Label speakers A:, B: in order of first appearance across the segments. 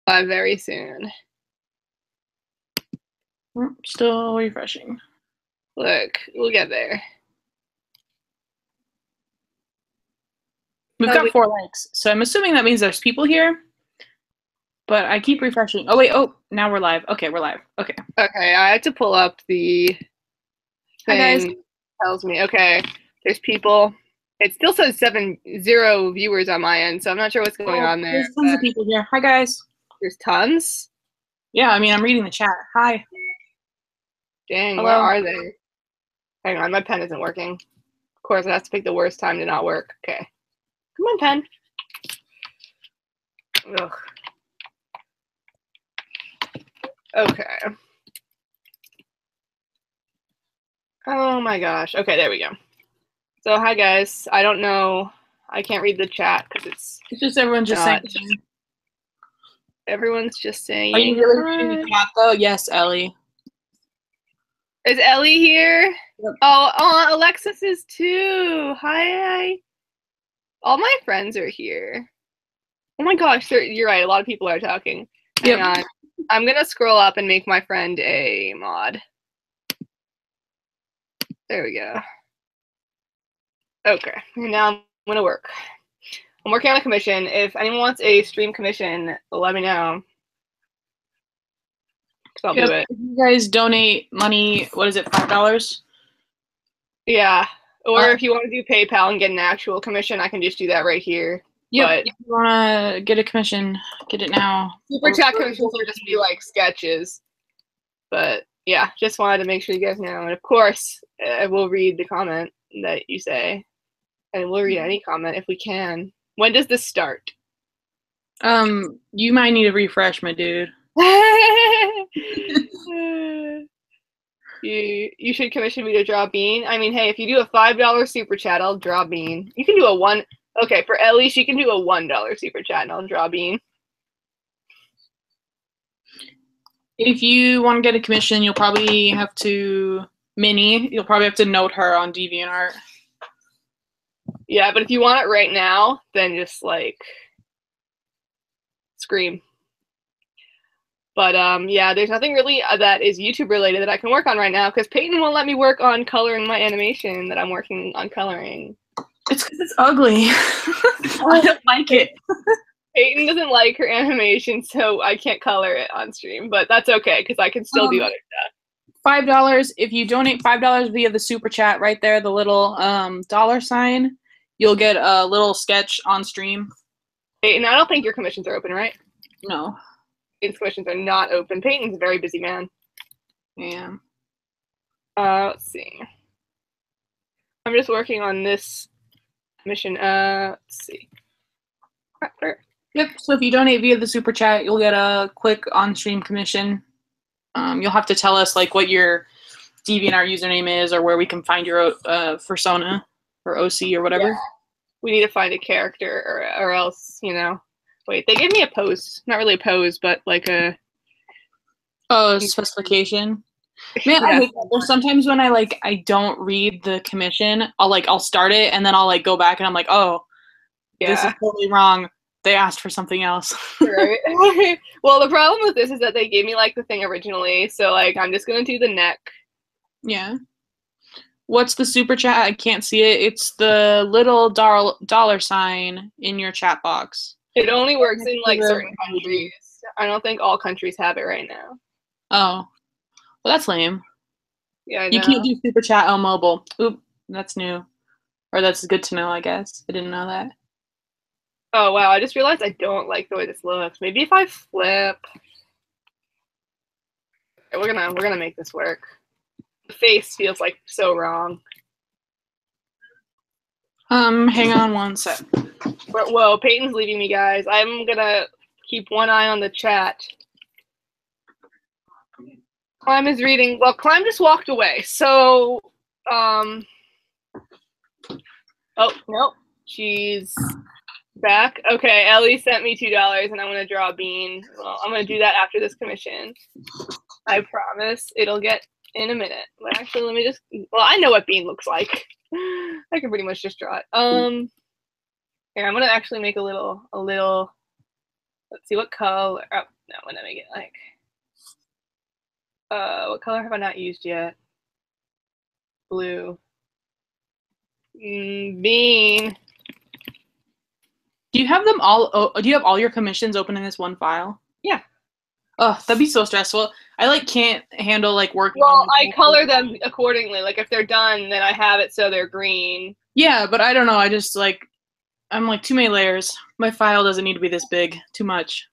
A: very soon.
B: Still refreshing.
A: Look, we'll get there.
B: We've got 4 likes, so I'm assuming that means there's people here. But I keep refreshing. Oh, wait. Oh, now we're live. Okay, we're live. Okay.
A: Okay, I had to pull up the thing.
B: Hi, guys.
A: Tells me, okay, there's people. It still says 0 viewers on my end, so I'm not sure what's going on there.
B: There's tons of people here. Hi, guys.
A: There's tons?
B: Yeah, I mean, I'm reading the chat. Hi.
A: Dang,
B: Hello.
A: where are they? Hang on, my pen isn't working. Of course, it has to pick the worst time to not work. Okay. Come on, pen. Ugh. Okay. Oh my gosh. Okay, there we go. So, hi guys. I don't know. I can't read the chat because it's
B: just everyone just saying.
A: Everyone's just saying.
B: Are you really reading the chat though? Yes, Ellie.
A: Is Ellie here?
B: Yep.
A: Oh, Alexis is too. Hi. All my friends are here. Oh my gosh, you're right. A lot of people are talking. Hang on. I'm gonna scroll up and make my friend a mod. There we go. Okay, now I'm gonna work. I'm working on a commission. If anyone wants a stream commission, let me know. I'll do it.
B: If you guys donate money, what is it, $5?
A: Yeah. Or if you want to do PayPal and get an actual commission, I can just do that right here.
B: Yep. But if you want to get a commission, get it now.
A: Super chat commissions will just be like sketches. But yeah, just wanted to make sure you guys know. And of course, I will read the comment that you say. And we'll read any comment if we can. When does this start?
B: You might need a refresh, my dude.
A: You should commission me to draw a bean. I mean, hey, if you do a $5 super chat, I'll draw a bean. You can do a one. Okay, for Ellie, she can do a $1 super chat and I'll draw a bean.
B: If you want to get a commission, you'll probably have to you'll probably have to note her on DeviantArt.
A: Yeah, but if you want it right now, then just like scream. But yeah, there's nothing really that is YouTube related that I can work on right now because Peyton won't let me work on coloring my animation that I'm working on coloring.
B: It's because it's ugly. I don't like it.
A: Peyton doesn't like her animation, so I can't color it on stream, but that's okay because I can still do other stuff.
B: $5. If you donate $5 via the super chat right there, the little $, you'll get a little sketch on stream.
A: Peyton, I don't think your commissions are open, right?
B: No.
A: Peyton's commissions are not open. Peyton's a very busy man.
B: Yeah.
A: Let's see. I'm just working on this mission. Let's see.
B: Yep. So if you donate via the super chat, you'll get a quick on-stream commission. You'll have to tell us like what your DeviantArt username is or where we can find your persona or OC or whatever.
A: Yeah. We need to find a character or else, you know. Wait, they gave me a pose. Not really a pose, but like a...
B: Oh, specification. Man, yeah. I hate that. There's sometimes when I don't read the commission, I'll start it and then I'll go back and I'm like, oh, yeah. This is totally wrong. They asked for something else.
A: Right. Well, the problem with this is that they gave me the thing originally, so I'm just gonna do the neck.
B: Yeah. What's the super chat? I can't see it. It's the little $sign in your chat box.
A: It only works in certain countries. I don't think all countries have it right now.
B: Oh. Well, that's lame.
A: Yeah, I know.
B: You can't do super chat on mobile. Oop, that's new. Or that's good to know, I guess. I didn't know that.
A: Oh wow, I just realized I don't like the way this looks. Maybe if I flip. Okay, we're gonna make this work. The face feels so wrong.
B: Hang on one sec.
A: Whoa, Peyton's leaving me, guys. I'm gonna keep one eye on the chat. Climb is reading. Well, Climb just walked away, so oh nope, she's back. Okay, Ellie sent me $2 and I'm gonna draw a bean. Well, I'm gonna do that after this commission. I promise it'll get in a minute. But actually, let me just, well, I know what bean looks like. I can pretty much just draw it. Here, I'm gonna actually make a little, let's see what color. Oh, gonna make it like, what color have I not used yet? Blue. Bean.
B: Do you have them all? Oh, do you have all your commissions open in this one file?
A: Yeah.
B: Oh, that'd be so stressful. I like can't handle like working.
A: Well, I color them accordingly. Like if they're done, then I have it so they're green.
B: Yeah, but I don't know. I just like, I'm like too many layers. My file doesn't need to be this big. Too much.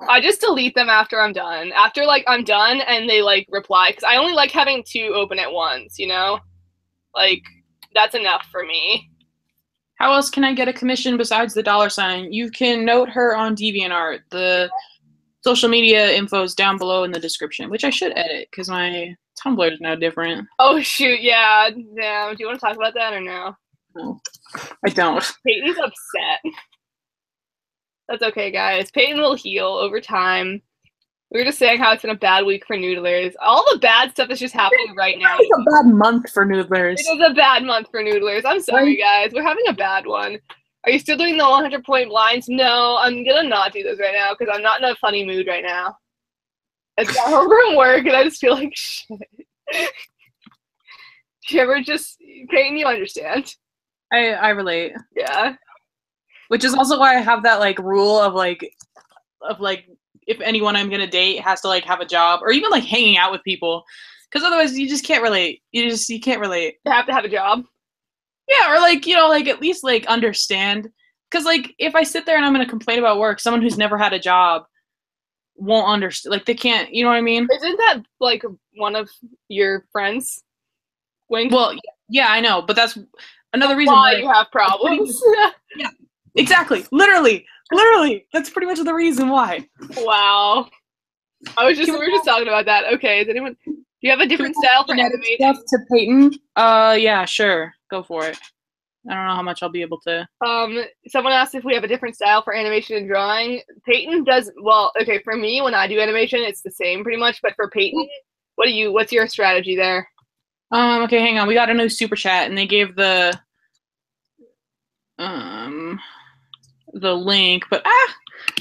A: I just delete them after I'm done. After like I'm done and they like reply, because I only like having 2 open at once. You know, like that's enough for me.
B: How else can I get a commission besides the $? You can note her on DeviantArt. The social media info is down below in the description, which I should edit because my Tumblr is now different.
A: Oh shoot, yeah. Damn. Do you want to talk about that or no?
B: No, I don't.
A: Peyton's upset. That's okay, guys. Peyton will heal over time. We were just saying how it's been a bad week for Noodlers. All the bad stuff is just happening right now.
B: It's a bad month for Noodlers.
A: It is a bad month for Noodlers. I'm sorry, guys. We're having a bad one. Are you still doing the 100-point blinds? No, I'm gonna not do those right now because I'm not in a funny mood right now. I got home from work and I just feel like shit. Do you ever just, Peyton, you understand?
B: I relate.
A: Yeah.
B: Which is also why I have that like rule of like if anyone I'm gonna date has to like have a job or even like hanging out with people, because otherwise you just can't relate. You can't relate.
A: You have to have a job.
B: Yeah, or like, you know, like at least like understand. Because like if I sit there and I'm gonna complain about work, someone who's never had a job won't understand. Like they can't. You know what I mean?
A: Isn't that like one of your friends? Wink.
B: Well, yeah, I know, but that's another reason
A: why you have problems.
B: Yeah, exactly. Literally. That's pretty much the reason why.
A: Wow. We were just talking about that. Okay, is anyone? Do you have a different style for animating?
B: Stuff to Peyton? Yeah, sure. Go for it. I don't know how much I'll be able to.
A: Someone asked if we have a different style for animation and drawing. Peyton does well. Okay, for me, when I do animation, it's the same pretty much. But for Peyton, what's your strategy there?
B: Okay, hang on. We got a new super chat, and they gave the link, but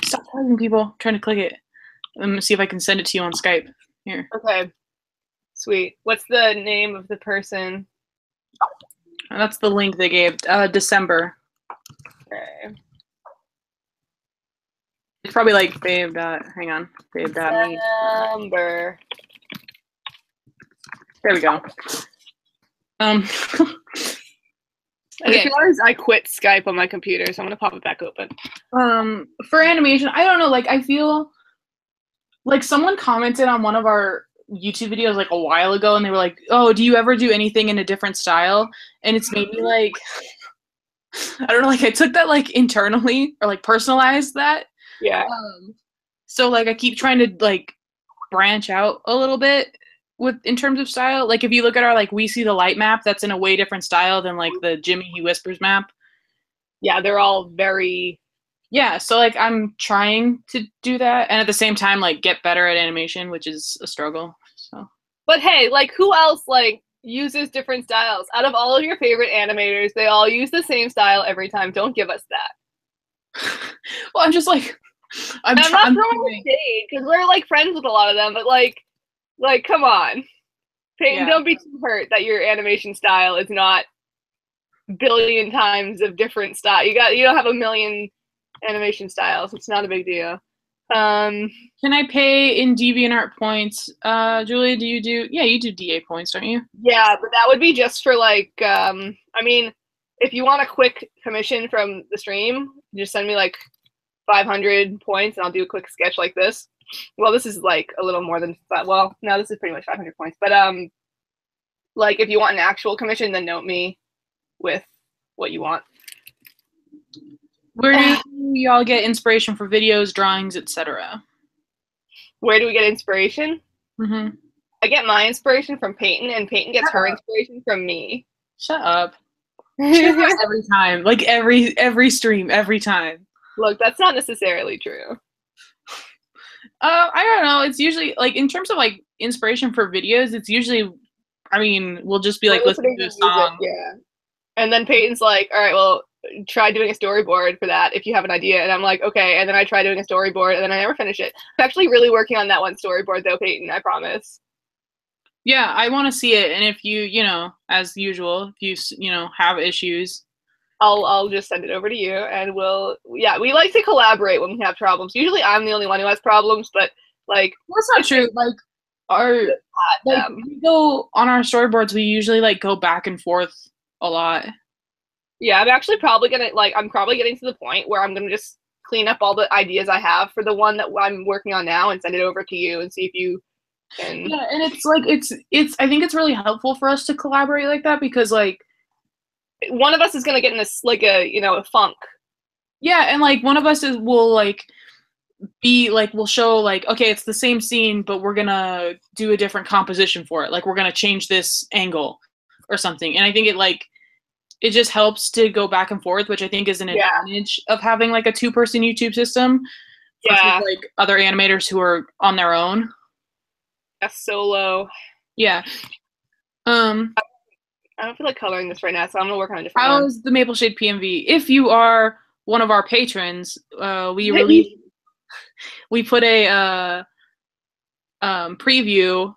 B: stop talking, people. I'm trying to click it. I'm gonna see if I can send it to you on Skype. Here.
A: Okay. Sweet. What's the name of the person?
B: That's the link they gave. December.
A: Okay.
B: It's probably like fave. Hang on. Fave.me.
A: December.
B: There we go.
A: Okay. I quit Skype on my computer, so I'm gonna pop it back open.
B: For animation, I don't know. Like, I feel like someone commented on one of our YouTube videos like a while ago, and they were like, "Oh, do you ever do anything in a different style?" And it's made me like, I don't know. Like, I took that like internally or like personalized that.
A: Yeah.
B: So like, I keep trying to like branch out a little bit in terms of style. Like if you look at our like We See the Light map, that's in a way different style than like the Jimmy He Whispers map.
A: Yeah, they're all very.
B: Yeah, so like I'm trying to do that, and at the same time like get better at animation, which is a struggle. So. But
A: hey, like who else like uses different styles? Out of all of your favorite animators, they all use the same style every time. Don't give us that.
B: Well, I'm just like
A: I'm not throwing shade because we're like friends with a lot of them, but like come on, Peyton, don't be too hurt that your animation style is not billion times of different style. You don't have a million animation styles. It's not a big deal.
B: Can I pay in DeviantArt points? Julia, do you do? Yeah, you do DA points, don't you?
A: Yeah, but that would be just for like. I mean, if you want a quick commission from the stream, just send me like 500 points, and I'll do a quick sketch like this. Well, this is like a little more than that. Well, no, this is pretty much 500 points. But like if you want an actual commission, then note me with what you want.
B: Where do y'all get inspiration for videos, drawings, etc.?
A: Where do we get inspiration?
B: Mm-hmm.
A: I get my inspiration from Peyton, and Peyton gets her inspiration from me.
B: Shut up. Every time. Like every stream, every time.
A: Look, that's not necessarily true.
B: I don't know. It's usually like in terms of like inspiration for videos, it's usually, I mean, we'll just be like listening to a song.
A: Music, yeah. And then Peyton's like, all right, well, try doing a storyboard for that if you have an idea. And I'm like, okay. And then I try doing a storyboard and then I never finish it. I'm actually really working on that one storyboard though, Peyton, I promise.
B: Yeah, I want to see it. And if you, you know, as usual, if you, you know, have issues,
A: I'll just send it over to you and we like to collaborate when we have problems. Usually I'm the only one who has problems, but like
B: that's not true. Like we go on our storyboards, we usually like go back and forth a lot.
A: Yeah, I'm actually probably gonna I'm probably getting to the point where I'm gonna just clean up all the ideas I have for the one that I'm working on now and send it over to you and see if you can.
B: Yeah, and it's like it's I think it's really helpful for us to collaborate like that because like
A: one of us is gonna get in this like a funk.
B: Yeah, and like one of us will like be like we'll show like okay, it's the same scene, but we're gonna do a different composition for it. Like we're gonna change this angle or something. And I think it just helps to go back and forth, which I think is an advantage of having like a 2-person YouTube system versus like other animators who are on their own.
A: A solo.
B: Yeah.
A: I don't feel like coloring this right now, so I'm gonna work on a different one.
B: How's the Maple Shade PMV? If you are one of our patrons, we put a preview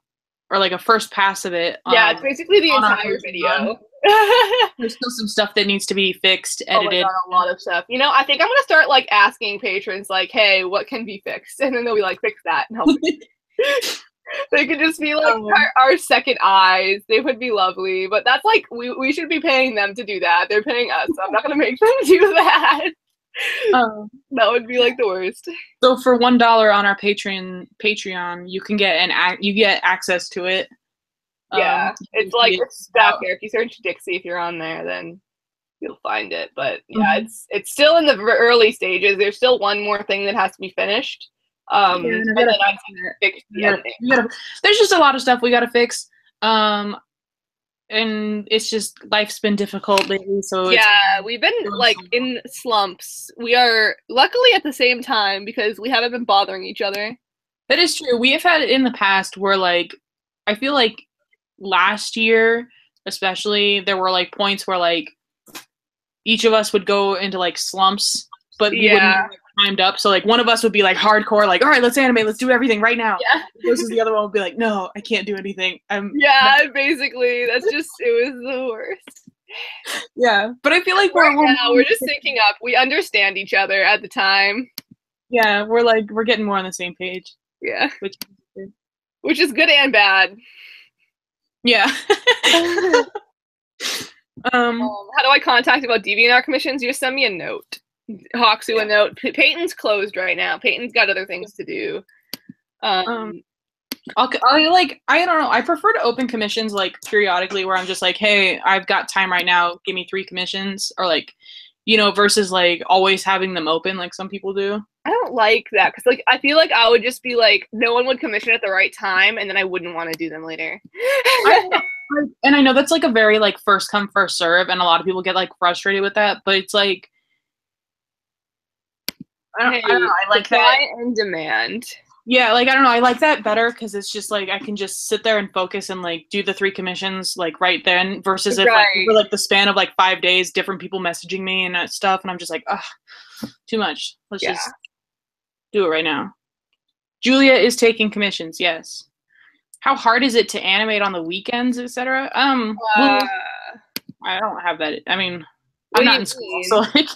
B: or like a first pass of it.
A: Yeah, it's basically the entire video.
B: There's still some stuff that needs to be fixed, edited.
A: Oh my God, a lot of stuff. You know, I think I'm gonna start like asking patrons like, "Hey, what can be fixed?" And then they'll be like, "Fix that." And help. They could just be like our second eyes. They would be lovely, but that's like we should be paying them to do that. They're paying us, so I'm not gonna make them do that. That would be like the worst.
B: So for $1 on our Patreon, you can get access to it.
A: Yeah, it's like it's back there. If you search Dixie, if you're on there, then you'll find it. But yeah, it's still in the early stages. There's still one more thing that has to be finished.
B: There's just a lot of stuff we gotta fix. And it's just life's been difficult lately, so
A: we've been like in slumps. We are luckily at the same time because we haven't been bothering each other.
B: That is true. We have had it in the past where like I feel like last year especially there were like points where like each of us would go into like slumps, but we wouldn't be, like, timed up. So like one of us would be like hardcore, like, all right, let's animate, let's do everything right now.
A: Yeah.
B: Versus the other one would be like, no, I can't do anything.
A: Basically, that's just it was the worst.
B: Yeah, but I feel like
A: we're just syncing up. We understand each other at the time.
B: Yeah, we're getting more on the same page.
A: Yeah, which is good and bad.
B: Yeah.
A: How do I contact about DeviantArt commissions? You just send me a note. Hoxau a note. Peyton's closed right now. Peyton's got other things to do.
B: I don't know. I prefer to open commissions like periodically where I'm just like, hey, I've got time right now. Give me 3 commissions, or like, you know, versus like always having them open like some people do.
A: I don't like that because like I feel like I would just be like no one would commission at the right time and then I wouldn't want to do them later.
B: And I know that's like a very like first come first serve, and a lot of people get like frustrated with that, but it's like I don't know, I like that.
A: Supply and demand.
B: Yeah, like I don't know, I like that better because it's just like I can just sit there and focus and like do the 3 commissions like right then versus if like for like the span of like 5 days, different people messaging me and stuff, and I'm just like, ugh, too much. Let's just do it right now. Julia is taking commissions, yes. How hard is it to animate on the weekends, etc.? Well, I don't have that. I mean, I'm not in school, so like.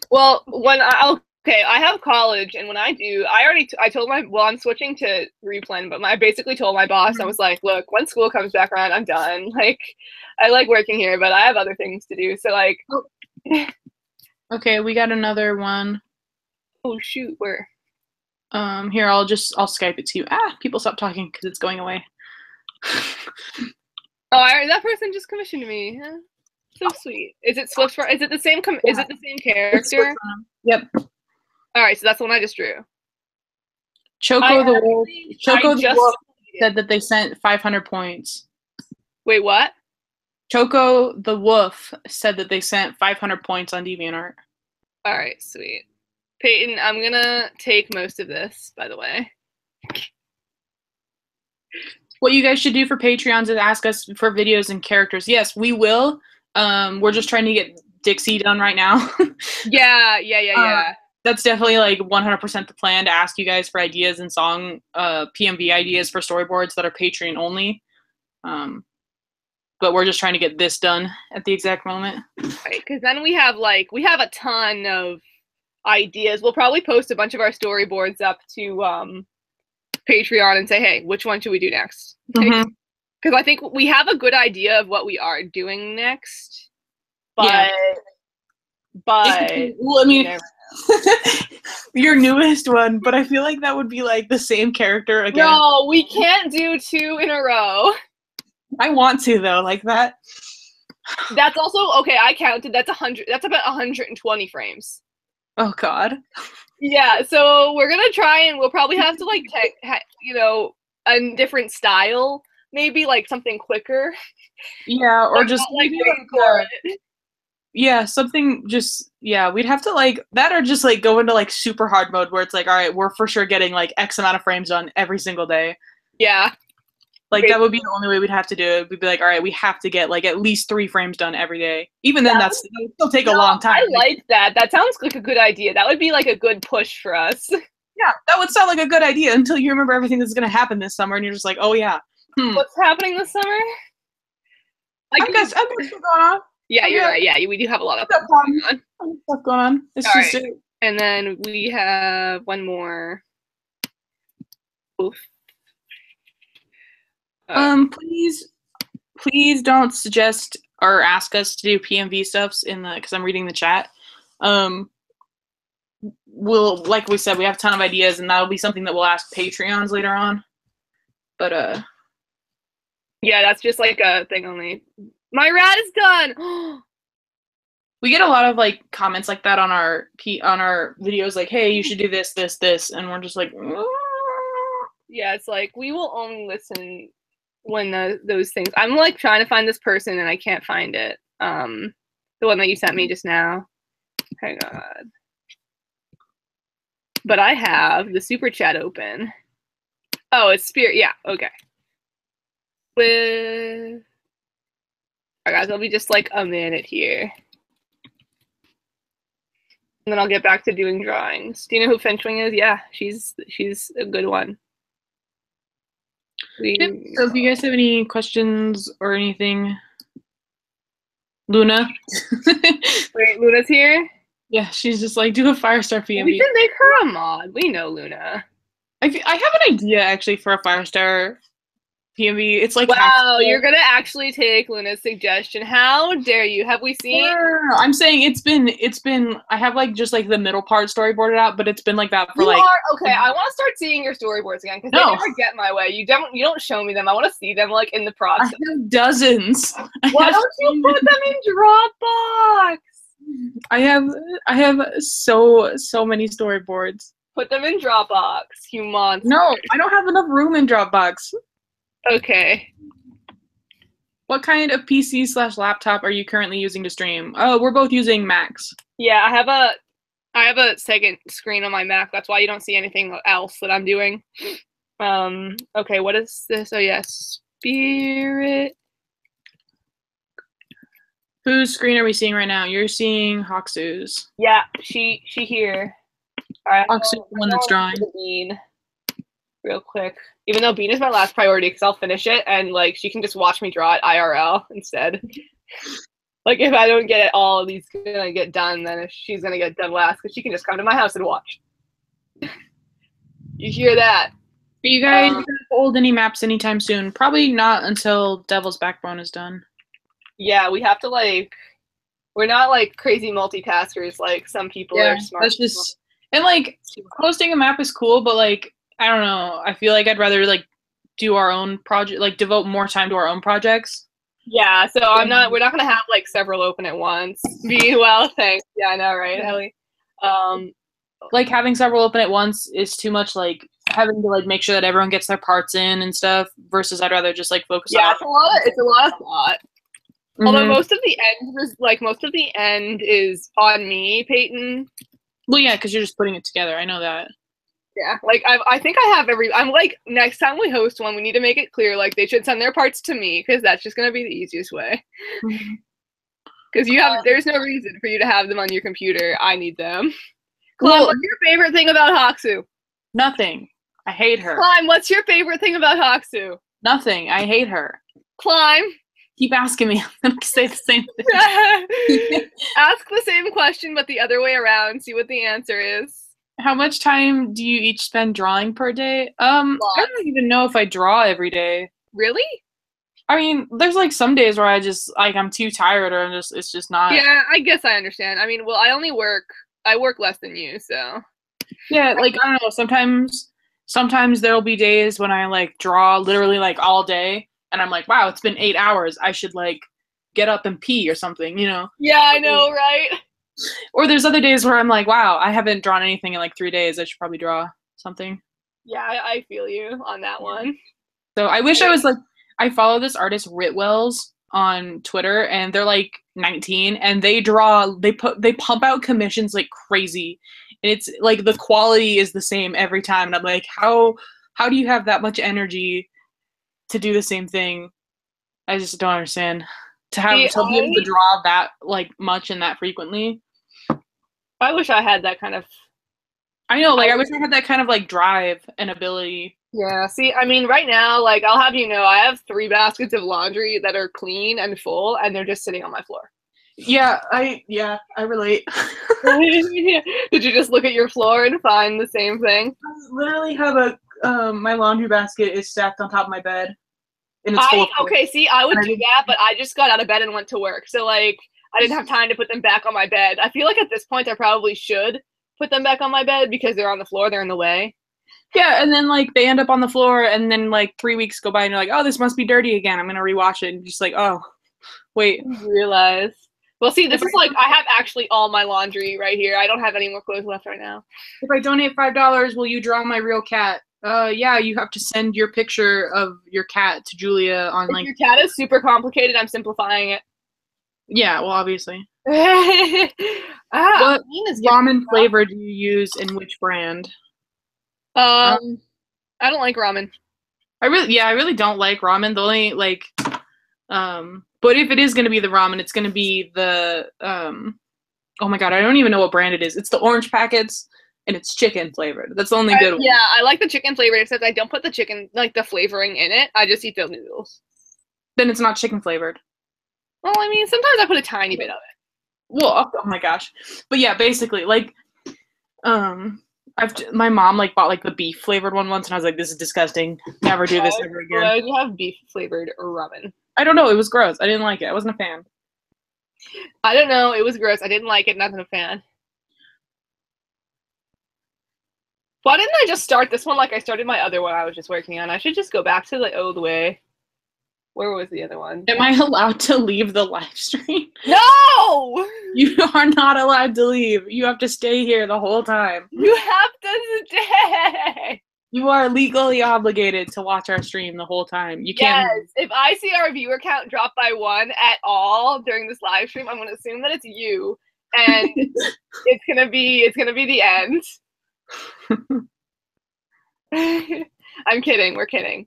A: Well, I have college, and when I do, I told I'm switching to Replan, but I basically told my boss, I was like, look, when school comes back around, I'm done. Like, I like working here, but I have other things to do. So like.
B: Okay, we got another one.
A: Oh shoot, where?
B: Here, I'll Skype it to you. People stop talking because it's going away.
A: That person just commissioned me. Huh? So sweet. Is it Swift? Is it the same? Is it the same character?
B: Yep.
A: All right, so that's the one I just drew.
B: Choco the Wolf said that they sent 500 points.
A: Wait, what?
B: Choco the Wolf said that they sent 500 points on DeviantArt.
A: All right, sweet. Peyton, I'm gonna take most of this, by the way.
B: What you guys should do for Patreons is ask us for videos and characters. Yes, we will. We're just trying to get Dixie done right now.
A: Yeah.
B: That's definitely like 100% the plan, to ask you guys for ideas and song PMV ideas for storyboards that are Patreon only. But we're just trying to get this done at the exact moment.
A: Right, because then we have a ton of ideas. We'll probably post a bunch of our storyboards up to Patreon and say, hey, which one should we do next? Because I think we have a good idea of what we are doing next. But
B: well, I mean, your newest one, but I feel like that would be like the same character again.
A: No, we can't do 2 in a row.
B: I want to, though, like that.
A: That's also okay. I counted. That's 100. That's about 120 frames.
B: Oh God.
A: Yeah. So we're gonna try, and we'll probably have to like a different style, maybe like something quicker.
B: Yeah, or just
A: like
B: yeah, something just we'd have to like that, or just like go into like super hard mode where it's like, all right, we're for sure getting like X amount of frames done every single day.
A: Yeah.
B: Like that would be the only way we'd have to do it. We'd be like, all right, we have to get like at least 3 frames done every day. Even then, that would still take a long time.
A: I like that. That sounds like a good idea. That would be like a good push for us.
B: Yeah, that would sound like a good idea until you remember everything that's going to happen this summer, and you're just like, oh yeah.
A: What's happening this summer?
B: I've got stuff going on.
A: Yeah, you're right. Yeah, we do have a lot of stuff going
B: on. It's just
A: right. And then we have one more. Oof.
B: Please don't suggest or ask us to do PMV stuffs because I'm reading the chat. We'll, like we said, we have a ton of ideas, and that'll be something that we'll ask Patreons later on. But
A: yeah, that's just like a thing only. My rat is done.
B: We get a lot of like comments like that on our videos, like, hey, you should do this, and we're just like,
A: yeah, it's like we will only listen when those things. I'm like trying to find this person and I can't find it. The one that you sent me just now. Hang on. But I have the super chat open. Oh, it's Spirit. Yeah, okay. Alright, guys, I'll be just like a minute here. And then I'll get back to doing drawings. Do you know who Finchwing is? Yeah, she's a good one.
B: So if you guys have any questions or anything, Luna.
A: Wait, Luna's here?
B: Yeah, she's just like, do a Firestar PMV.
A: We can make her a mod. We know Luna.
B: I have an idea actually for a Firestar PMV. It's like,
A: wow, you're gonna actually take Luna's suggestion. How dare you? Have we seen?
B: No. I'm saying it's been. I have like just like the middle part storyboarded out, but it's been like that for
A: okay.
B: I
A: want to start seeing your storyboards again because they never get my way. You don't show me them. I want to see them like in the process.
B: I have dozens.
A: Why don't you put them in Dropbox?
B: I have so many storyboards.
A: Put them in Dropbox, you monster.
B: No, I don't have enough room in Dropbox.
A: Okay.
B: What kind of PC/laptop are you currently using to stream? Oh, we're both using Macs.
A: Yeah, I have a second screen on my Mac. That's why you don't see anything else that I'm doing. Okay, what is this? Oh yes, Spirit.
B: Whose screen are we seeing right now? You're seeing Hoxau's.
A: Yeah, she here. All right,
B: Hoxau's the one that's drawing.
A: Bean, real quick. Even though Bean is my last priority, because I'll finish it and like she can just watch me draw it IRL instead. Like if I don't get it all of these gonna get done, then she's gonna get done last because she can just come to my house and watch. You hear that?
B: Are you guys gonna hold any maps anytime soon? Probably not until Devil's Backbone is done.
A: Yeah, we have to like. We're not like crazy multitaskers like some people are smart.
B: That's just and like hosting a map is cool, but like I don't know. I feel like I'd rather like do our own project, like devote more time to our own projects.
A: Yeah, so we're not gonna have like several open at once. Thanks. Yeah, I know, right, Ellie?
B: Like having several open at once is too much, like having to like make sure that everyone gets their parts in and stuff, versus I'd rather just like focus on
A: it's a lot of thought. Although most of the end is on me, Peyton.
B: Well, yeah, because you're just putting it together. I know that.
A: Yeah, like I think I have I'm like, next time we host one, we need to make it clear like they should send their parts to me because that's just gonna be the easiest way. Because there's no reason for you to have them on your computer. I need them. Climb,
B: Well,
A: what's your favorite thing about Hoxau?
B: Nothing. I hate her.
A: Climb, what's your favorite thing about Hoxau?
B: Nothing. I hate her.
A: Climb.
B: Keep asking me. I'm gonna say the same thing.
A: Ask the same question, but the other way around. See what the answer is.
B: How much time do you each spend drawing per day? I don't even know if I draw every day.
A: Really?
B: I mean, there's like some days where I just like I'm too tired or it's just not.
A: Yeah, I guess I understand. I mean, well, I work less than you, so.
B: Yeah, like I don't know, sometimes there'll be days when I like draw literally like all day and I'm like, wow, it's been 8 hours. I should like get up and pee or something, you know?
A: Yeah, I know, right?
B: Or there's other days where I'm like, wow, I haven't drawn anything in like 3 days. I should probably draw something.
A: Yeah, I feel you on that one.
B: So I wish I was like, I follow this artist Ritwells on Twitter and they're like 19 and they pump out commissions like crazy. And it's like the quality is the same every time. And I'm like, how do you have that much energy to do the same thing? I just don't understand. To be able to draw that like much and that frequently.
A: I wish I had that kind of.
B: I know, like I wish I had that kind of like drive and ability.
A: Yeah, see, I mean, right now, like I'll have you know, I have 3 baskets of laundry that are clean and full, and they're just sitting on my floor.
B: Yeah, I relate.
A: Did you just look at your floor and find the same thing?
B: I literally have my laundry basket is stacked on top of my bed. And it's full.
A: Okay, see, I would do that, but I just got out of bed and went to work. So, like, I didn't have time to put them back on my bed. I feel like at this point I probably should put them back on my bed because they're on the floor, they're in the way.
B: Yeah, and then, like, they end up on the floor, and then, like, 3 weeks go by, and you're like, oh, this must be dirty again. I'm going to rewatch it, and just like, oh, wait.
A: You realize. Well, see, this is like, I have actually all my laundry right here. I don't have any more clothes left right now.
B: If I donate $5, will you draw my real cat? Yeah, you have to send your picture of your cat to Julia on, like...
A: If your cat is super complicated, I'm simplifying it.
B: Yeah, well, obviously.
A: What
B: ramen flavor do you use in which brand?
A: I don't like ramen.
B: I really don't like ramen. The only, like, but if it is going to be the ramen, it's going to be the, oh my god, I don't even know what brand it is. It's the orange packets, and it's chicken flavored. That's the only good one.
A: Yeah, I like the chicken flavored, except I don't put the chicken, like, the flavoring in it. I just eat the noodles.
B: Then it's not chicken flavored.
A: Well, I mean, sometimes I put a tiny bit of it.
B: Well, oh my gosh. But yeah, basically, like, my mom, like, bought, like, the beef flavored one once, and I was like, this is disgusting. Never do this ever again.
A: Why would you have beef flavored ramen?
B: I don't know. It was gross. I didn't like it. I wasn't a fan.
A: I don't know. It was gross. I didn't like it. Not a fan. Why didn't I just start this one like I started my other one I was just working on? I should just go back to the old way. Where was the other one?
B: Am I allowed to leave the live stream?
A: No!
B: You are not allowed to leave. You have to stay here the whole time.
A: You have to stay!
B: You are legally obligated to watch our stream the whole time. You can't.
A: Yes, if I see our viewer count drop by 1 at all during this live stream, I'm going to assume that it's you, and it's gonna be the end. I'm kidding. We're kidding.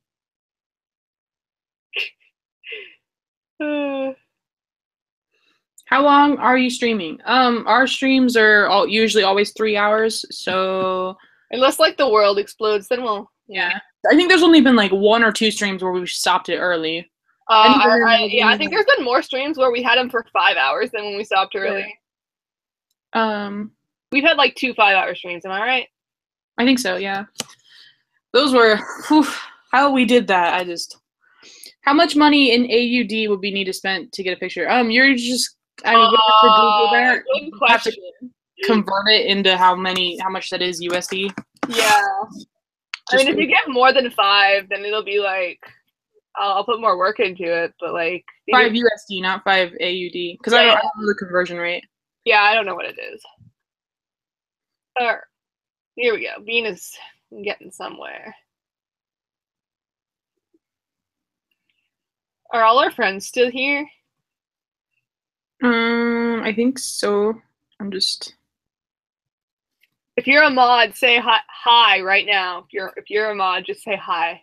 B: How long are you streaming? Our streams are usually always 3 hours, so
A: unless like the world explodes, then we'll.
B: Yeah. I think there's only been like 1 or 2 streams where we stopped it early.
A: I think there's been more streams where we had them for 5 hours than when we stopped early. We've had like 2 5-hour streams. Am I right?
B: I think so. Yeah. Those were how we did that. How much money in AUD would we need to spend to get a picture? You're just. I mean, you have to Google that.
A: Good question.
B: You have to convert it into how much that is USD.
A: Yeah. I mean, if you get more than 5, then it'll be like, I'll put more work into it. But like
B: 5 USD, not 5 AUD, because I don't know the conversion rate.
A: Yeah, I don't know what it is. Here we go. Bean is getting somewhere. Are all our friends still here?
B: I think so.
A: If you're a mod, say hi right now. If you're a mod, just say hi,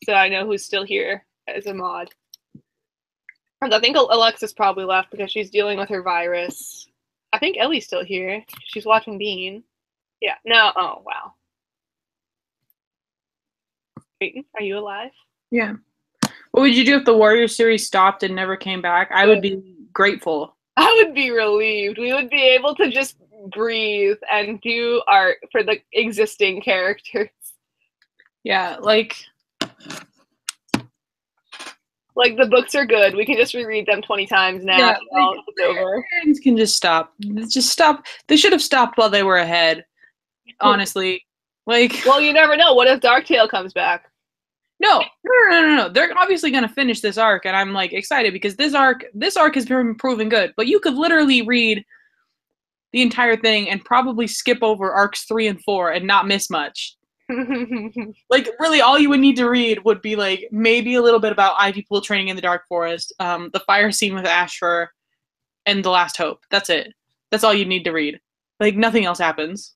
A: so I know who's still here as a mod. And I think Alexis probably left because she's dealing with her virus. I think Ellie's still here. She's watching Bean. Yeah. No. Oh, wow. Peyton, are you alive?
B: Yeah. What would you do if the Warriors series stopped and never came back? I would be grateful.
A: I would be relieved. We would be able to just breathe and do art for the existing characters.
B: Yeah, like
A: the books are good. We can just reread them 20 times now.
B: yeah, like,
A: it's over.
B: Things can just stop. Just stop. They should have stopped while they were ahead. Honestly, like.
A: Well, you never know. What if Darktail comes back?
B: No. They're obviously gonna finish this arc, and I'm like excited because this arc has been proven good. But you could literally read the entire thing and probably skip over arcs 3 and 4 and not miss much. Like, really, all you would need to read would be, like, maybe a little bit about Ivy Pool training in the Dark Forest, the fire scene with Ashfur, and The Last Hope. That's it. That's all you need to read. Like, nothing else happens.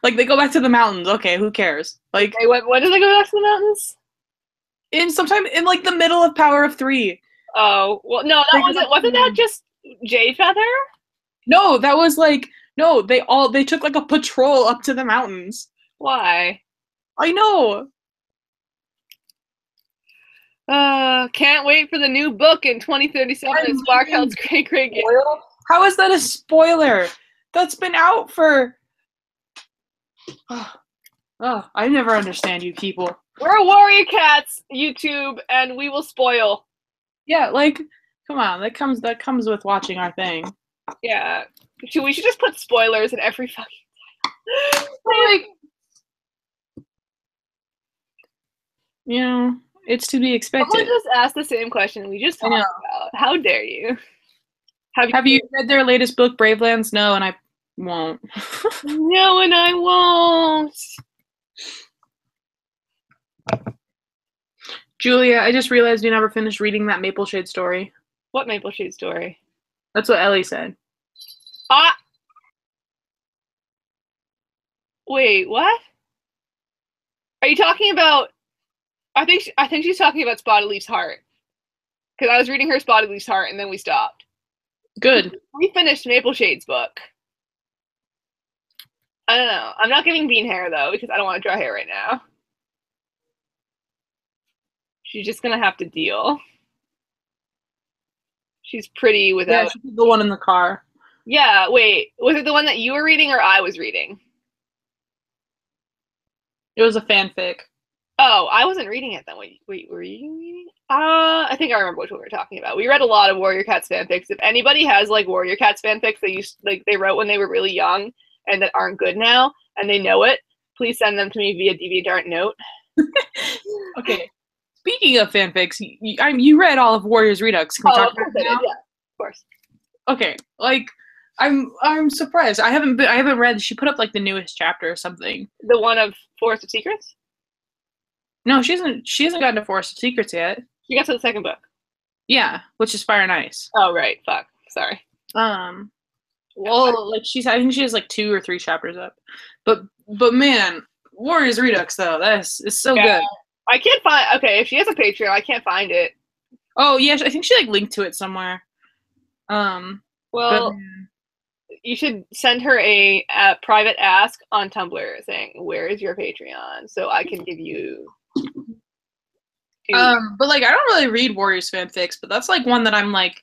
B: Like, they go back to the mountains. Okay, who cares? Like,
A: hey, when did they go back to the mountains?
B: Sometime in, like, the middle of Power of 3.
A: Oh, well, no, wasn't that just Jade Feather?
B: No, that was, like, no, they took, like, a patrol up to the mountains.
A: Why?
B: I know.
A: Can't wait for the new book in 2037 and Sparkheld's great.
B: How is that a spoiler? That's been out for... Oh, I never understand you people.
A: We're Warrior Cats, YouTube, and we will spoil.
B: Yeah, like, come on, that comes with watching our thing.
A: Yeah. We should just put spoilers in every fucking title.
B: Like, you know, it's to be expected.
A: Someone just asked the same question we just talked about. How dare you?
B: Have you read their latest book, Bravelands? No, and I won't.
A: No, and I won't.
B: Julia, I just realized you never finished reading that Maple Shade story.
A: What Maple Shade story?
B: That's what Ellie said.
A: Wait, what? Are you talking about? I think she's talking about Spotted Leaf's Heart. Because I was reading her Spotted Leaf's Heart and then we stopped.
B: Good.
A: We finished Maple Shade's book. I don't know. I'm not giving Bean hair though because I don't want to draw hair right now. She's just gonna have to deal. She's pretty without.
B: Yeah, she's the one in the car.
A: Yeah, wait. Was it the one that you were reading or I was reading?
B: It was a fanfic.
A: Oh, I wasn't reading it then. Wait, were you reading? I think I remember which one we were talking about. We read a lot of Warrior Cats fanfics. If anybody has like Warrior Cats fanfics they wrote when they were really young and that aren't good now and they know it, please send them to me via DeviantArt note.
B: Okay. Speaking of fanfics, you read all of Warriors Redux. Can we talk about it now?
A: Yeah, of course.
B: Okay, like I'm surprised. I haven't read. She put up like the newest chapter or something.
A: The one of Forest of Secrets?
B: No, she hasn't gotten to Forest of Secrets yet.
A: She got to the second book.
B: Yeah, which is Fire and Ice.
A: Oh right, fuck. Sorry.
B: Well, like I think she has like 2 or 3 chapters up. But man, Warriors Redux though, it's so good.
A: I can't find. Okay, if she has a Patreon, I can't find it.
B: Oh yeah, I think she like linked to it somewhere.
A: Well, you should send her a private ask on Tumblr saying, "Where is your Patreon?" so I can give you.
B: But like I don't really read Warriors fanfics, but that's like one that I'm like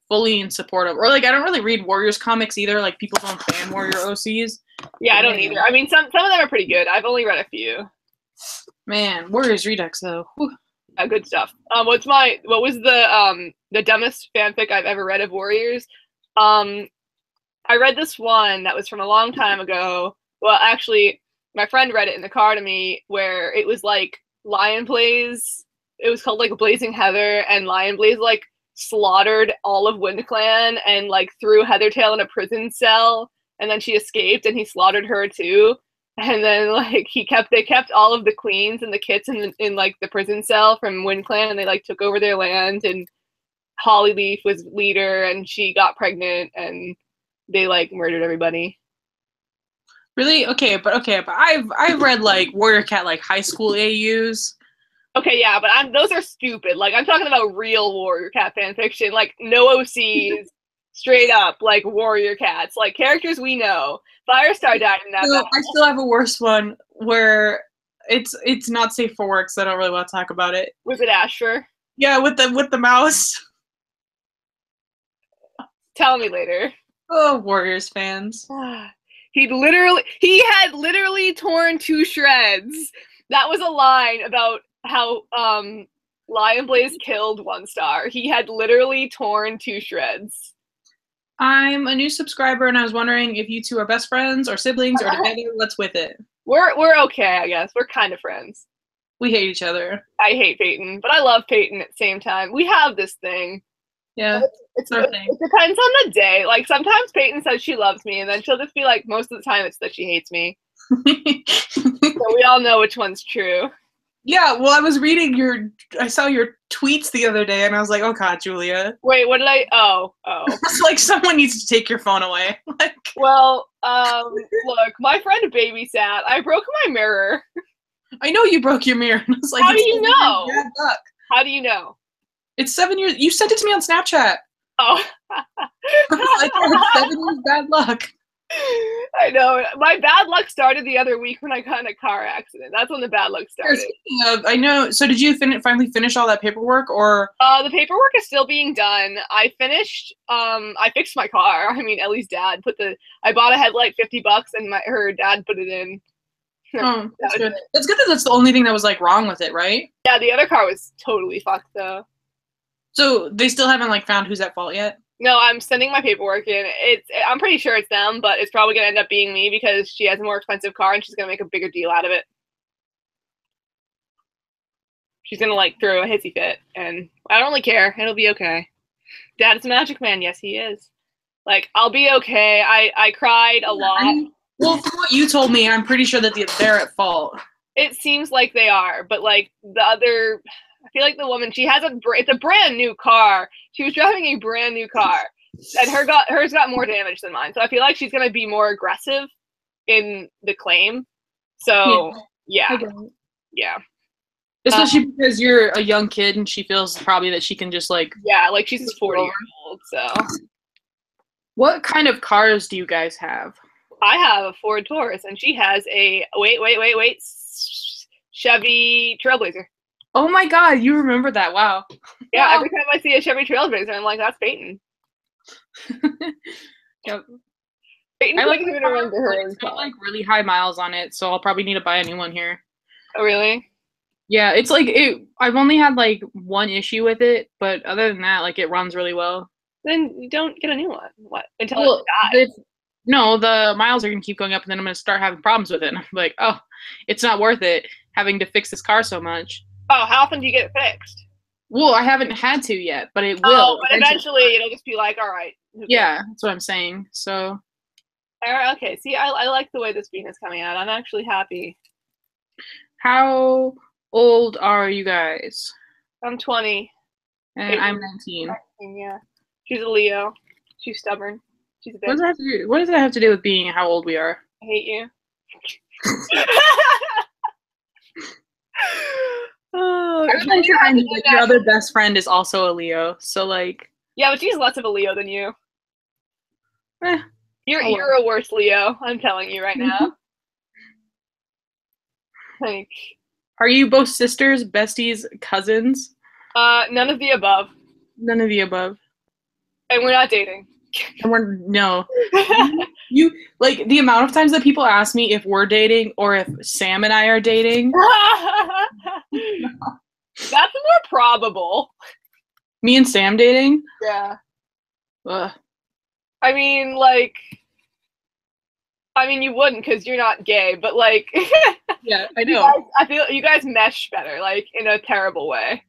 B: fully in support of. Or like I don't really read Warriors comics either. Like people don't fan Warrior OCs.
A: Yeah, I don't either. I mean, some of them are pretty good. I've only read a few.
B: Man, Warriors Redux though.
A: Good stuff. What was the dumbest fanfic I've ever read of Warriors? I read this one that was from a long time ago. Well, actually, my friend read it in the car to me, where it was like Lion Blaze. It was called like Blazing Heather, and Lion Blaze like slaughtered all of WindClan and like threw Heathertail in a prison cell, and then she escaped, and he slaughtered her too. And then like they kept all of the queens and the kits in like the prison cell from WindClan, and they like took over their land, and Hollyleaf was leader, and she got pregnant, and they like murdered everybody.
B: Really? Okay, but I've read like Warrior Cat like high school AUs.
A: Okay, yeah, but those are stupid. Like, I'm talking about real Warrior Cat fan fiction, like no OCs, straight up like Warrior Cats, like characters we know. Firestar died in that battle.
B: I still have a worse one where it's not safe for work, so I don't really want to talk about it.
A: Was it Ashfur?
B: Yeah, with the mouse.
A: Tell me later.
B: Oh, Warriors fans.
A: He had literally torn to shreds. That was a line about how Lion Blaze killed one star. He had literally torn to shreds.
B: I'm a new subscriber, and I was wondering if you two are best friends or siblings or together. What's with it?
A: We're okay, I guess. We're kind of friends.
B: We hate each other.
A: I hate Peyton, but I love Peyton at the same time. We have this thing.
B: Yeah,
A: it depends on the day. Like, sometimes Peyton says she loves me, and then she'll just be like, most of the time it's that she hates me. So we all know which one's true.
B: Yeah, well, I was reading I saw your tweets the other day, and I was like, oh god, Julia.
A: Wait, what did oh.
B: It's like someone needs to take your phone away. Like,
A: well, look, my friend babysat. I broke my mirror.
B: I know you broke your mirror. And I was like,
A: how do you know?
B: Bad luck.
A: How do you know?
B: It's 7 years. You sent it to me on Snapchat.
A: Oh.
B: Like, 7 years bad luck.
A: I know. My bad luck started the other week when I got in a car accident. That's when the bad luck started.
B: Speaking of, I know. So did you finally finish all that paperwork, or?
A: The paperwork is still being done. I finished. I fixed my car. I mean, Ellie's dad I bought a headlight, $50, and her dad put it in.
B: Oh, that's good. That's good that that's the only thing that was like wrong with it, right?
A: Yeah, the other car was totally fucked though.
B: So they still haven't like found who's at fault yet?
A: No, I'm sending my paperwork in. I'm pretty sure it's them, but it's probably gonna end up being me because she has a more expensive car and she's gonna make a bigger deal out of it. She's gonna like throw a hissy fit, and I don't really care. It'll be okay. Dad's a magic man. Yes, he is. Like, I'll be okay. I cried a lot.
B: Well, from what you told me, I'm pretty sure that they're at fault.
A: It seems like they are, but like I feel like the woman, it's a brand new car. She was driving a brand new car, and hers got more damage than mine. So I feel like she's gonna be more aggressive in the claim. So yeah.
B: Especially because you're a young kid, and she feels probably that she can just like
A: like she's 40-year-old. So
B: what kind of cars do you guys have?
A: I have a Ford Taurus, and she has a wait, Chevy Trailblazer.
B: Oh my god, you remember that? Wow.
A: Yeah, wow. Every time I see a Chevy Trailblazer, I'm like, that's Peyton.
B: Yep.
A: Peyton
B: I like
A: even remember her.
B: It's got like really high miles on it, so I'll probably need to buy a new one here.
A: Oh really?
B: Yeah, it's like I've only had like one issue with it, but other than that, like it runs really well.
A: Then you don't get a new one. What? Until it dies.
B: No, the miles are going to keep going up, and then I'm going to start having problems with it. And I'm like, oh, it's not worth it having to fix this car so much.
A: Oh, how often do you get it fixed?
B: Well, I haven't had to yet, but it will.
A: Oh, but eventually it'll just be like, all right.
B: Yeah, that's what I'm saying. So.
A: All right, okay. See, I like the way this bean is coming out. I'm actually happy.
B: How old are you guys?
A: I'm 20.
B: And I'm 19.
A: Yeah. She's a Leo. She's stubborn. She's a bitch.
B: What does that have to do with being how old we are?
A: I hate you.
B: I like that your other best friend is also a Leo. So like.
A: Yeah, but she's less of a Leo than you. You're a worse Leo. I'm telling you right now. Like.
B: Are you both sisters, besties, cousins?
A: None of the above.
B: None of the above.
A: And we're not dating.
B: And no. You like the amount of times that people ask me if we're dating or if Sam and I are dating.
A: No. That's more probable.
B: Me and Sam dating?
A: Yeah.
B: Ugh.
A: I mean, you wouldn't because you're not gay, but like.
B: Yeah, I know.
A: I feel you guys mesh better, like in a terrible way.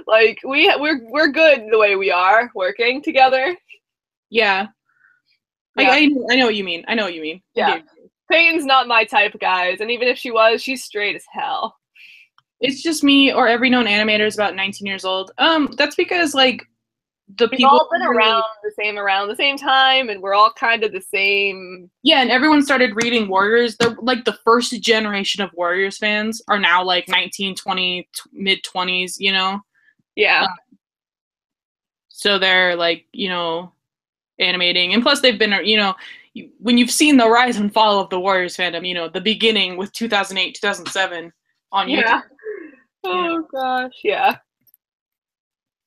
A: Like we're good the way we are working together.
B: Yeah. I know what you mean.
A: Yeah. Peyton's not my type, guys, and even if she was, she's straight as hell.
B: It's just me or every known animator is about 19 years old. That's because like the
A: We've
B: people
A: all been around the same time, and we're all kind of the same.
B: Yeah, and everyone started reading Warriors. They're like the first generation of Warriors fans are now like 19, 20, mid 20s, you know?
A: Yeah.
B: So they're like, you know, animating. And plus they've been, you know, when you've seen the rise and fall of the Warriors fandom, you know, the beginning with 2008, 2007 on YouTube.
A: Yeah. Oh gosh, yeah.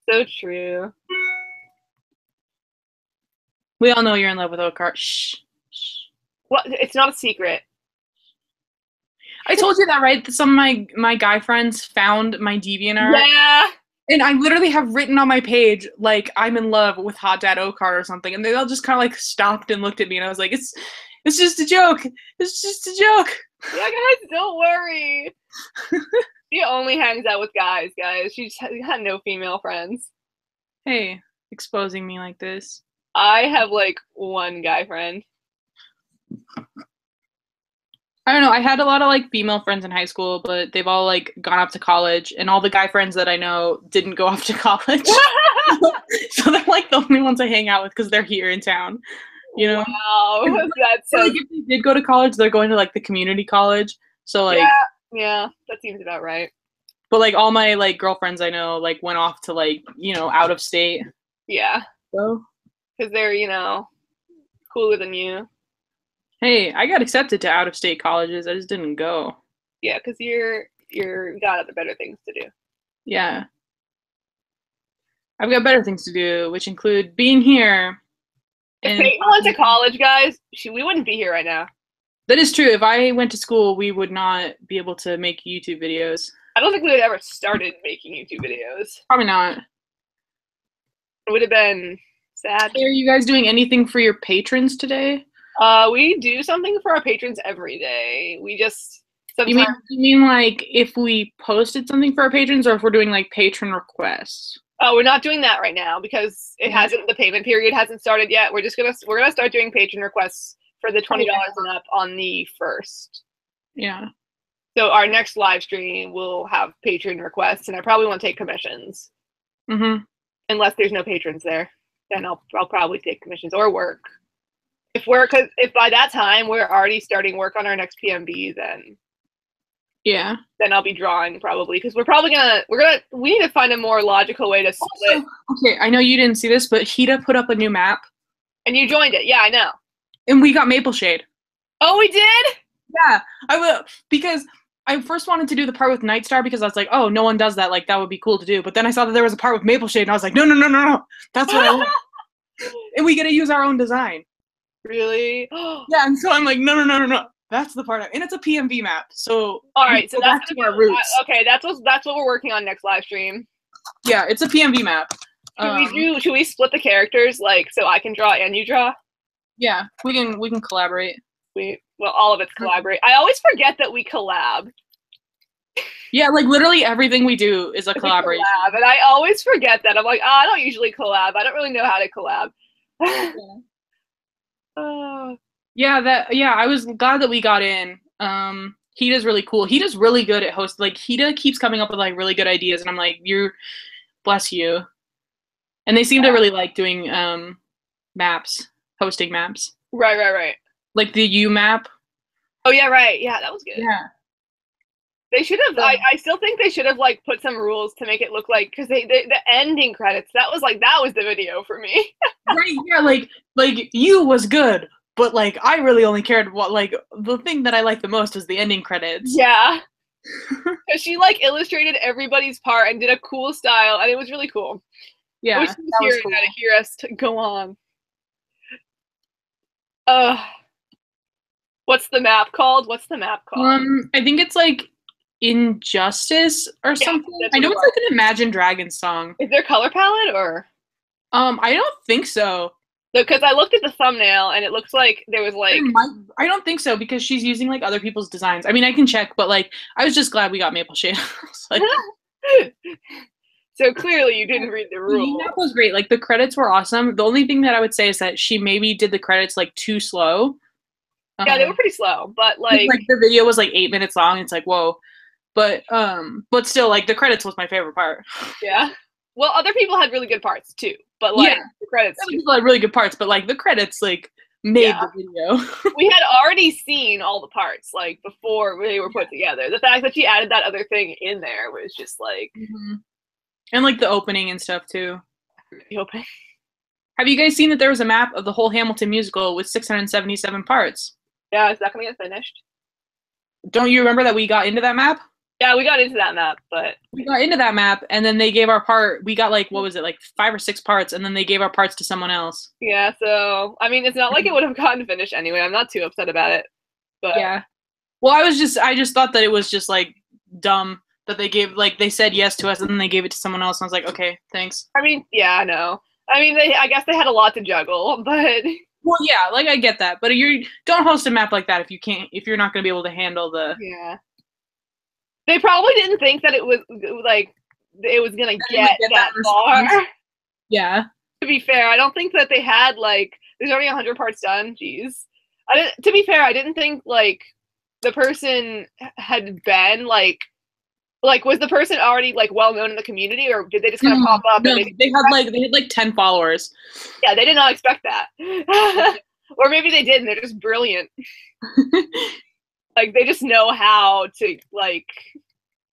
A: So true.
B: We all know you're in love with Okar. Shh.
A: What? It's not a secret.
B: I told you that, right? Some of my guy friends found my DeviantArt.
A: Yeah.
B: And I literally have written on my page, like, I'm in love with Hot Dad Okar or something. And they all just kind of, like, stopped and looked at me. And I was like, it's just a joke. It's just a joke.
A: Yeah, guys, don't worry. She only hangs out with guys. She's had no female friends.
B: Hey, exposing me like this.
A: I have, like, one guy friend.
B: I don't know. I had a lot of like female friends in high school, but they've all like gone off to college, and all the guy friends that I know didn't go off to college. So they're like the only ones I hang out with because they're here in town. You know?
A: Wow, that's so.
B: Like, if they did go to college, they're going to like the community college. So like,
A: yeah, that seems about right.
B: But like all my like girlfriends I know like went off to like, you know, out of state.
A: Yeah.
B: So
A: because they're, you know, cooler than you.
B: Hey, I got accepted to out of state colleges. I just didn't go.
A: Yeah, because you're got other better things to do.
B: Yeah. I've got better things to do, which include being here.
A: If Peyton went to college, guys, we wouldn't be here right now.
B: That is true. If I went to school, we would not be able to make YouTube videos.
A: I don't think we would have ever started making YouTube videos.
B: Probably not.
A: It would have been sad.
B: Hey, are you guys doing anything for your patrons today?
A: We do something for our patrons every day. We just
B: sometimes. You mean like if we posted something for our patrons, or if we're doing like patron requests?
A: Oh, we're not doing that right now because it hasn't. The payment period hasn't started yet. We're gonna start doing patron requests for the $20 and up on the 1st.
B: Yeah.
A: So our next live stream will have patron requests, and I probably won't take commissions.
B: Mm-hmm.
A: Unless there's no patrons there, then I'll probably take commissions or work. If by that time we're already starting work on our next PMB, then then I'll be drawing probably, because we need to find a more logical way to split.
B: Okay, I know you didn't see this, but Hita put up a new map,
A: and you joined it. Yeah, I know.
B: And we got Maple Shade.
A: Oh, we did?
B: Yeah, I will, because I first wanted to do the part with Night Star because I was like, oh, no one does that. Like, that would be cool to do. But then I saw that there was a part with Maple Shade, and I was like, no. That's what I want. And we get to use our own design.
A: Really?
B: Yeah, and so I'm like, no. That's the part. And it's a PMV map. So
A: all right, so that's
B: to our roots.
A: Okay, that's what we're working on next live stream.
B: Yeah, it's a PMV map.
A: Should we split the characters, like, so I can draw and you draw?
B: Yeah, we can collaborate.
A: Well, all of it's collaborate. I always forget that we collab.
B: Yeah, like literally everything we do is a collaboration.
A: Collab, and I always forget that. I'm like, I don't usually collab. I don't really know how to collab.
B: I was glad that we got in. Hita's really cool. Hita's really good at host. Like, Hita keeps coming up with like really good ideas, and I'm like, bless you. And they seem to really like doing maps, hosting maps.
A: Right.
B: Like the U map.
A: Oh yeah, right. Yeah, that was good.
B: Yeah.
A: They should have. I still think they should have like put some rules to make it look like, because the ending credits, that was the video for me.
B: Right. Yeah. Like you was good, but like I really only cared what, like, the thing that I liked the most was the ending credits.
A: Yeah. Because she like illustrated everybody's part and did a cool style, and it was really cool.
B: Yeah.
A: I wish she was hearing that to hear us go on. What's the map called?
B: I think it's like Injustice or something. I know it's like an Imagine Dragons song.
A: Is there color palette or?
B: I don't think so.
A: Because I looked at the thumbnail and it looks like there was like.
B: I don't think so, because she's using like other people's designs. I mean, I can check, but like I was just glad we got Maple Shade. Like,
A: so clearly you didn't read the rules.
B: That was great. Like the credits were awesome. The only thing that I would say is that she maybe did the credits like too slow.
A: Yeah, they were pretty slow, but like
B: the video was like 8 minutes long. It's like, whoa. But still, like the credits was my favorite part.
A: Yeah. Well, other people had really good parts too, but like
B: Yeah.
A: the credits.
B: That was like really good parts, but like the credits like made the video.
A: We had already seen all the parts like before they were put together. The fact that she added that other thing in there was just like,
B: and like the opening and stuff too.
A: the opening.
B: Have you guys seen that there was a map of the whole Hamilton musical with 677 parts?
A: Yeah, is that gonna get finished?
B: Don't you remember that we got into that map?
A: Yeah, we got into that map, but
B: we got into that map, and then they gave our part. We got like, what was it, like 5 or 6 parts, and then they gave our parts to someone else.
A: Yeah, so I mean, it's not like it would have gotten finished anyway. I'm not too upset about it. But
B: yeah, well, I just thought that it was just like dumb that they gave, like, they said yes to us, and then they gave it to someone else. And I was like, okay, thanks.
A: I mean, yeah, I know. I mean, I guess they had a lot to juggle, but
B: well, yeah, like I get that, but you don't host a map like that if you're not gonna be able to handle the.
A: Yeah. They probably didn't think that it was like it was gonna get that far.
B: Yeah.
A: To be fair, I don't think that they had like there's already 100 parts done. Jeez. To be fair, I didn't think like the person had been like was the person already like well known in the community, or did they just kind of pop up?
B: No,
A: and
B: they had like 10 followers.
A: Yeah, they did not expect that. Or maybe they did and they're just brilliant. Like they just know how to like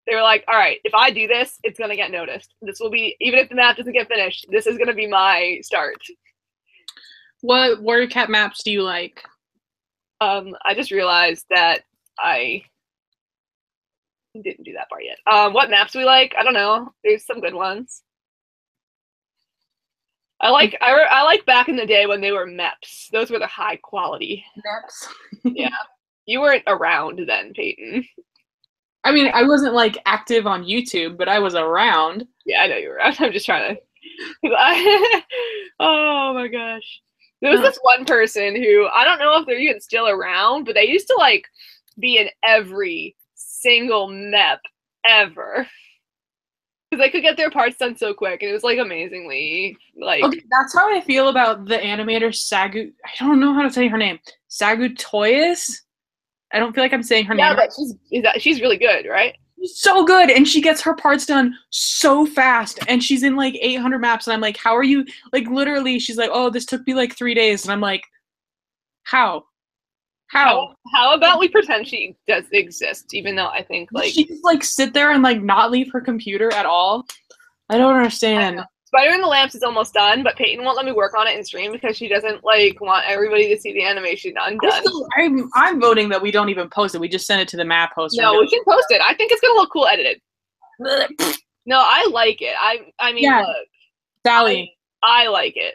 A: they were like, all right, if I do this, it's gonna get noticed. This will be, even if the map doesn't get finished, this is gonna be my start.
B: What WordCat maps do you like?
A: I just realized that I didn't do that part yet. What maps we like? I don't know. There's some good ones. I like back in the day when they were MEPs. Those were the high quality
B: MEPs.
A: Yeah. You weren't around then, Peyton.
B: I mean, I wasn't like active on YouTube, but I was around.
A: Yeah, I know you were around. I'm just trying to. Oh my gosh. There was this one person who, I don't know if they're even still around, but they used to like be in every single MEP ever. Because they could get their parts done so quick, and it was like amazingly like.
B: Okay, that's how I feel about the animator Sagu. I don't know how to say her name. Sagutoyas. I don't feel like I'm saying her name.
A: Yeah, but she's really good, right?
B: She's so good, and she gets her parts done so fast, and she's in like 800 maps, and I'm like, how are you? Like literally, she's like, oh, this took me like 3 days, and I'm like, how?
A: How about we pretend she does exist, even though I think like
B: she just like sit there and like not leave her computer at all. I don't understand.
A: Spider in the Lamps is almost done, but Peyton won't let me work on it in stream because she doesn't like want everybody to see the animation undone.
B: I'm voting that we don't even post it. We just send it to the map host.
A: No, we can post it. I think it's gonna look cool edited. No, I like it. I mean, yeah. Look,
B: Sally.
A: I like it.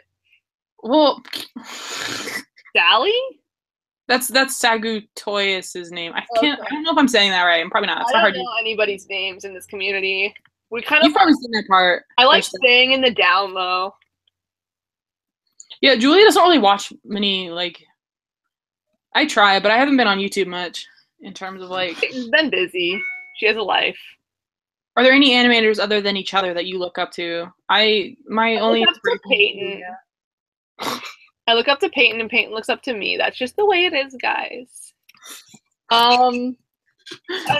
B: Well,
A: Sally.
B: That's Sagutoyas' name. I don't know if I'm saying that right. I'm probably not. It's
A: I
B: not
A: don't know anybody's names in this community. We kind
B: of. You've probably seen that part.
A: I like staying in the down low.
B: Yeah, Julia doesn't really watch many like. I try, but I haven't been on YouTube much in terms of like.
A: She's been busy. She has a life.
B: Are there any animators other than each other that you look up to? I only.
A: Look up to Peyton. I look up to Peyton, and Peyton looks up to me. That's just the way it is, guys. I don't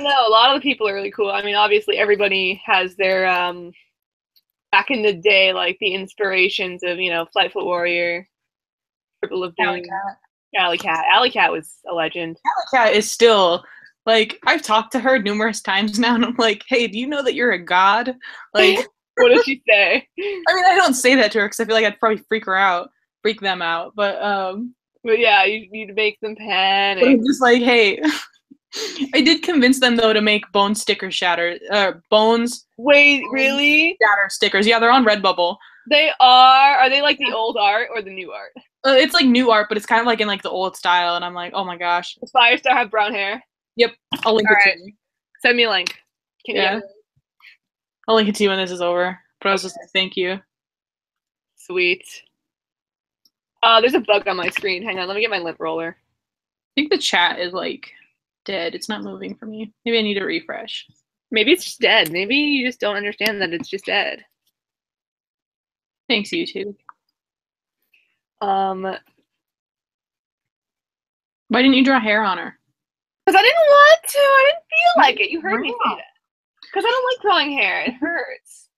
A: know. A lot of the people are really cool. I mean, obviously, everybody has their back in the day, like the inspirations of Flightfoot Warrior, Triple of Doom, Alley Cat. Alley Cat was a legend.
B: Alley Cat is still like, I've talked to her numerous times now, and I'm like, hey, do you know that you're a god? Like,
A: what does she say?
B: I mean, I don't say that to her because I feel like I'd probably freak them out. But
A: yeah, you'd make them panic.
B: But I'm just like, hey. I did convince them though to make Bones sticker Bones.
A: Wait, really?
B: Shatter stickers. Yeah, they're on Redbubble.
A: They are. Are they like the old art or the new art?
B: It's like new art, but it's kind of like in like the old style. And I'm like, oh my gosh.
A: Does Firestar have brown hair?
B: Yep. I'll link it to you.
A: Send me a link.
B: Yeah. I'll link it to you when this is over. But I was just like, thank you.
A: Sweet. There's a bug on my screen. Hang on, let me get my lint roller.
B: I think the chat is like dead. It's not moving for me. Maybe I need to refresh.
A: Maybe it's just dead. Maybe you just don't understand that it's just dead.
B: Thanks, YouTube.
A: Why
B: didn't you draw hair on her?
A: Because I didn't want to. I didn't feel like it. You heard me say that. Because I don't like drawing hair. It hurts.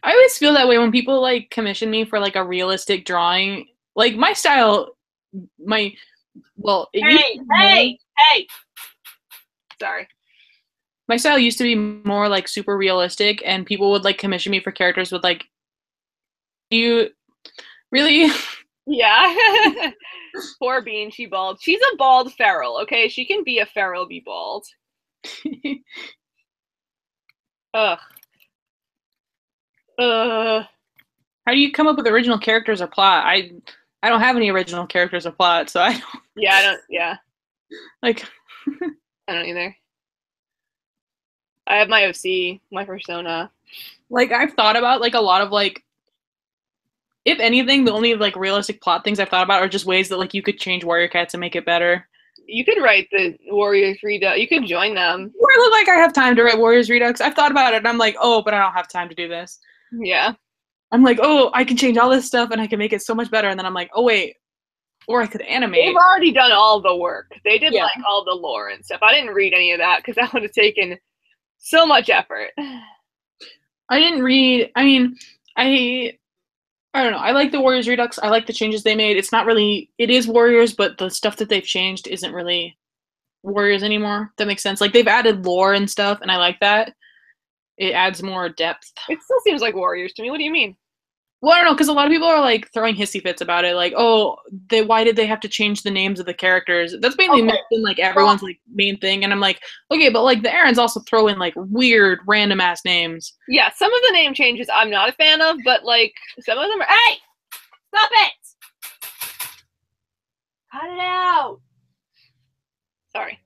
B: I always feel that way when people like commission me for like a realistic drawing. Like my style, my well, it used to be more,
A: Hey! Sorry.
B: my style used to be more like super realistic, and people would like commission me for characters with like, do you really?
A: Yeah. Poor Bean, she bald. She's a bald feral, okay? She can be a feral, be bald. Ugh.
B: How do you come up with original characters or plot? I don't have any original characters or plot, so I don't
A: Yeah,
B: like.
A: I don't either. I have my OC, my persona.
B: Like I've thought about like a lot of like, if anything, the only like realistic plot things I've thought about are just ways that like you could change Warrior Cats and make it better.
A: You could write the Warriors Redux. You could join them.
B: Or I look like I have time to write Warriors Redux. I've thought about it and I'm like, oh, but I don't have time to do this.
A: Yeah.
B: I'm like, oh, I can change all this stuff and I can make it so much better. And then I'm like, oh wait, or I could animate.
A: They've already done all the work. They did
B: Yeah.
A: like all the lore and stuff. I didn't read any of that because that would have taken so much effort.
B: I didn't read. I mean, I don't know. I like the Warriors Redux. I like the changes they made. It's not really. It is Warriors, but the stuff that they've changed isn't really Warriors anymore. That makes sense. Like they've added lore and stuff, and I like that. It adds more depth.
A: It still seems like Warriors to me. What do you mean?
B: Well, I don't know, because a lot of people are like throwing hissy fits about it, like, oh, why did they have to change the names of the characters? That's mainly been like everyone's like main thing, and I'm like, okay, but like the Aarons also throw in like weird random ass names.
A: Yeah, some of the name changes I'm not a fan of, but like some of them are. Hey, stop it! Cut it out. Sorry,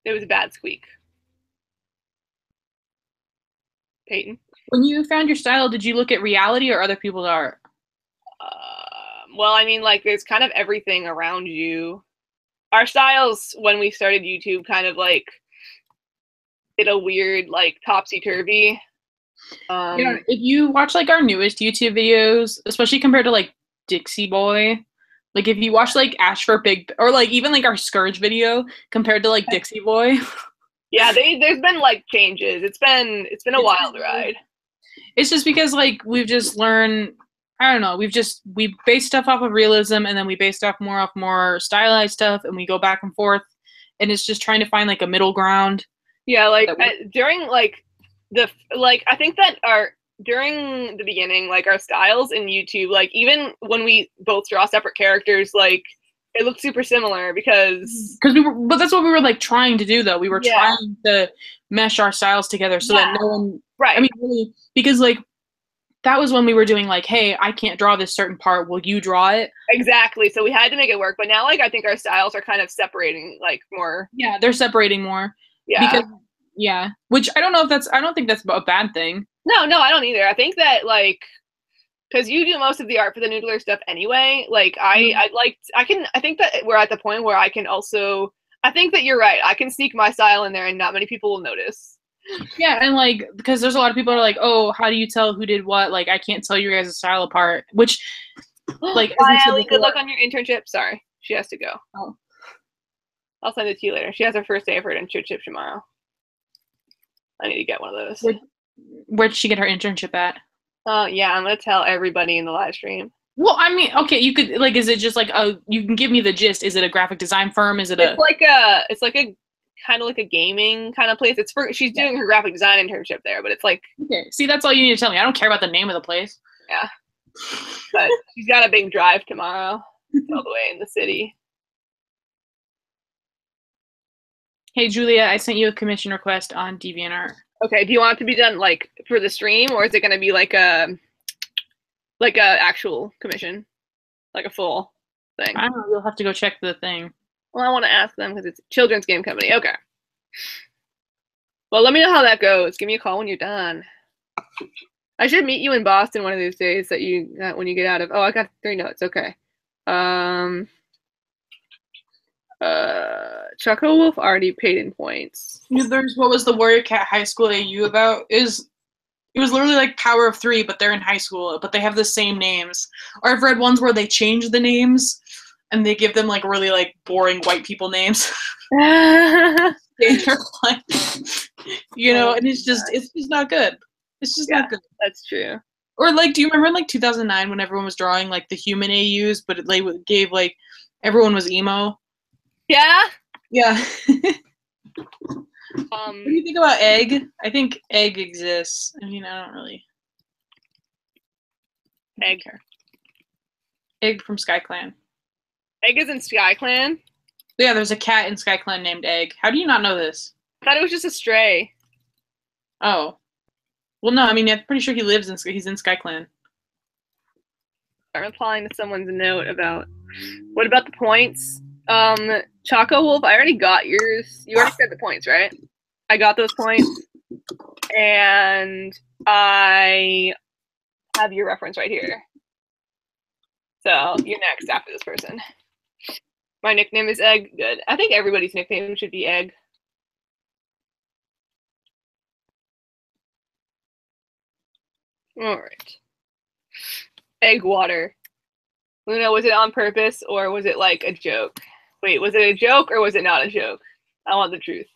A: it was a bad squeak. Peyton.
B: When you found your style, did you look at reality or other people's art?
A: Well, I mean, like, there's kind of everything around you. Our styles, when we started YouTube, kind of like did a weird, like, topsy-turvy.
B: If you watch like our newest YouTube videos, especially compared to like Dixie Boy, like if you watch like Ash for Big, or like even like our Scourge video compared to like Dixie Boy.
A: Yeah, there's been like changes. It's been a wild ride.
B: It's just because like we've just learned, I don't know, we base stuff off of realism, and then we base stuff more off more stylized stuff, and we go back and forth, and it's just trying to find like a middle ground.
A: Yeah, like during like I think that during the beginning, like our styles in YouTube, like even when we both draw separate characters, like it looked super similar because
B: but that's what we were like trying to do though. We were trying to mesh our styles together so that no one,
A: right.
B: I mean, really, because like that was when we were doing like, hey, I can't draw this certain part. Will you draw it?
A: Exactly. So we had to make it work. But now, like, I think our styles are kind of separating, like, more.
B: Yeah, they're separating more.
A: Yeah.
B: Because, yeah. Which I don't think that's a bad thing.
A: No, I don't either. I think that, like, because you do most of the art for the Noodler stuff anyway. Like, I think that we're at the point where I can also, I think that you're right. I can sneak my style in there and not many people will notice.
B: Yeah, and like because there's a lot of people who are like, oh, how do you tell who did what? Like I can't tell you guys' style apart. Which like
A: Ellie, good luck on your internship. Sorry, she has to go.
B: Oh.
A: I'll send it to you later. She has her first day of her internship tomorrow. I need to get one of those.
B: Where'd she get her internship at?
A: Yeah, I'm gonna tell everybody in the live stream.
B: Well, I mean, okay, you could like, is it just like you can give me the gist? Is it a graphic design firm? Is it
A: it's like a kind of like a gaming kind of place. She's doing her graphic design internship there, but it's like,
B: okay, see, that's all you need to tell me. I don't care about the name of the place.
A: Yeah, but she's got a big drive tomorrow, all the way in the city.
B: Hey Julia, I sent you a commission request on DeviantArt.
A: Okay, do you want it to be done like for the stream, or is it going to be like a actual commission, like a full thing?
B: I don't know. You'll have to go check the thing.
A: Well, I want to ask them because it's a children's game company. Okay. Well, let me know how that goes. Give me a call when you're done. I should meet you in Boston one of these days when you get out of. Oh, I got 3 notes. Okay. Choco Wolf already paid in points.
B: There's what was the Warrior Cat High School AU about? It was literally like Power of 3, but they're in high school, but they have the same names. Or I've read ones where they change the names and they give them like really like boring white people names. And it's just not good. It's just not good.
A: That's true.
B: Or like, do you remember in like 2009 when everyone was drawing like the human AUs, but it like gave like everyone was emo?
A: Yeah.
B: Yeah. What do you think about egg? I think egg exists. I mean, I don't really.
A: Egg.
B: Care. Egg from SkyClan.
A: Egg is in SkyClan?
B: Yeah, there's a cat in SkyClan named Egg. How do you not know this?
A: I thought it was just a stray.
B: Oh. Well, no, I mean, I'm pretty sure he's in SkyClan.
A: I'm replying to someone's note about, what about the points? Choco Wolf, I already got yours. You already said the points, right? I got those points. And I have your reference right here. So you're next after this person. My nickname is Egg. Good. I think everybody's nickname should be Egg. All right. Egg water. Luna, was it on purpose or was it like a joke? Wait, was it a joke or was it not a joke? I want the truth.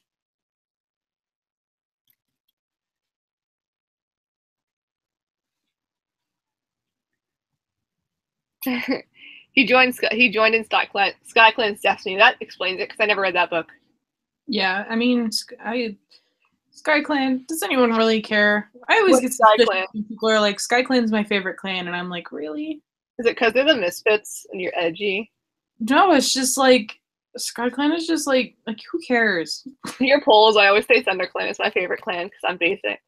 A: He joined in SkyClan's Destiny. That explains it because I never read that book.
B: Yeah, I mean, SkyClan. Does anyone really care? I always get suspicious when people are like, SkyClan's my favorite clan, and I'm like, really?
A: Is it because they're the misfits and you're edgy?
B: No, it's just like SkyClan is just like who cares?
A: Your polls, I always say ThunderClan is my favorite clan because I'm basic.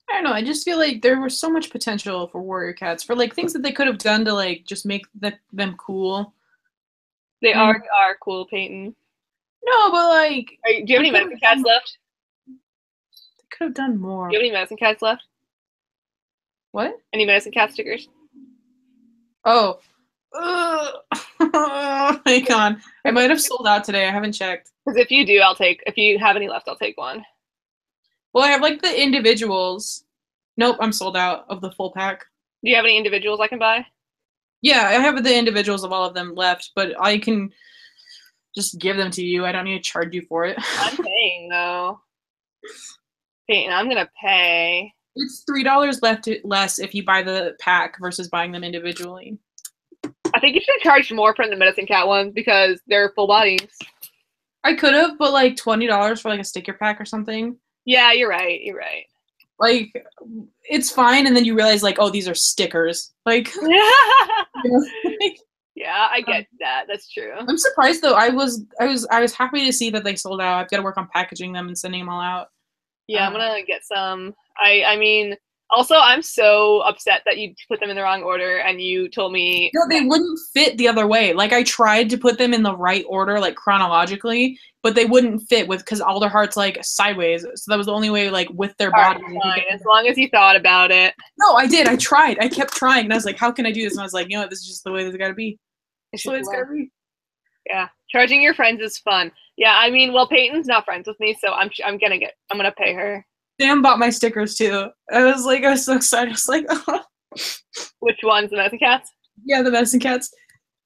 B: I don't know. I just feel like there was so much potential for Warrior Cats for like things that they could have done to like just make them cool.
A: They already are cool, Peyton.
B: No, but like,
A: do you have any medicine cats left?
B: They could have done more.
A: Do you have any medicine cats left?
B: What?
A: Any medicine cat stickers?
B: Oh. Hang on. I might have sold out today. I haven't checked.
A: Because if you do, if you have any left, I'll take one.
B: Well, I have like the individuals. Nope, I'm sold out of the full pack.
A: Do you have any individuals I can buy?
B: Yeah, I have the individuals of all of them left, but I can just give them to you. I don't need to charge you for it.
A: I'm paying though. Peyton, I'm gonna pay.
B: It's $3 less if you buy the pack versus buying them individually.
A: I think you should have charged more for the medicine cat ones because they're full bodies.
B: I could have, but like $20 for like a sticker pack or something.
A: Yeah, you're right. You're right.
B: Like, it's fine, and then you realize like, oh, these are stickers. Like,
A: yeah, I get that. That's true.
B: I'm surprised though. I was happy to see that they sold out. I've got to work on packaging them and sending them all out.
A: Yeah, I'm gonna get some. I mean, also, I'm so upset that you put them in the wrong order and you told me.
B: No, they wouldn't fit the other way. Like, I tried to put them in the right order, like chronologically, but they wouldn't fit because Alderheart's like sideways. So that was the only way, like, with their body.
A: Fine, as long as you thought about it.
B: No, I did. I tried. I kept trying, and I was like, how can I do this? And I was like, you know what? This is just the way it's gotta be. It's the way it's gotta be.
A: Yeah, charging your friends is fun. Yeah, I mean, well, Peyton's not friends with me, so I'm gonna pay her.
B: Sam bought my stickers too. I was so excited. I was like, oh.
A: Which ones? The medicine cats?
B: Yeah, the medicine cats.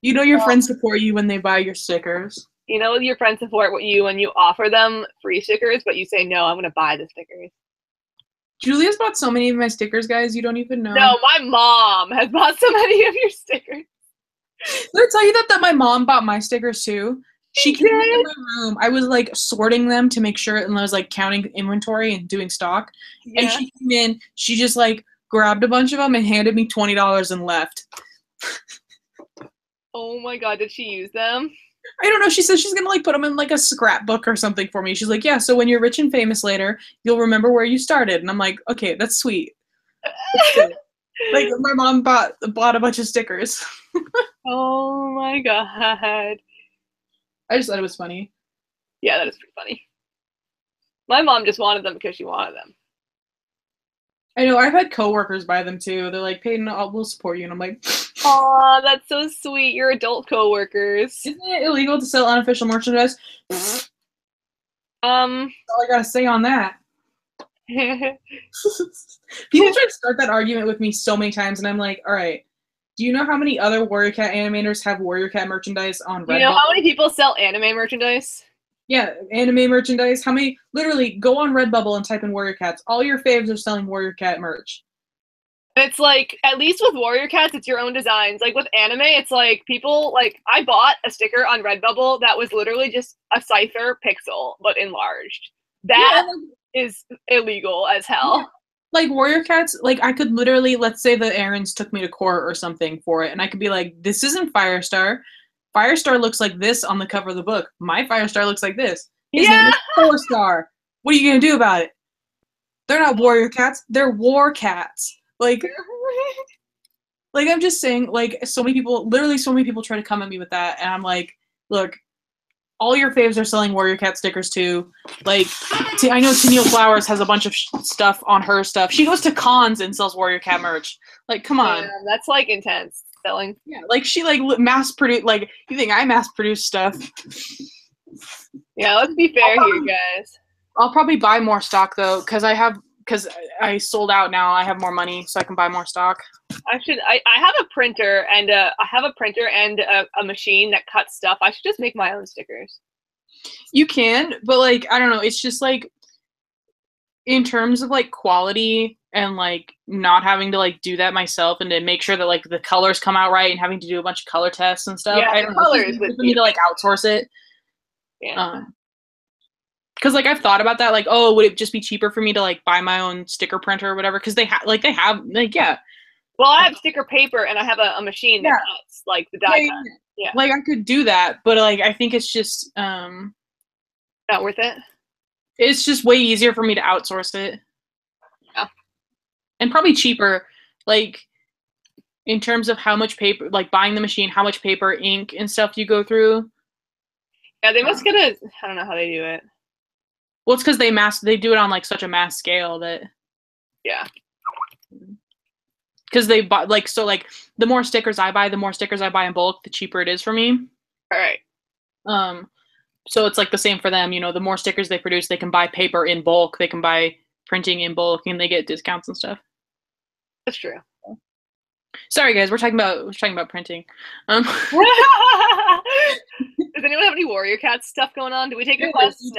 B: You know your friends support you when they buy your stickers.
A: You know your friends support you when you offer them free stickers, but you say, no, I'm going to buy the stickers.
B: Julia's bought so many of my stickers, guys, you don't even know.
A: No, my mom has bought so many of your stickers.
B: Did I tell you that my mom bought my stickers too? She came into my room. I was like sorting them to make sure, and I was like counting inventory and doing stock. Yeah. And she came in. She just like grabbed a bunch of them and handed me $20 and left.
A: Oh my god! Did she use them?
B: I don't know. She said she's gonna like put them in like a scrapbook or something for me. She's like, yeah. So when you're rich and famous later, you'll remember where you started. And I'm like, okay, that's sweet. That's good. Like my mom bought a bunch of stickers.
A: Oh my god.
B: I just thought it was funny.
A: Yeah, that is pretty funny. My mom just wanted them because she wanted them.
B: I know. I've had coworkers buy them too. They're like, Peyton, we'll support you. And I'm like,
A: aw, that's so sweet. Your adult coworkers.
B: Isn't it illegal to sell unofficial merchandise? That's all I gotta say on that. People try to start that argument with me so many times, and I'm like, all right. Do you know how many other Warrior Cat animators have Warrior Cat merchandise on Redbubble?
A: You know how many people sell anime merchandise?
B: Yeah, anime merchandise. How many? Literally, go on Redbubble and type in Warrior Cats. All your faves are selling Warrior Cat merch.
A: It's like, at least with Warrior Cats, it's your own designs. Like with anime, it's like people, like, I bought a sticker on Redbubble that was literally just a Cypher pixel, but enlarged. That is illegal as hell.
B: Yeah. Like Warrior Cats, like I could literally, let's say the errands took me to court or something for it, and I could be like, this isn't Firestar. Firestar looks like this on the cover of the book. My Firestar looks like this. His name is 4-Star. What are you gonna do about it? They're not Warrior Cats. They're War Cats. Like I'm just saying, like, so many people try to come at me with that, and I'm like, look, all your faves are selling Warrior Cat stickers too. Like, I know Tennille Flowers has a bunch of stuff on her stuff. She goes to cons and sells Warrior Cat merch. Like, come on.
A: Yeah, that's like intense selling.
B: Yeah, like she like mass produce. Like, you think I mass produce stuff?
A: Yeah, let's be fair here, guys.
B: I'll probably buy more stock though, because I sold out now. I have more money, so I can buy more stock.
A: I have a printer and a machine that cuts stuff. I should just make my own stickers.
B: You can, but like, I don't know. It's just like, in terms of like quality and like not having to like do that myself and to make sure that like the colors come out right and having to do a bunch of color tests and stuff.
A: Yeah,
B: I don't know. It's for me to like outsource it.
A: Yeah.
B: Because like I've thought about that, like, oh, would it just be cheaper for me to like buy my own sticker printer or whatever? Because they have yeah.
A: Well, I have sticker paper and I have a machine that cuts like the die cut. Yeah.
B: Like I could do that, but like I think it's just
A: not worth it.
B: It's just way easier for me to outsource it.
A: Yeah.
B: And probably cheaper, like in terms of how much paper, like buying the machine, how much paper, ink, and stuff you go through.
A: Yeah, they must get I don't know how they do it.
B: Well, it's because they do it on like such a mass scale that. Yeah. Because they buy like, so like the more stickers I buy in bulk, the cheaper it is for me.
A: All right.
B: So it's like the same for them, you know, the more stickers they produce, they can buy paper in bulk, they can buy printing in bulk, and they get discounts and stuff.
A: That's true.
B: Sorry guys, we're talking about printing.
A: Does anyone have any Warrior Cat stuff going on? Do we take requests?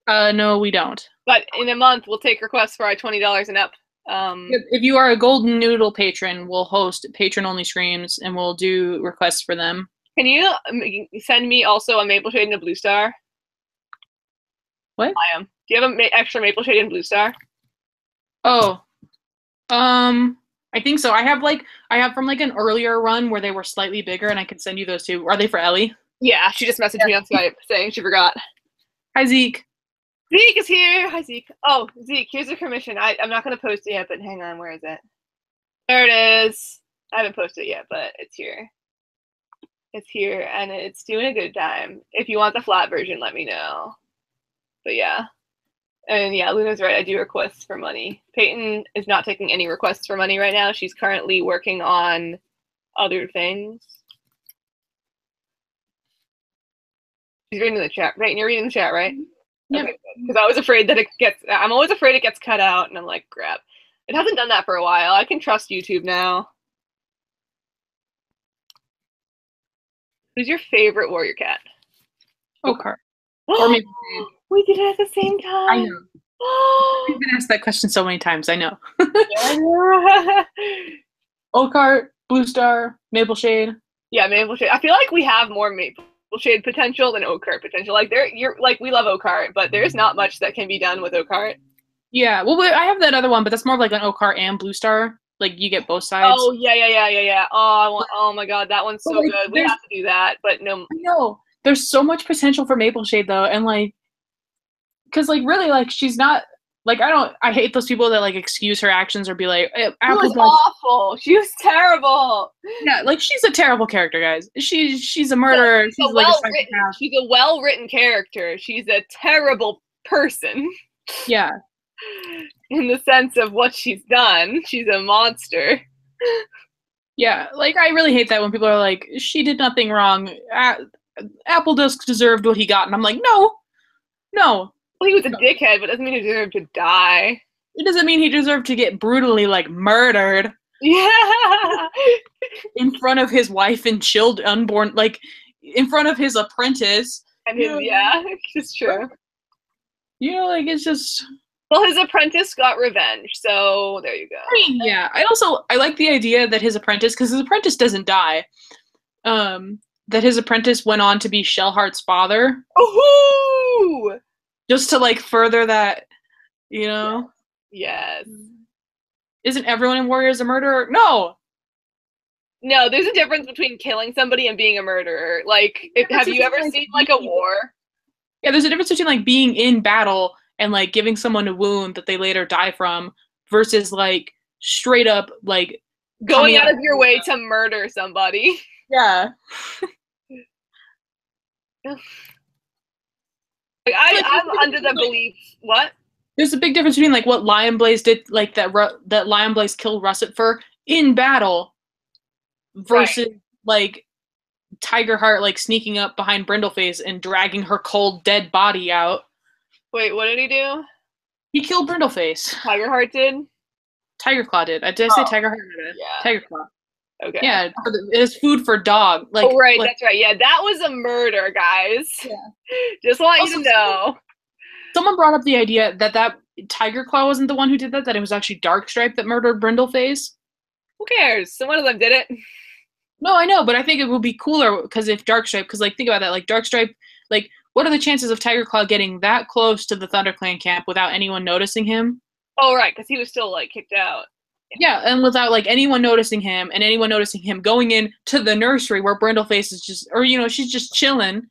A: No.
B: No, we don't.
A: But in a month, we'll take requests for our $20 and up.
B: If you are a Golden Noodle patron, we'll host patron-only streams, and we'll do requests for them.
A: Can you send me also a Maple Shade and a Blue Star?
B: What?
A: I am. Do you have an extra Maple Shade and Blue Star?
B: Oh. I think so. I have from like an earlier run where they were slightly bigger, and I could send you those too. Are they for Ellie?
A: Yeah, she just messaged me on Skype saying she forgot.
B: Hi, Zeke.
A: Zeke is here. Hi, Zeke. Oh, Zeke, here's your commission. I'm not going to post it yet, but hang on. Where is it? There it is. I haven't posted it yet, but it's here. It's here, and it's doing a good time. If you want the flat version, let me know. But yeah. And yeah, Luna's right. I do requests for money. Peyton is not taking any requests for money right now. She's currently working on other things. She's reading the chat. Peyton, you're reading the chat, right?
B: Yeah.
A: Because I was afraid that I'm always afraid it gets cut out, and I'm like, crap. It hasn't done that for a while. I can trust YouTube now. Who's your favorite Warrior Cat?
B: Oakheart. Or maybe
A: we did it at the same time.
B: I know. We've been asked that question so many times. I know. Oakheart, Blue Star, Maple Shade.
A: Yeah, Maple Shade. I feel like we have more Maple Shade potential than Oakheart potential. Like we love Oakheart, but there's not much that can be done with Oakheart.
B: Yeah, well, I have that other one, but that's more of like an Oakheart and Blue Star. Like you get both sides.
A: Oh yeah. Oh my god, that one's so like, good. We have to do that, but no.
B: I know. There's so much potential for Maple Shade though, and like, cause like really like she's not like I hate those people that like excuse her actions or be like,
A: she was awful. She was terrible.
B: Yeah, like she's a terrible character, guys. She's a murderer.
A: She's a well-written character. She's a terrible person.
B: Yeah.
A: In the sense of what she's done. She's a monster.
B: Yeah, like I really hate that when people are like, she did nothing wrong. Appledusk deserved what he got, and I'm like, no.
A: Well, he was a dickhead, but doesn't mean he deserved to die.
B: It doesn't mean he deserved to get brutally, like, murdered.
A: Yeah.
B: In front of his wife and unborn, like, in front of his apprentice.
A: And his, yeah, it's true.
B: You know, like it's just.
A: Well, his apprentice got revenge, so there you go.
B: I mean, yeah. I like the idea that his apprentice, because his apprentice doesn't die. That his apprentice went on to be Shellheart's father.
A: Ooh!
B: Just to like further that, you know.
A: Yes.
B: Isn't everyone in Warriors a murderer? No.
A: No, there's a difference between killing somebody and being a murderer. Like, have you ever seen like a war?
B: Yeah, there's a difference between like being in battle and like giving someone a wound that they later die from versus like straight up like
A: going out of your way to murder somebody.
B: Yeah.
A: Like, I'm under the belief. What?
B: There's a big difference between like what Lion Blaze did, like that Lion Blaze killed Russet for in battle, versus like Tigerheart like sneaking up behind Brindleface and dragging her cold dead body out.
A: Wait, what did he do?
B: He killed Brindleface.
A: Tigerheart did?
B: Tigerclaw did. Did I say Tigerheart?
A: Yeah.
B: Tigerclaw.
A: Okay.
B: Yeah, it is food for dog. Like,
A: oh, right, that's right. Yeah, that was a murder, guys.
B: Yeah.
A: Just want you to know.
B: Someone brought up the idea that Tigerclaw wasn't the one who did that, that it was actually Darkstripe that murdered Brindleface.
A: Who cares? One of them did it.
B: No, I know, but I think it would be cooler because if Darkstripe, because like think about that, like Darkstripe, like what are the chances of Tigerclaw getting that close to the ThunderClan camp without anyone noticing him?
A: Oh, right, because he was still like kicked out.
B: Yeah, and without like anyone noticing him and anyone noticing him going in to the nursery where Brindleface is just, or you know, she's just chilling.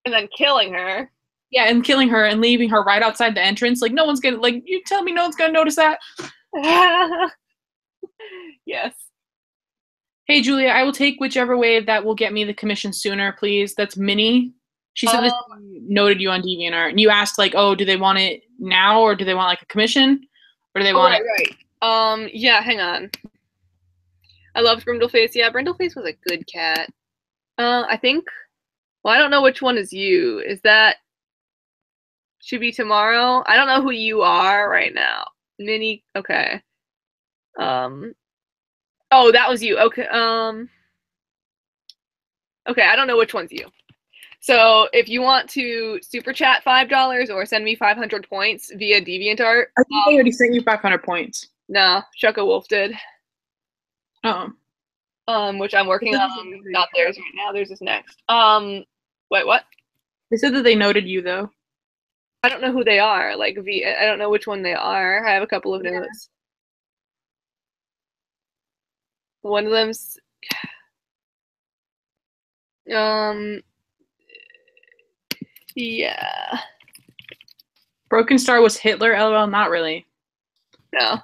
A: And then killing her.
B: Yeah, and killing her and leaving her right outside the entrance. Like no one's gonna, like, you tell me no one's gonna notice that?
A: Yes.
B: Hey Julia, I will take whichever way that will get me the commission sooner, please. That's Minnie. She said that she noted you on DeviantArt, and you asked like, oh, do they want it now or do they want like a commission, or do they want it?
A: Right. Yeah, hang on. I loved Brindleface. Yeah, Brindleface was a good cat. I think. Well, I don't know which one is you. Is that should be tomorrow? I don't know who you are right now. Minnie. Okay. Oh, that was you. Okay. Okay, I don't know which one's you. So if you want to super chat $5 or send me 500 points via DeviantArt.
B: I think I already sent you 500 points.
A: No, Shucka Wolf did.
B: Oh.
A: Which I'm working on. Not theirs right now. Theirs is next. Wait, what?
B: They said that they noted you though.
A: I don't know who they are. Like I don't know which one they are. I have a couple of notes. One of them's yeah.
B: Broken Star was Hitler, LOL, not really.
A: No.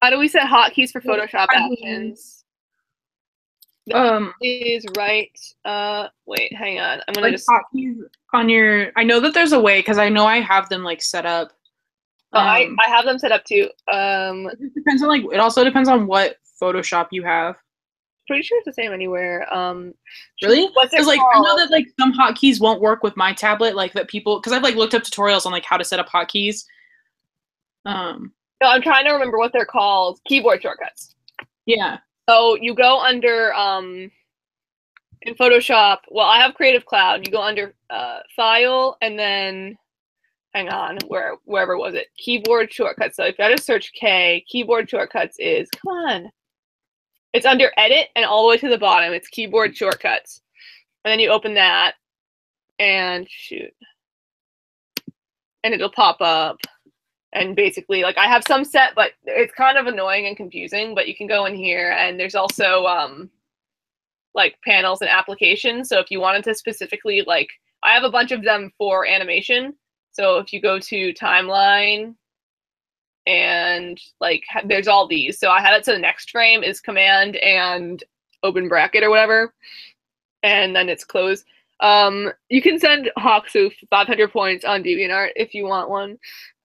A: How do we set hotkeys for Photoshop actions? That is right. Wait, hang on. I'm gonna just
B: hotkeys on your. I know that there's a way because I know I have them like set up.
A: I have them set up too.
B: It depends on like. It also depends on what Photoshop you have.
A: Pretty sure it's the same anywhere.
B: Really?
A: What's it
B: called?
A: I
B: know that like some hotkeys won't work with my tablet. Like that people, because I've like looked up tutorials on like how to set up hotkeys.
A: No, I'm trying to remember what they're called. Keyboard shortcuts.
B: Yeah.
A: So you go under in Photoshop. Well, I have Creative Cloud. You go under File and then hang on, wherever was it? Keyboard shortcuts. So if I just search K, keyboard shortcuts is come on. It's under Edit and all the way to the bottom. It's keyboard shortcuts, and then you open that and shoot, and it'll pop up. And basically, like I have some set, but it's kind of annoying and confusing. But you can go in here, and there's also like panels and applications. So if you wanted to specifically, like, I have a bunch of them for animation. So if you go to timeline, and like there's all these. So I have it to the next frame is command and open bracket or whatever, and then it's close. You can send Hoxau 500 points on DeviantArt if you want one.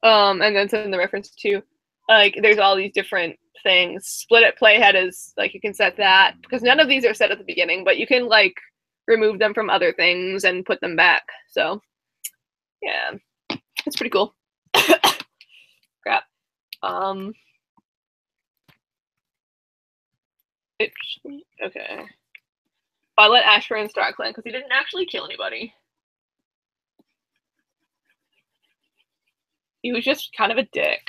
A: And then send the reference to, like, there's all these different things. Split it playhead is, like, you can set that, because none of these are set at the beginning, but you can, like, remove them from other things and put them back. So, yeah, it's pretty cool. Crap. Okay. But I let Ashburn start clan because he didn't actually kill anybody. He was just kind of a dick.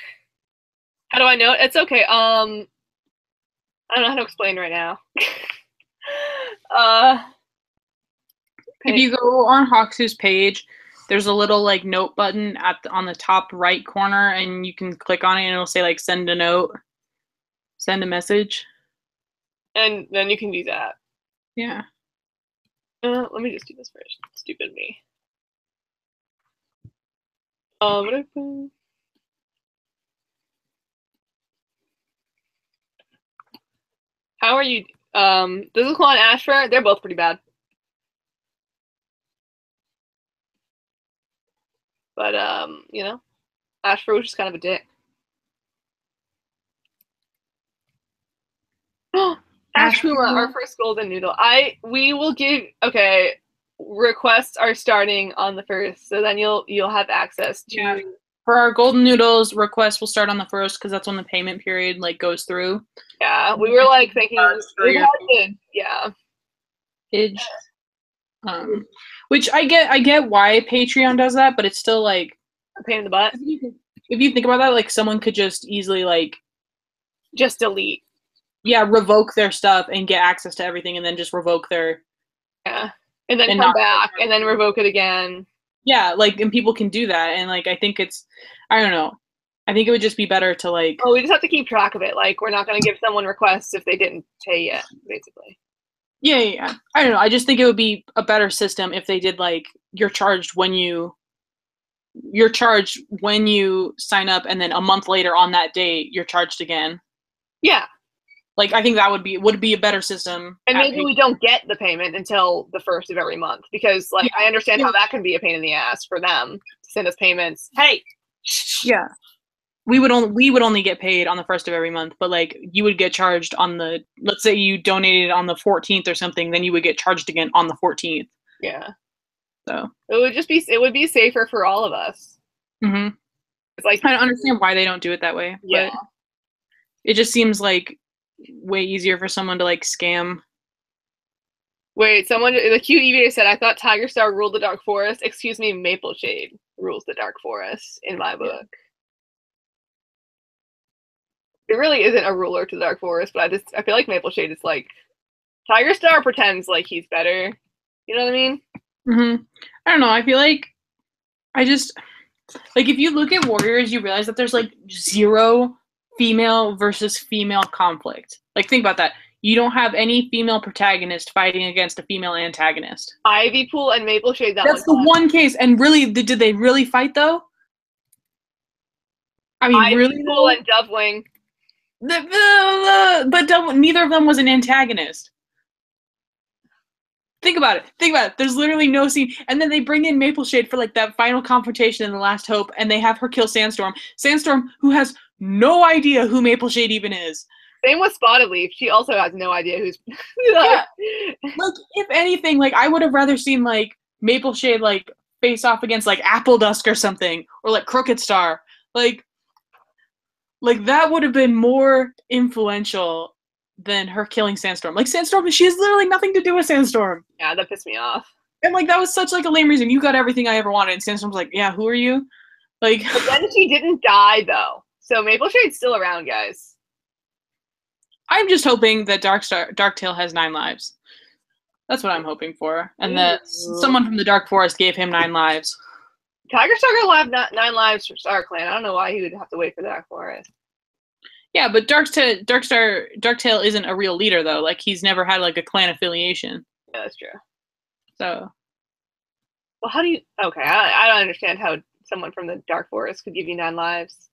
A: How do I know it? It's okay. I don't know how to explain right now.
B: If you go on Hoxau's page, there's a little like note button on the top right corner, and you can click on it, and it'll say like send a note, send a message,
A: and then you can do that.
B: Yeah.
A: Let me just do this first. Stupid me. How are you? This is Claw and Ashfur. They're both pretty bad. But, you know, Ashfur was just kind of a dick. Ashpuma, our first golden noodle. We will give, okay, requests are starting on the 1st, so then you'll have access to.
B: Yeah. For our golden noodles, requests will start on the 1st because that's when the payment period like goes through.
A: Yeah, we were like thinking yeah.
B: Page. Which I get why Patreon does that, but it's still like
A: a pain in the butt.
B: If you think about that, like someone could just easily like
A: just delete.
B: Yeah, revoke their stuff and get access to everything, and then just revoke their.
A: Yeah, and then come back and then revoke it again.
B: Yeah, like, and people can do that, and like I think it's, I don't know, I think it would just be better to like.
A: Oh, we just have to keep track of it. Like, we're not going to give someone requests if they didn't pay yet, basically.
B: Yeah. I don't know. I just think it would be a better system if they did like you're charged when you sign up, and then a month later on that date you're charged again.
A: Yeah.
B: Like, I think that would be a better system.
A: And maybe we don't get the payment until the 1st of every month because, like, I understand how that can be a pain in the ass for them to send us payments. Hey.
B: Yeah. We would only get paid on the 1st of every month, but like you would get charged on the, let's say you donated on the 14th or something, then you would get charged again on the 14th.
A: Yeah.
B: So
A: it would be safer for all of us.
B: Mm-hmm.
A: It's like,
B: I don't understand why they don't do it that way.
A: Yeah.
B: But it just seems like way easier for someone to like scam.
A: Wait, the cute EVA said, I thought Tiger Star ruled the Dark Forest. Excuse me, Maple Shade rules the Dark Forest in my book. It really isn't a ruler to the Dark Forest, but I feel like Maple Shade is like, Tiger Star pretends like he's better. You know what I mean?
B: Mm-hmm. I don't know. I feel like like if you look at Warriors, you realize that there's like zero female versus female conflict. Like, think about that. You don't have any female protagonist fighting against a female antagonist.
A: Ivy Pool and Maple Shade.
B: That's the one case. And really, did they really fight though? I mean,
A: Ivy
B: really?
A: Pool and Dovewing.
B: But neither of them was an antagonist. Think about it. There's literally no scene. And then they bring in Maple Shade for like that final confrontation in The Last Hope, and they have her kill Sandstorm. Sandstorm, who has no idea who Maple Shade even is.
A: Same with Spotted Leaf. She also has no idea who's.
B: Yeah. Like, if anything, like I would have rather seen like Maple Shade like face off against like Apple Dusk or something, or like Crooked Star. Like that would have been more influential than her killing Sandstorm. Like, Sandstorm, she has literally nothing to do with Sandstorm.
A: Yeah, that pissed me off.
B: And like that was such like a lame reason. You got everything I ever wanted, and Sandstorm's like, yeah, who are you? Like,
A: but then she didn't die though, so Maple Shade's still around, guys.
B: I'm just hoping that Darktail has 9 lives. That's what I'm hoping for, and that someone from the Dark Forest gave him 9 lives.
A: Tiger Star will have 9 lives for Star Clan. I don't know why he would have to wait for the Dark Forest.
B: Yeah, but Darktail isn't a real leader though. Like, he's never had like a clan affiliation.
A: Yeah, that's true.
B: So,
A: well, how do you? Okay, I don't understand how someone from the Dark Forest could give you 9 lives.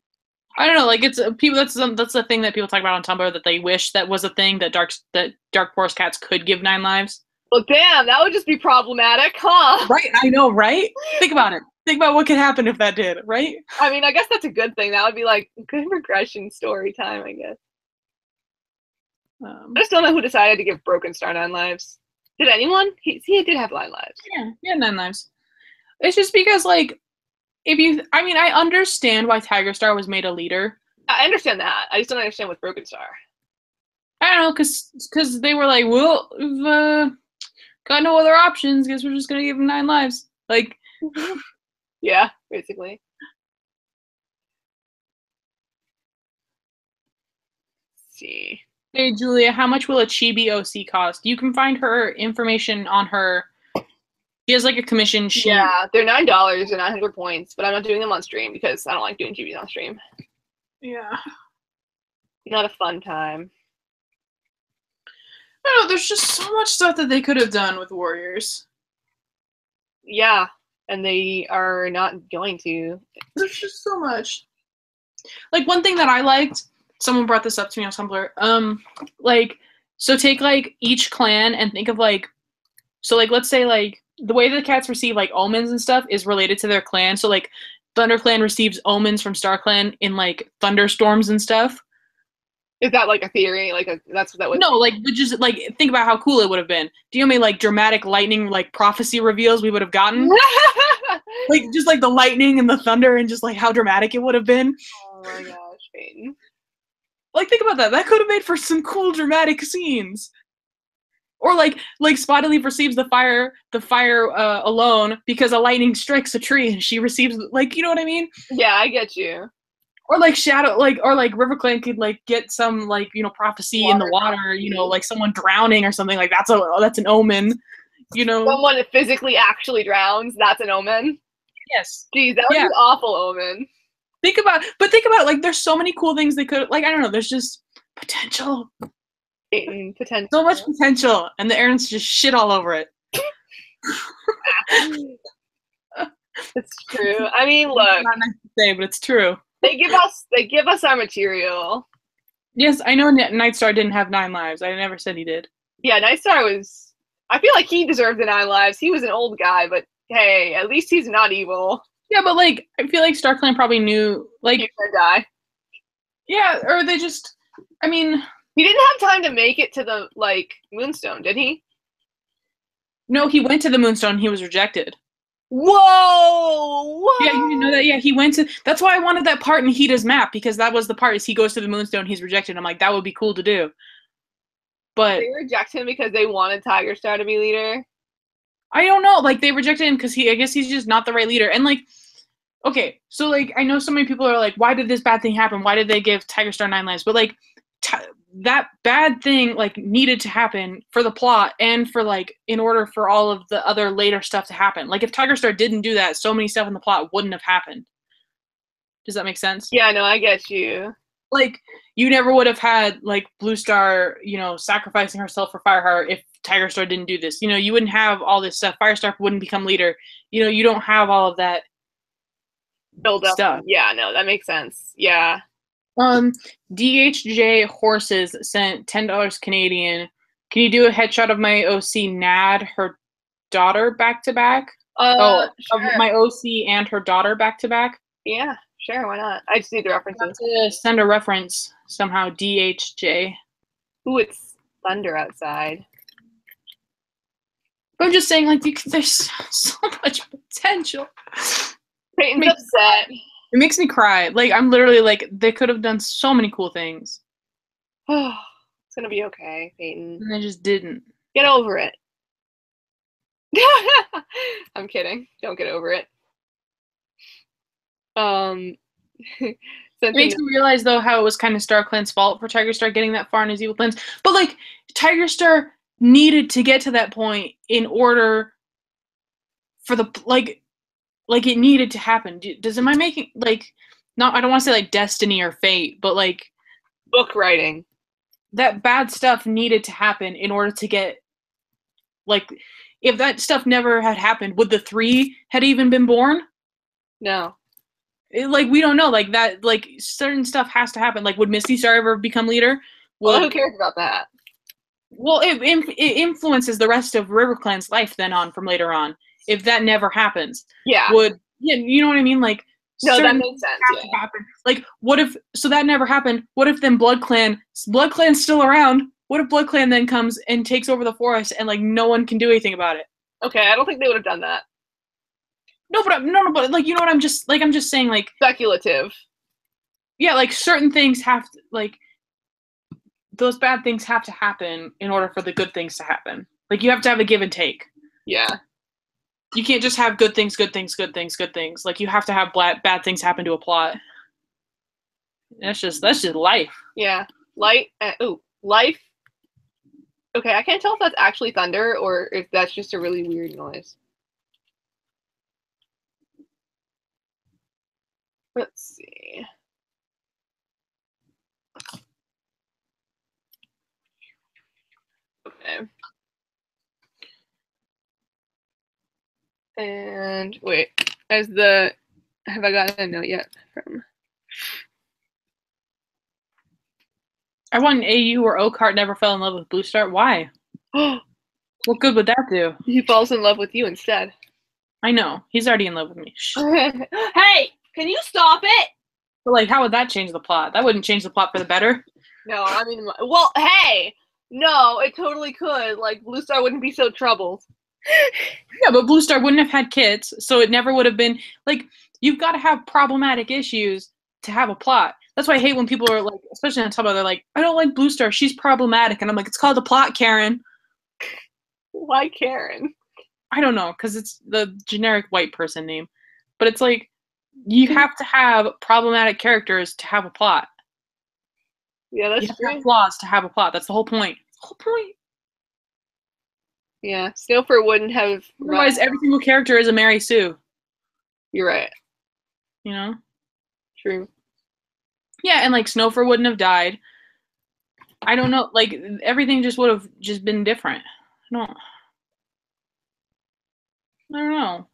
B: I don't know. Like, it's people. That's the thing that people talk about on Tumblr, that they wish that was a thing, that Dark Forest cats could give 9 lives.
A: Well, damn, that would just be problematic, huh?
B: Right. I know, right? Think about it. Think about what could happen if that did, right?
A: I mean, I guess that's a good thing. That would be like good regression story time, I guess. I just don't know who decided to give Broken Star 9 lives. Did anyone? He did have 9 lives.
B: Yeah, 9 lives. It's just because, like, I understand why Tiger Star was made a leader.
A: I understand that. I just don't understand with Broken Star.
B: I don't know, because they were like, well, we've got no other options. Guess we're just gonna give him 9 lives. Like,
A: Yeah, basically. Let's see.
B: hey Julia, how much will a Chibi OC cost? You can find her information on her. She has like a commission sheet.
A: Yeah, they're $9 and 900 points, but I'm not doing them on stream because I don't like doing GBs on stream.
B: Yeah.
A: Not a fun time.
B: I don't know, there's just so much stuff that they could have done with Warriors.
A: Yeah, and they are not going to.
B: There's just so much. Like, one thing that I liked, someone brought this up to me on Tumblr, like, so take, like, each clan and think of, like, so, like, let's say, like, the way the cats receive, like, omens and stuff is related to their clan. So, like, Thunder Clan receives omens from Star Clan in, like, thunderstorms and stuff.
A: Is that like a theory? Like that's what that would?
B: No, like, but just like think about how cool it would have been. Do you know how many like dramatic lightning like prophecy reveals we would have gotten? Like just like the lightning and the thunder and just like how dramatic it would have been.
A: Oh my gosh, Peyton.
B: Like think about that. That could have made for some cool dramatic scenes. Or like Spotted Leaf receives the fire alone because a lightning strikes a tree and she receives like you know what I mean?
A: Yeah, I get you.
B: Or like Shadow, like or like RiverClan could like get some like you know prophecy in the water, you know, like someone drowning or something like that's an omen, you know.
A: Someone that physically actually drowns, that's an omen.
B: Yes.
A: Jeez, that would be an awful omen.
B: Think about it, like there's so many cool things they could like I don't know, there's just potential.
A: Potential.
B: So much potential, and the Aarons just shit all over it.
A: It's true. I mean, look.
B: It's not nice to say, but it's true.
A: They give us our material.
B: Yes, I know Nightstar didn't have 9 lives. I never said he did.
A: Yeah, Nightstar was I feel like he deserved the 9 lives. He was an old guy, but hey, at least he's not evil.
B: Yeah, but like I feel like StarClan probably knew like
A: he's gonna die.
B: Yeah, or they just I mean
A: he didn't have time to make it to the like Moonstone, did he?
B: No, he went to the Moonstone, he was rejected.
A: Whoa!
B: Yeah, you didn't know that? Yeah, he went to that's why I wanted that part in Hita's map, because that was the part is he goes to the Moonstone, he's rejected. I'm like, that would be cool to do. But
A: they reject him because they wanted Tiger Star to be leader.
B: I don't know. Like they rejected him because I guess he's just not the right leader. And like, okay, so like I know so many people are like, why did this bad thing happen? Why did they give Tiger Star 9 lives? But like that bad thing like needed to happen for the plot and for like in order for all of the other later stuff to happen. Like if Tiger Star didn't do that, so many stuff in the plot wouldn't have happened. Does that make sense?
A: Yeah, no, I get you.
B: Like you never would have had like Blue Star, you know, sacrificing herself for Fireheart if Tiger Star didn't do this. You know, you wouldn't have all this stuff. Firestar wouldn't become leader. You know, you don't have all of that
A: build up
B: stuff.
A: Yeah, no, that makes sense. Yeah.
B: DHJ Horses sent $10 Canadian. Can you do a headshot of my OC Nad, her daughter back to back?
A: Sure.
B: My OC and her daughter back to back?
A: Yeah, sure, why not? I just need the references.
B: I have to send a reference somehow, DHJ.
A: Ooh, it's thunder outside.
B: I'm just saying, like, there's so much potential.
A: Peyton's upset.
B: It makes me cry. Like, I'm literally like, they could have done so many cool things.
A: It's gonna be okay, Peyton.
B: And they just didn't.
A: Get over it. I'm kidding. Don't get over it.
B: It makes me realize, though, how it was kind of StarClan's fault for Tiger Star getting that far in his evil plans. But, like, Tiger Star needed to get to that point in order for the, like it needed to happen. Am I making, like, not, I don't want to say, like, destiny or fate, but, like,
A: book writing.
B: That bad stuff needed to happen in order to get, like, if that stuff never had happened, would the 3 had even been born?
A: No.
B: Like, we don't know. Like, that, like, certain stuff has to happen. Like, would Misty Star ever become leader?
A: Well, who cares about that?
B: Well, it influences the rest of RiverClan's life then on from later on. If that never happens.
A: Yeah.
B: You know what I mean? Like,
A: no, that makes sense. Yeah.
B: Happen. Like, what if, so that never happened. What if then BloodClan's still around? What if BloodClan then comes and takes over the forest and, like, no one can do anything about it?
A: Okay, I don't think they would have done that.
B: No, but like, you know what, I'm just saying, like,
A: speculative.
B: Yeah, like, certain things have to, like, those bad things have to happen in order for the good things to happen. Like, you have to have a give and take.
A: Yeah.
B: You can't just have good things, good things, good things, good things. Like, you have to have bad things happen to a plot. That's just life.
A: Yeah. Life. Okay, I can't tell if that's actually thunder or if that's just a really weird noise. Let's see. Okay. And wait, have I gotten a note yet from?
B: I want an AU where Oakheart never fell in love with Blue Star. Why? What good would that do?
A: He falls in love with you instead.
B: I know. He's already in love with me.
A: Hey, can you stop it?
B: But, like, how would that change the plot? That wouldn't change the plot for the better.
A: No, I mean, well, hey! No, it totally could. Like, Blue Star wouldn't be so troubled.
B: Yeah, but Blue Star wouldn't have had kids, so it never would have been, like, you've got to have problematic issues to have a plot. That's why I hate when people are like, especially on Tumblr, they're like, I don't like Blue Star, she's problematic. And I'm like, it's called a plot, Karen.
A: Why Karen?
B: I don't know, because it's the generic white person name. But it's like, you have to have problematic characters to have a plot.
A: Yeah, that's
B: you have
A: true.
B: to have flaws to have a plot. That's the whole point. The whole point.
A: Yeah, Snowfur wouldn't have.
B: Otherwise, every single character is a Mary Sue.
A: You're right.
B: You know?
A: True.
B: Yeah, and like Snowfur wouldn't have died. I don't know. Like, everything just would have just been different. I don't know.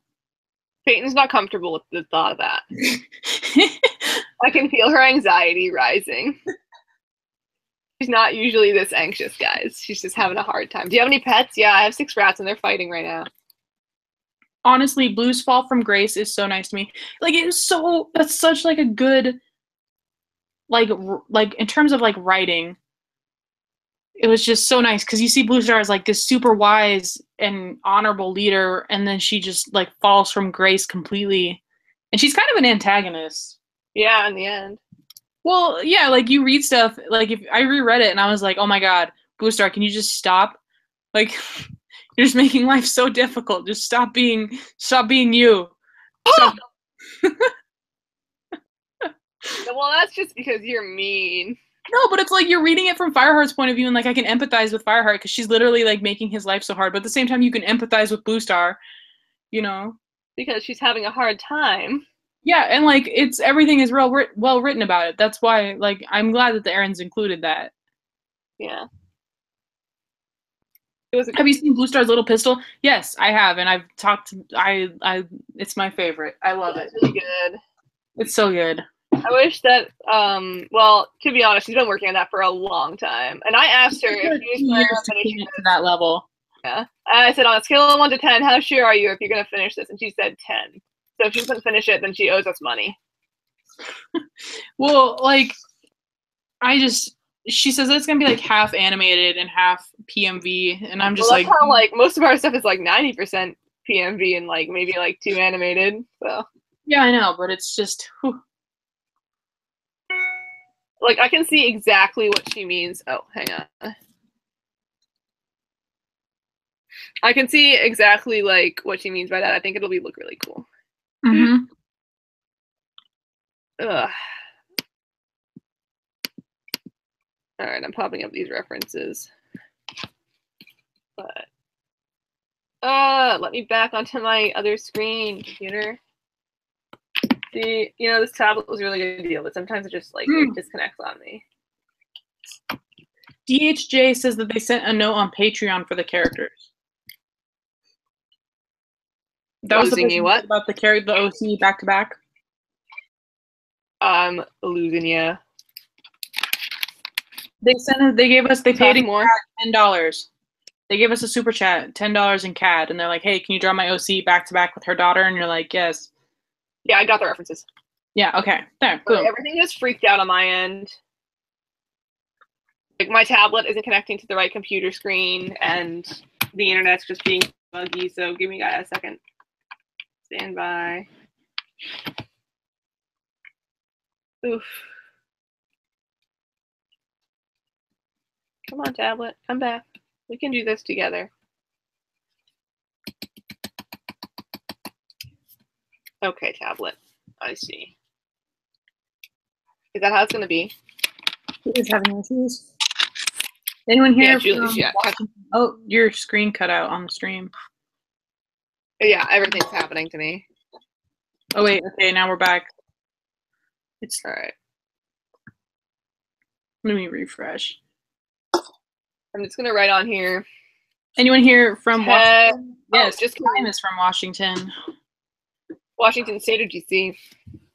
A: Peyton's not comfortable with the thought of that. I can feel her anxiety rising. She's not usually this anxious, guys. She's just having a hard time. Do you have any pets? Yeah, I have 6 rats and they're fighting right now.
B: Honestly, Blue's Fall from Grace is so nice to me. Like, that's such like a good, like in terms of like writing, it was just so nice because you see Blue Star as like this super wise and honorable leader, and then she just like falls from grace completely, and she's kind of an antagonist.
A: Yeah, in the end.
B: Well, yeah, like you read stuff, like if I reread it and I was like, oh my god, Blue Star, can you just stop? Like, you're just making life so difficult. Just stop being you. Stop.
A: Well, that's just because you're mean.
B: No, but it's like you're reading it from Fireheart's point of view, and like I can empathize with Fireheart because she's literally like making his life so hard. But at the same time, you can empathize with Blue Star, you know,
A: because she's having a hard time.
B: Yeah, and like everything is well written about it. That's why like I'm glad that the Aaron's included that.
A: Yeah.
B: Have you seen Blue Star's little pistol? Yes, I have, and I've talked. It's my favorite. I love it.
A: Really good.
B: It's so good.
A: I wish that, well, to be honest, she's been working on that for a long time. And I asked her if she was
B: years to finish to that level.
A: Yeah. I said, on a scale of 1 to 10, how sure are you if you're going to finish this? And she said 10. So if she doesn't finish it, then she owes us money.
B: Well, like, she says it's going to be like half animated and half PMV. And I'm just
A: that's how, like, most of our stuff is like 90% PMV and like maybe like 2 animated. So.
B: Yeah, I know, but it's just, whew.
A: Like, I can see exactly what she means. Oh, hang on. I can see exactly, like, what she means by that. I think it'll look really cool.
B: Mm-hmm.
A: Ugh. All right, I'm popping up these references. But, let me back onto my other screen, computer. See, this tablet was a really good deal, but sometimes it just, like, it disconnects on me.
B: DHJ says that they sent a note on Patreon for the characters. That was the person
A: what?
B: About the OC back to back.
A: I'm losing you.
B: They paid
A: more
B: $10. They gave us a super chat, $10 in CAD, and they're like, hey, can you draw my OC back to back with her daughter? And you're like, yes.
A: Yeah, I got the references.
B: Yeah, okay. There, cool.
A: Everything just freaked out on my end. Like, my tablet isn't connecting to the right computer screen, and the internet's just being buggy, so give me a second. Stand by. Oof. Come on, tablet. Come back. We can do this together. Okay, tablet. I see. Is that how it's going to be?
B: Who is having issues? Anyone here?
A: Yeah, Julie's, yeah.
B: Oh, your screen cut out on the stream.
A: Yeah, everything's happening to me.
B: Oh, wait. Okay, now we're back. It's
A: all right.
B: Let me refresh.
A: I'm just going to write on here.
B: Anyone here from Washington? Yes,
A: just
B: Time is from Washington.
A: Washington State or DC?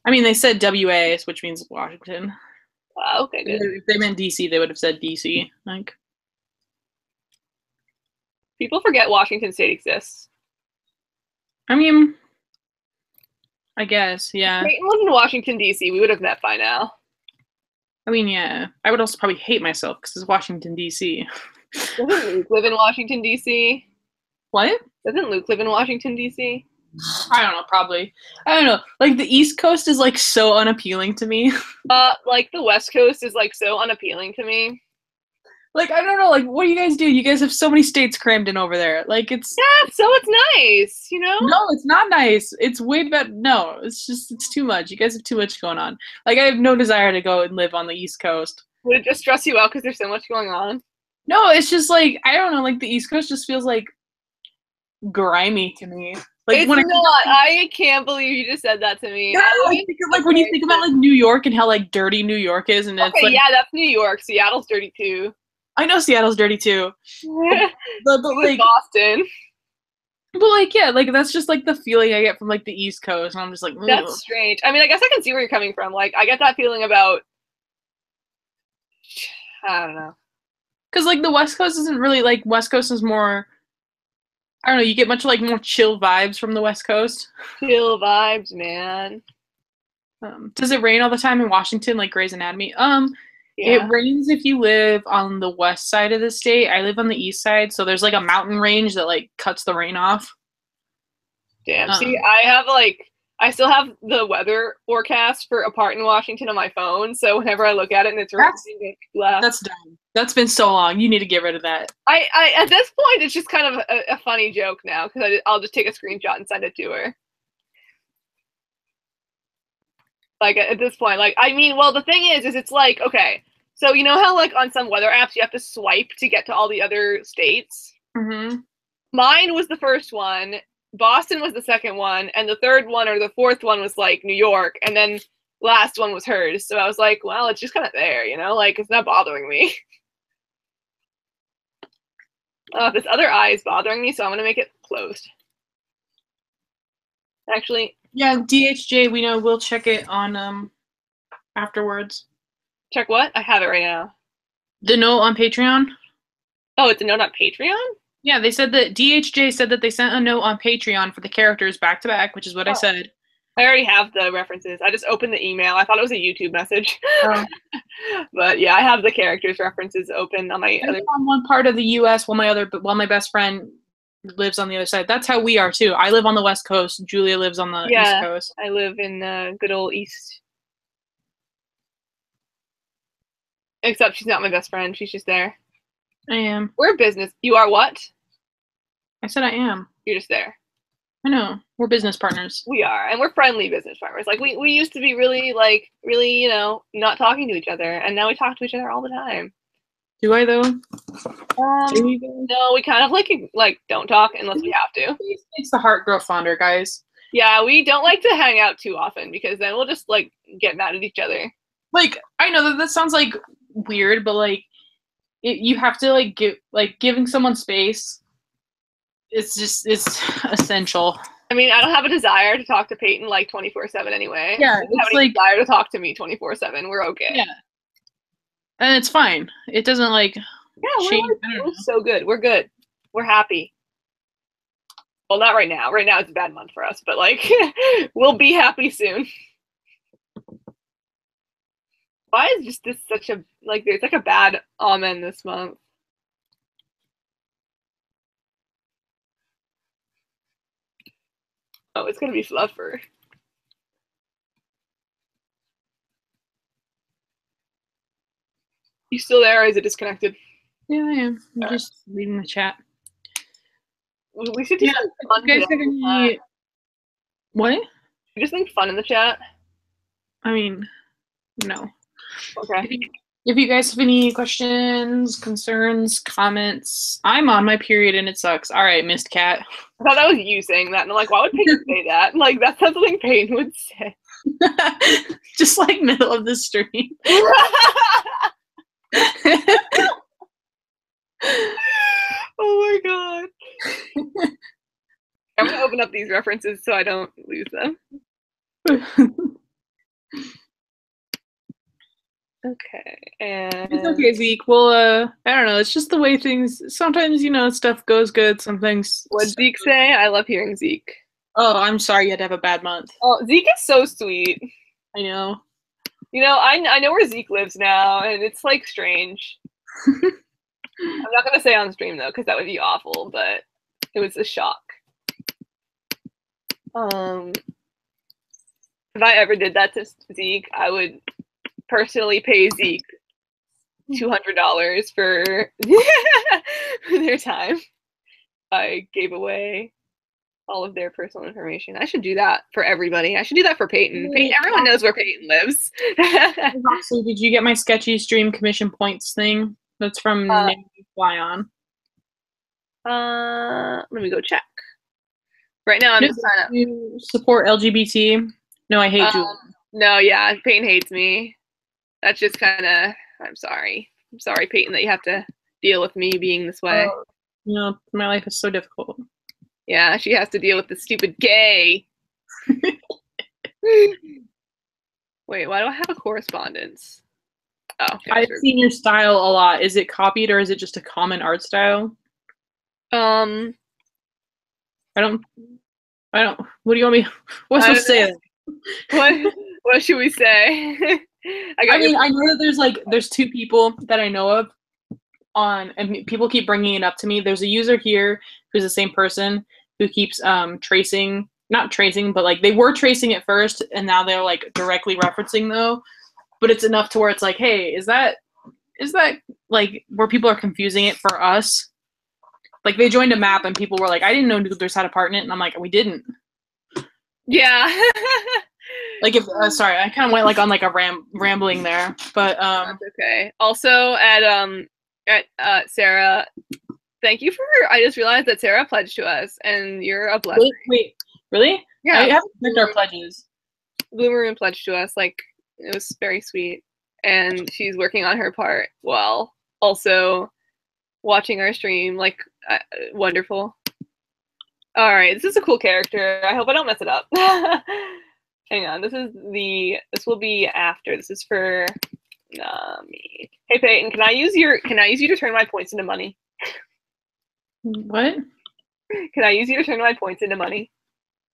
B: I mean, they said WA, which means Washington.
A: Okay, good.
B: If they meant DC, they would have said DC. Like,
A: people forget Washington State exists.
B: I mean, I guess, yeah.
A: If Peyton was in Washington, D.C., we would have met by now.
B: I mean, yeah. I would also probably hate myself because it's Washington, D.C.
A: Doesn't Luke live in Washington, D.C.?
B: What?
A: Doesn't Luke live in Washington, D.C.?
B: I don't know, probably. I don't know. Like, the East Coast is, like, so unappealing to me.
A: Like, the West Coast is, like, so unappealing to me.
B: Like, I don't know, like, what do you guys do? You guys have so many states crammed in over there. Like, it's...
A: Yeah, so it's nice, you know?
B: No, it's not nice. It's way better. No, it's just, it's too much. You guys have too much going on. Like, I have no desire to go and live on the East Coast.
A: Would it just stress you out because there's so much going on?
B: No, it's just, like, I don't know, like, the East Coast just feels, like, grimy to me. Like,
A: it's not. I can't believe you just said that to me.
B: Yeah, like when you think about like New York and how like dirty New York is, and it's like,
A: yeah, that's New York. Seattle's dirty too.
B: I know Seattle's dirty too. but like
A: Boston.
B: But like, yeah, like that's just like the feeling I get from like the East Coast, and I'm just like, ugh.
A: That's strange. I mean, I guess I can see where you're coming from. Like, I get that feeling about, I don't know,
B: because like the West Coast isn't really like West Coast is more. I don't know. You get much like more chill vibes from the West Coast.
A: Chill vibes, man.
B: Does it rain all the time in Washington, like Grey's Anatomy?
A: Yeah.
B: It rains if you live on the west side of the state. I live on the east side, so there's like a mountain range that like cuts the rain off.
A: Damn. See, I still have the weather forecast for a part in Washington on my phone, so whenever I look at it and it's raining,
B: that's dumb. That's been so long. You need to get rid of that.
A: I at this point, it's just kind of a funny joke now because I'll just take a screenshot and send it to her. Like at this point, like I mean, well, the thing is it's like okay, so you know how like on some weather apps you have to swipe to get to all the other states.
B: Mm-hmm.
A: Mine was the first one. Boston was the second one, and the third one or the fourth one was like New York, and then last one was hers. So I was like, well, it's just kind of there, you know, like it's not bothering me. This other eye is bothering me, so I'm gonna make it closed. Actually,
B: yeah, DHJ, we know. We'll check it on afterwards.
A: Check what? I have it right now.
B: The note on Patreon.
A: Oh, it's a note on Patreon?
B: Yeah, they said that DHJ said that they sent a note on Patreon for the characters back to back, which is what I said.
A: I already have the references. I just opened the email. I thought it was a YouTube message.
B: Oh.
A: But yeah, I have the characters references open on my other.
B: On one part of the U.S. while my best friend lives on the other side. That's how we are too. I live on the West Coast. Julia lives on the East Coast.
A: I live in good old East. Except she's not my best friend. She's just there.
B: I am.
A: We're business. You are what?
B: I said I am.
A: You're just there.
B: I know. We're business partners.
A: We are, and we're friendly business partners. Like we used to be really, you know, not talking to each other, and now we talk to each other all the time.
B: Do I though?
A: No, we kind of like don't talk unless we have to.
B: It makes the heart grow fonder, guys.
A: Yeah, we don't like to hang out too often because then we'll just like get mad at each other.
B: Like I know that sounds like weird, but like you have to like giving someone space. It's essential.
A: I mean, I don't have a desire to talk to Peyton like 24/7 anyway.
B: Yeah,
A: I don't have any desire to talk to me 24/7. We're okay.
B: Yeah, and it's fine. It doesn't like.
A: Yeah, we're so good. We're good. We're happy. Well, not right now. Right now it's a bad month for us, but like we'll be happy soon. Why is just this such a like? There's like a bad omen this month. Oh, it's gonna be Fluffer. You still there, or is it disconnected?
B: Yeah, I am. I'm just reading the chat.
A: We should do something fun
B: You guys
A: today.
B: have any... What?
A: You just think fun in the chat?
B: I mean, no.
A: Okay.
B: If you guys have any questions, concerns, comments, I'm on my period and it sucks. All right, Missed Cat.
A: I thought that was you saying that, and I'm like, why would Peyton say that? Like, that's not something Peyton would say.
B: Just like middle of the stream.
A: Oh my god. I'm gonna open up these references so I don't lose them. Okay, and
B: It's okay, Zeke. Well, I don't know. It's just the way things. Sometimes, you know, stuff goes good. Sometimes.
A: What'd Zeke say? I love hearing Zeke.
B: Oh, I'm sorry you had to have a bad month.
A: Oh, Zeke is so sweet.
B: I know.
A: You know, I know where Zeke lives now, and it's like strange. I'm not gonna say on stream though, because that would be awful. But it was a shock. If I ever did that to Zeke, I would personally pay Zeke $200 for their time. I gave away all of their personal information. I should do that for everybody. I should do that for Peyton. Everyone knows where Peyton lives.
B: So, did you get my sketchy stream commission points thing? That's from Fly On.
A: Let me go check. Right now, I'm just signing up.
B: You support LGBT? No, I hate Julie.
A: No, yeah, Peyton hates me. That's just kind of. I'm sorry. I'm sorry, Peyton, that you have to deal with me being this way.
B: You know, my life is so difficult.
A: Yeah, she has to deal with the stupid gay. Wait, why do I have a correspondence? Oh,
B: I've seen your style a lot. Is it copied or is it just a common art style? I don't. What do you want me? What's supposed to say?
A: What should we say?
B: I mean, I know that there's two people that I know of and people keep bringing it up to me. There's a user here who's the same person who keeps tracing, not tracing, but like they were tracing it first and now they're like directly referencing though. But it's enough to where it's like, hey, is that like where people are confusing it for us? Like they joined a map and people were like, I didn't know Noodlers had a part in it, and I'm like, we didn't.
A: Yeah.
B: Like if sorry, I kind of went like on like a rambling there, but
A: that's okay. Also at Sarah, thank you for. I just realized that Sarah pledged to us, and you're a blessing.
B: Wait, really?
A: Yeah,
B: I haven't checked our pledges.
A: Blue Maroon pledged to us. Like it was very sweet, and she's working on her part while also watching our stream. Like wonderful. All right, this is a cool character. I hope I don't mess it up. Hang on, this will be after. This is for me. Hey Peyton, can I use you to turn my points into money?
B: What?
A: Can I use you to turn my points into money?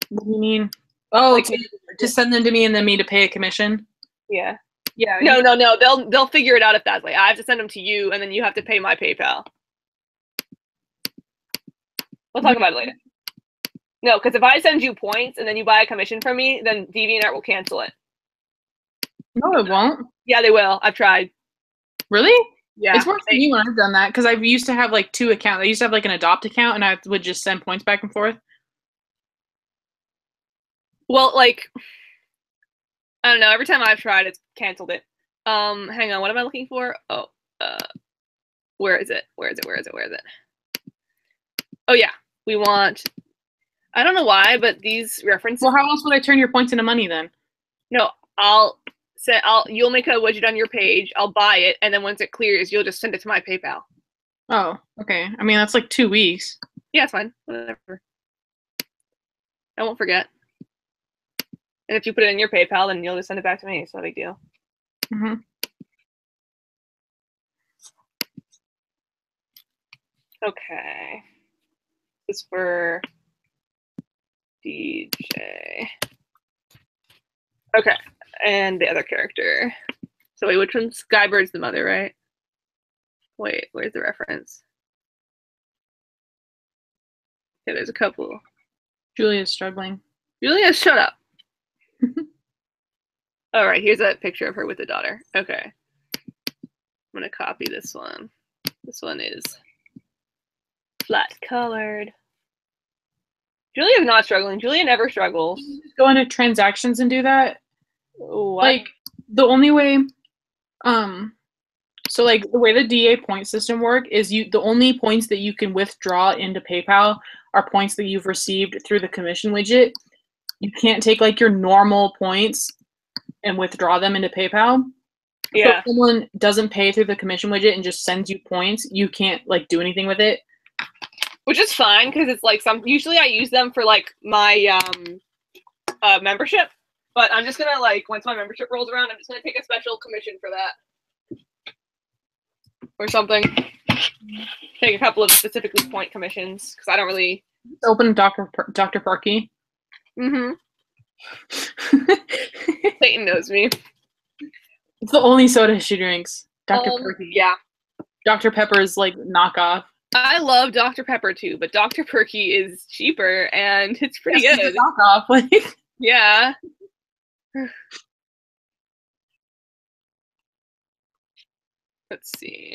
B: What do you mean? Oh, like, to send them to me and then me to pay a commission?
A: Yeah.
B: Yeah.
A: No. They'll figure it out if that's like I have to send them to you and then you have to pay my PayPal. We'll talk about it later. No, because if I send you points and then you buy a commission from me, then DeviantArt will cancel it.
B: No, it won't.
A: Yeah, they will. I've tried.
B: Really?
A: Yeah.
B: It's worked for me when I've done that because I used to have like 2 accounts. I used to have like an Adopt account and I would just send points back and forth.
A: Well, like, I don't know. Every time I've tried, it's canceled it. Hang on. What am I looking for? Oh, where is it? Oh, yeah. We want... I don't know why, but these references...
B: Well, how else would I turn your points into money then?
A: No, you'll make a widget on your page, I'll buy it, and then once it clears, you'll just send it to my PayPal.
B: Oh, okay. I mean, that's like 2 weeks.
A: Yeah, it's fine. Whatever. I won't forget. And if you put it in your PayPal, then you'll just send it back to me. It's no big deal.
B: Mm-hmm.
A: Okay. This is for DJ. Okay. And the other character. So wait, which one's Skybird's the mother, right? Wait, where's the reference? Okay, there's a couple.
B: Julia's struggling.
A: Julia, shut up. All right, here's a picture of her with the daughter. Okay. I'm going to copy this one. This one is flat colored. Julia's not struggling. Julia never struggles.
B: Go into transactions and do that.
A: What?
B: Like the only way, so like the way the DA point system work is the only points that you can withdraw into PayPal are points that you've received through the commission widget. You can't take like your normal points and withdraw them into PayPal.
A: Yeah.
B: So if someone doesn't pay through the commission widget and just sends you points, you can't like do anything with it.
A: Which is fine because it's like usually I use them for like my membership, but I'm just gonna like once my membership rolls around, I'm just gonna take a special commission for that or something. Take a couple of specifically point commissions because I don't really
B: Open Dr. Perky.
A: Mm-hmm. Satan knows me.
B: It's the only soda she drinks. Dr. Perky.
A: Yeah.
B: Dr. Pepper is like knockoff.
A: I love Dr. Pepper too, but Dr. Perky is cheaper and it's pretty good.
B: Knockoff, like.
A: Yeah. Let's see.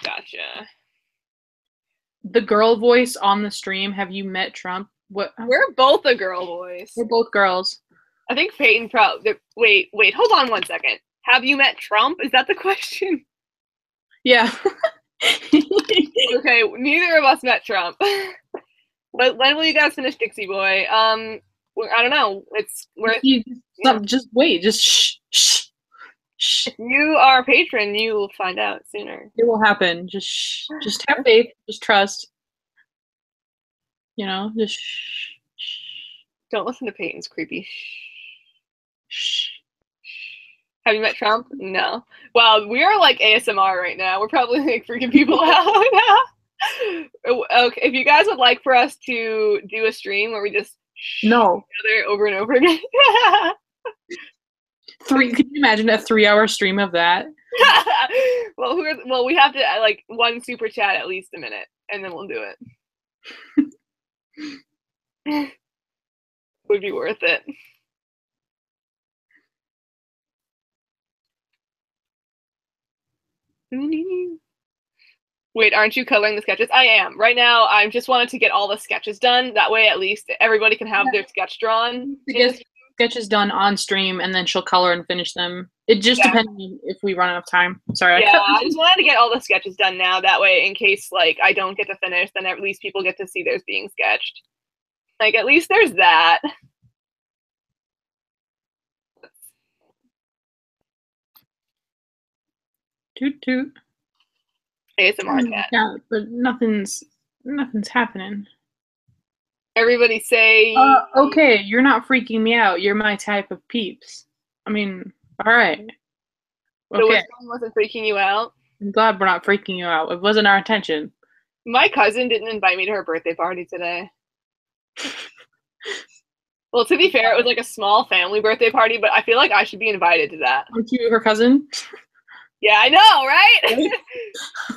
A: Gotcha.
B: The girl voice on the stream. Have you met Trump? What?
A: We're both a girl voice.
B: We're both girls.
A: I think Peyton probably. Wait, hold on 1 second. Have you met Trump? Is that the question?
B: Yeah.
A: Okay, neither of us met Trump. But when will you guys finish Dixie Boy? I don't know.
B: Just wait. Just shh.
A: If you are a patron, you will find out sooner.
B: It will happen. Just have faith. Just trust. You know, just shh.
A: Don't listen to Peyton's creepy shh. Have you met Trump? No. Wow, we are like ASMR right now. We're probably like freaking people out now. Okay, if you guys would like for us to do a stream where we just
B: no
A: together over and over again.
B: Could you imagine a 3-hour stream of that?
A: Well, we have to like one super chat at least a minute, and then we'll do it. Would be worth it. Wait, aren't you coloring the sketches? I am. Right now, I just wanted to get all the sketches done. That way, at least everybody can have their sketch drawn.
B: Sketches done on stream, and then she'll color and finish them. It just depends on if we run out of time. Sorry.
A: Yeah, I just wanted to get all the sketches done now. That way, in case like I don't get to finish, then at least people get to see theirs being sketched. Like at least there's that.
B: Toot toot.
A: ASMR cat.
B: Yeah, but nothing's happening.
A: Everybody say.
B: Okay, you're not freaking me out. You're my type of peeps. I mean, all right.
A: Okay. So
B: which
A: one wasn't freaking you out?
B: I'm glad we're not freaking you out. It wasn't our intention.
A: My cousin didn't invite me to her birthday party today. Well, to be fair, it was like a small family birthday party, but I feel like I should be invited to that.
B: Aren't you her cousin?
A: Yeah, I know, right?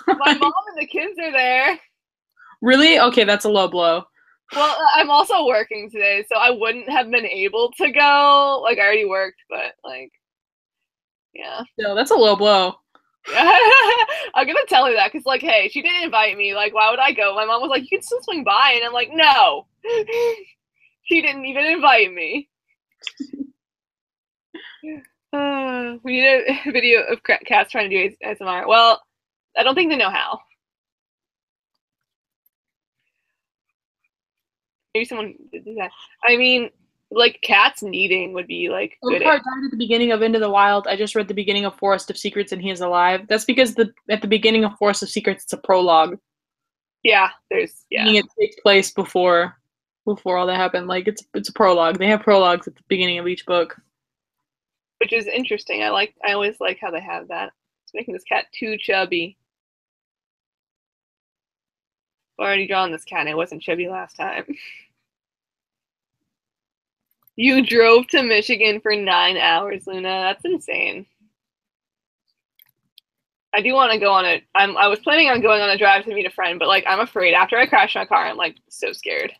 A: My mom and the kids are there.
B: Really? Okay, that's a low blow.
A: Well, I'm also working today, so I wouldn't have been able to go. Like, I already worked, but, like, yeah.
B: No, that's a low blow.
A: Yeah. I'm gonna tell her that, because, like, hey, she didn't invite me. Like, why would I go? My mom was like, you can still swing by. And I'm like, no. She didn't even invite me. We need a video of cats trying to do ASMR. Well, I don't think they know how. Maybe someone did that. I mean, like, cats needing would be, like, good.
B: Oakheart died at the beginning of Into the Wild. I just read the beginning of Forest of Secrets, and he is alive. That's because at the beginning of Forest of Secrets, it's a prologue.
A: Yeah,
B: Meaning it takes place before all that happened. Like, it's a prologue. They have prologues at the beginning of each book.
A: Which is interesting. I always like how they have that. It's making this cat too chubby. I've already drawn this cat and it wasn't chubby last time. You drove to Michigan for 9 hours, Luna. That's insane. I do want to go on I was planning on going on a drive to meet a friend, but, like, I'm afraid. After I crashed my car, I'm, like, so scared.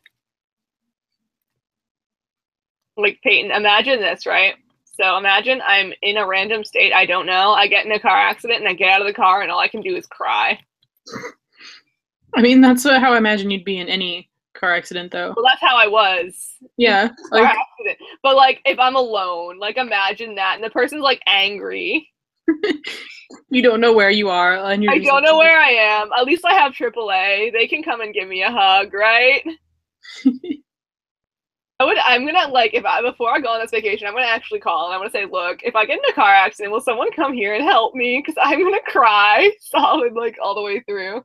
A: Like, Peyton, imagine this, right? So imagine I'm in a random state I don't know. I get in a car accident and I get out of the car and all I can do is cry.
B: I mean, that's how I imagine you'd be in any car accident, though.
A: Well, that's how I was.
B: Yeah.
A: Car accident. But, like, if I'm alone, like, imagine that. And the person's, like, angry.
B: You don't know where you are. And
A: I don't know where I am. At least I have AAA. They can come and give me a hug, right? I'm gonna, like, before I go on this vacation, I'm gonna actually call and I'm gonna say, look, if I get in a car accident, will someone come here and help me? Because I'm gonna cry solid, like, all the way through.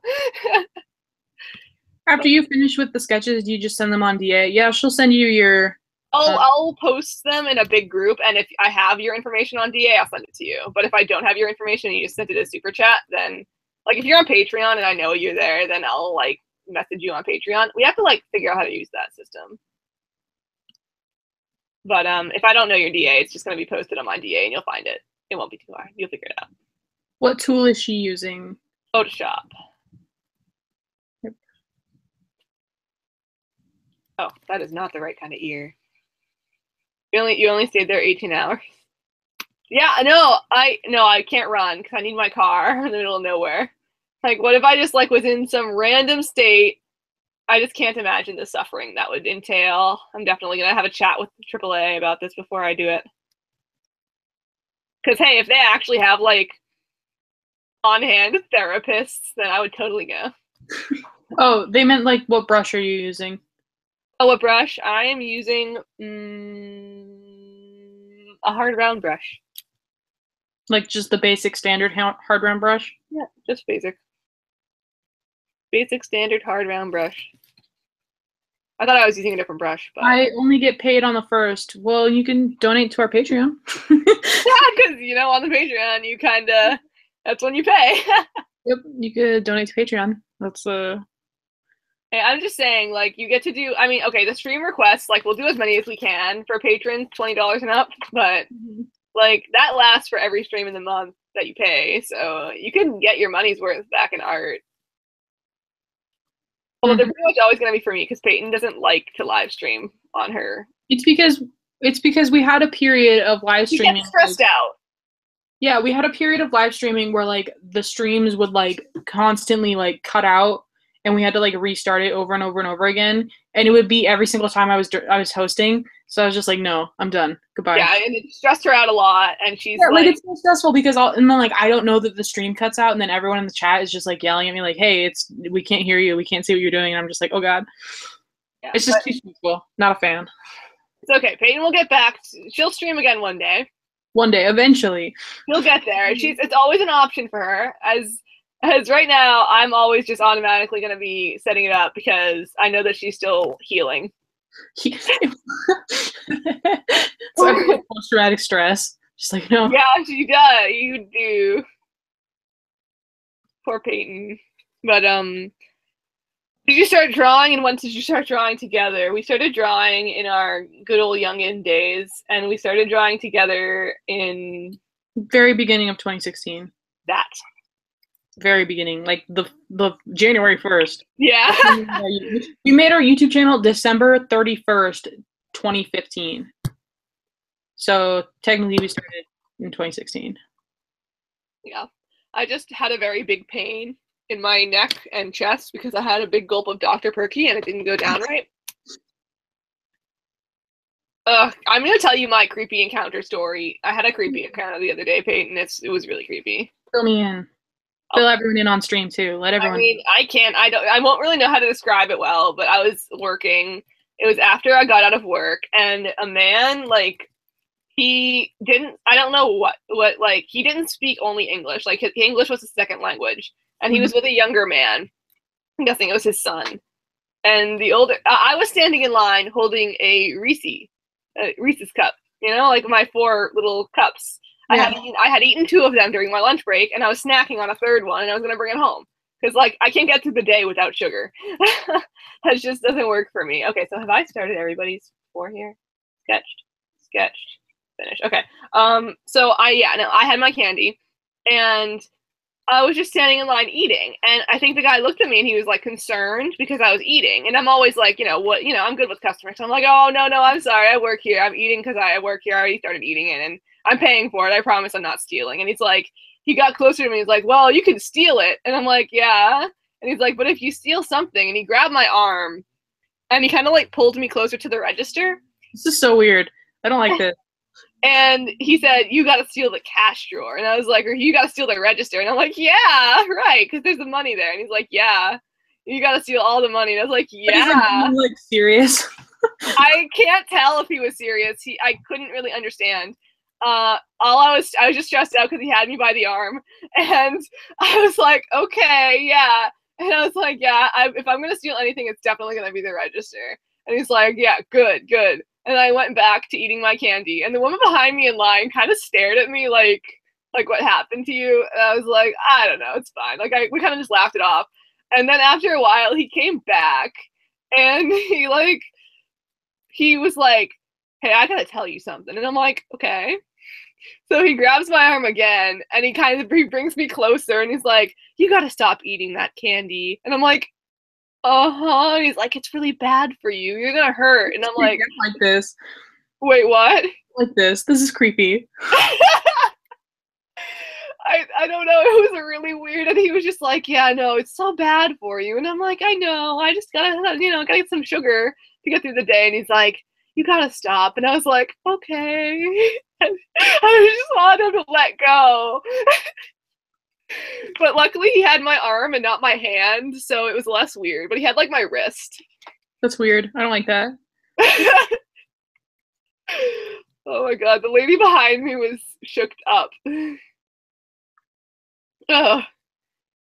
B: After you finish with the sketches, you just send them on DA. Yeah, she'll send you your.
A: I'll post them in a big group, and if I have your information on DA, I'll send it to you. But if I don't have your information and you just sent it as super chat, then, like, if you're on Patreon and I know you're there, then I'll, like, message you on Patreon. We have to, like, figure out how to use that system. But if I don't know your DA, it's just going to be posted on my DA, and you'll find it. It won't be too hard. You'll figure it out.
B: What tool is she using?
A: Photoshop. Yep. Oh, that is not the right kind of ear. You only stayed there 18 hours. Yeah, no, I can't run because I need my car in the middle of nowhere. Like, what if I just, like, was in some random state? I just can't imagine the suffering that would entail. I'm definitely going to have a chat with AAA about this before I do it. Because, hey, if they actually have, like, on-hand therapists, then I would totally go.
B: Oh, they meant, like, what brush are you using?
A: Oh, what brush? I am using a hard round brush.
B: Like, just the basic standard hard round brush?
A: Yeah, just basic. Basic standard hard round brush. I thought I was using a different brush, but
B: I only get paid on the first. Well, you can donate to our Patreon.
A: Yeah, because, you know, on the Patreon, you kind of, that's when you pay.
B: Yep, you could donate to Patreon. That's
A: Hey, I'm just saying, like, you get to do, I mean, okay, the stream requests, like, we'll do as many as we can for patrons, $20 and up, but, like, that lasts for every stream in the month that you pay, so you can get your money's worth back in art. Well, they're pretty much always going to be for me, because Peyton doesn't like to live stream on her.
B: It's because we had a period of live streaming.
A: You get stressed out.
B: Yeah, we had a period of live streaming where, like, the streams would, like, constantly, like, cut out, and we had to, like, restart it over and over and over again, and it would be every single time I was hosting. So I was just like, no, I'm done. Goodbye.
A: Yeah, and it stressed her out a lot, and she's
B: like it's so stressful because and then, like, I don't know that the stream cuts out, and then everyone in the chat is just, like, yelling at me, like, hey, we can't hear you, we can't see what you're doing, and I'm just like, oh god. Yeah, it's just too stressful. Not a fan.
A: It's okay. Peyton will get back. She'll stream again one day.
B: One day, eventually.
A: She'll get there. It's always an option for her. As right now, I'm always just automatically going to be setting it up because I know that she's still healing.
B: So post-traumatic stress. Just like, no.
A: Yeah, she does. You do. Poor Peyton. But, did you start drawing, and when did you start drawing together? We started drawing in our good old youngin' days, and we started drawing together in
B: very beginning of 2016.
A: That.
B: Very beginning, like the January 1st.
A: Yeah.
B: We made our YouTube channel December 31st, 2015. So technically we started in 2016.
A: Yeah. I just had a very big pain in my neck and chest because I had a big gulp of Dr. Perky and it didn't go down right. I'm going to tell you my creepy encounter story. I had a creepy encounter the other day, Peyton. It was really creepy.
B: Fill me in. Fill everyone in on stream too. Let everyone.
A: I mean, I won't really know how to describe it well, but I was working. It was after I got out of work, and a man, like, he didn't, I don't know what, like, he didn't speak only English. Like, his English was his second language, and he was with a younger man. I'm guessing it was his son. And I was standing in line holding a Reese's cup, you know, like my 4 little cups. Yeah. I had eaten 2 of them during my lunch break, and I was snacking on a 3rd one, and I was going to bring it home. Because, like, I can't get through the day without sugar. That just doesn't work for me. Okay, so have I started everybody's 4 here? Sketched, finished. Okay. So I had my candy, and I was just standing in line eating, and I think the guy looked at me and he was like concerned because I was eating, and I'm always like, I'm good with customers, so I'm like, oh no, I'm sorry, I work here, I'm eating because I work here, I already started eating it, and I'm paying for it, I promise I'm not stealing. And he's like, he got closer to me, he's like, well, you can steal it, and I'm like, yeah, and he's like, but if you steal something, and he grabbed my arm, and he kind of like pulled me closer to the register.
B: This is so weird. I don't like this.
A: And he said, you got to steal the cash drawer. And I was like, or you got to steal the register. And I'm like, yeah, right, because there's the money there. And he's like, yeah, you got to steal all the money. And I was like, yeah.
B: But is it like serious?
A: I can't tell if he was serious. I couldn't really understand. I was just stressed out because he had me by the arm. And I was like, okay, yeah. And I was like, yeah, if I'm going to steal anything, it's definitely going to be the register. And he's like, yeah, good. And I went back to eating my candy. And the woman behind me in line kind of stared at me like what happened to you? And I was like, I don't know, it's fine. Like we kind of just laughed it off. And then after a while, he came back and he was like, hey, I gotta tell you something. And I'm like, okay. So he grabs my arm again and he brings me closer and he's like, you gotta stop eating that candy. And I'm like, uh-huh. And he's like, it's really bad for you. You're gonna hurt. And I'm like
B: this.
A: Wait, what?
B: Like this. This is creepy.
A: I don't know. It was really weird. And he was just like, yeah, no, it's so bad for you. And I'm like, I know. I just gotta get some sugar to get through the day. And he's like, you gotta stop. And I was like, okay. And I just wanted him to let go. But luckily he had my arm and not my hand, so it was less weird. But he had like my wrist.
B: That's weird. I don't like that.
A: Oh my god, the lady behind me was shook up. Oh,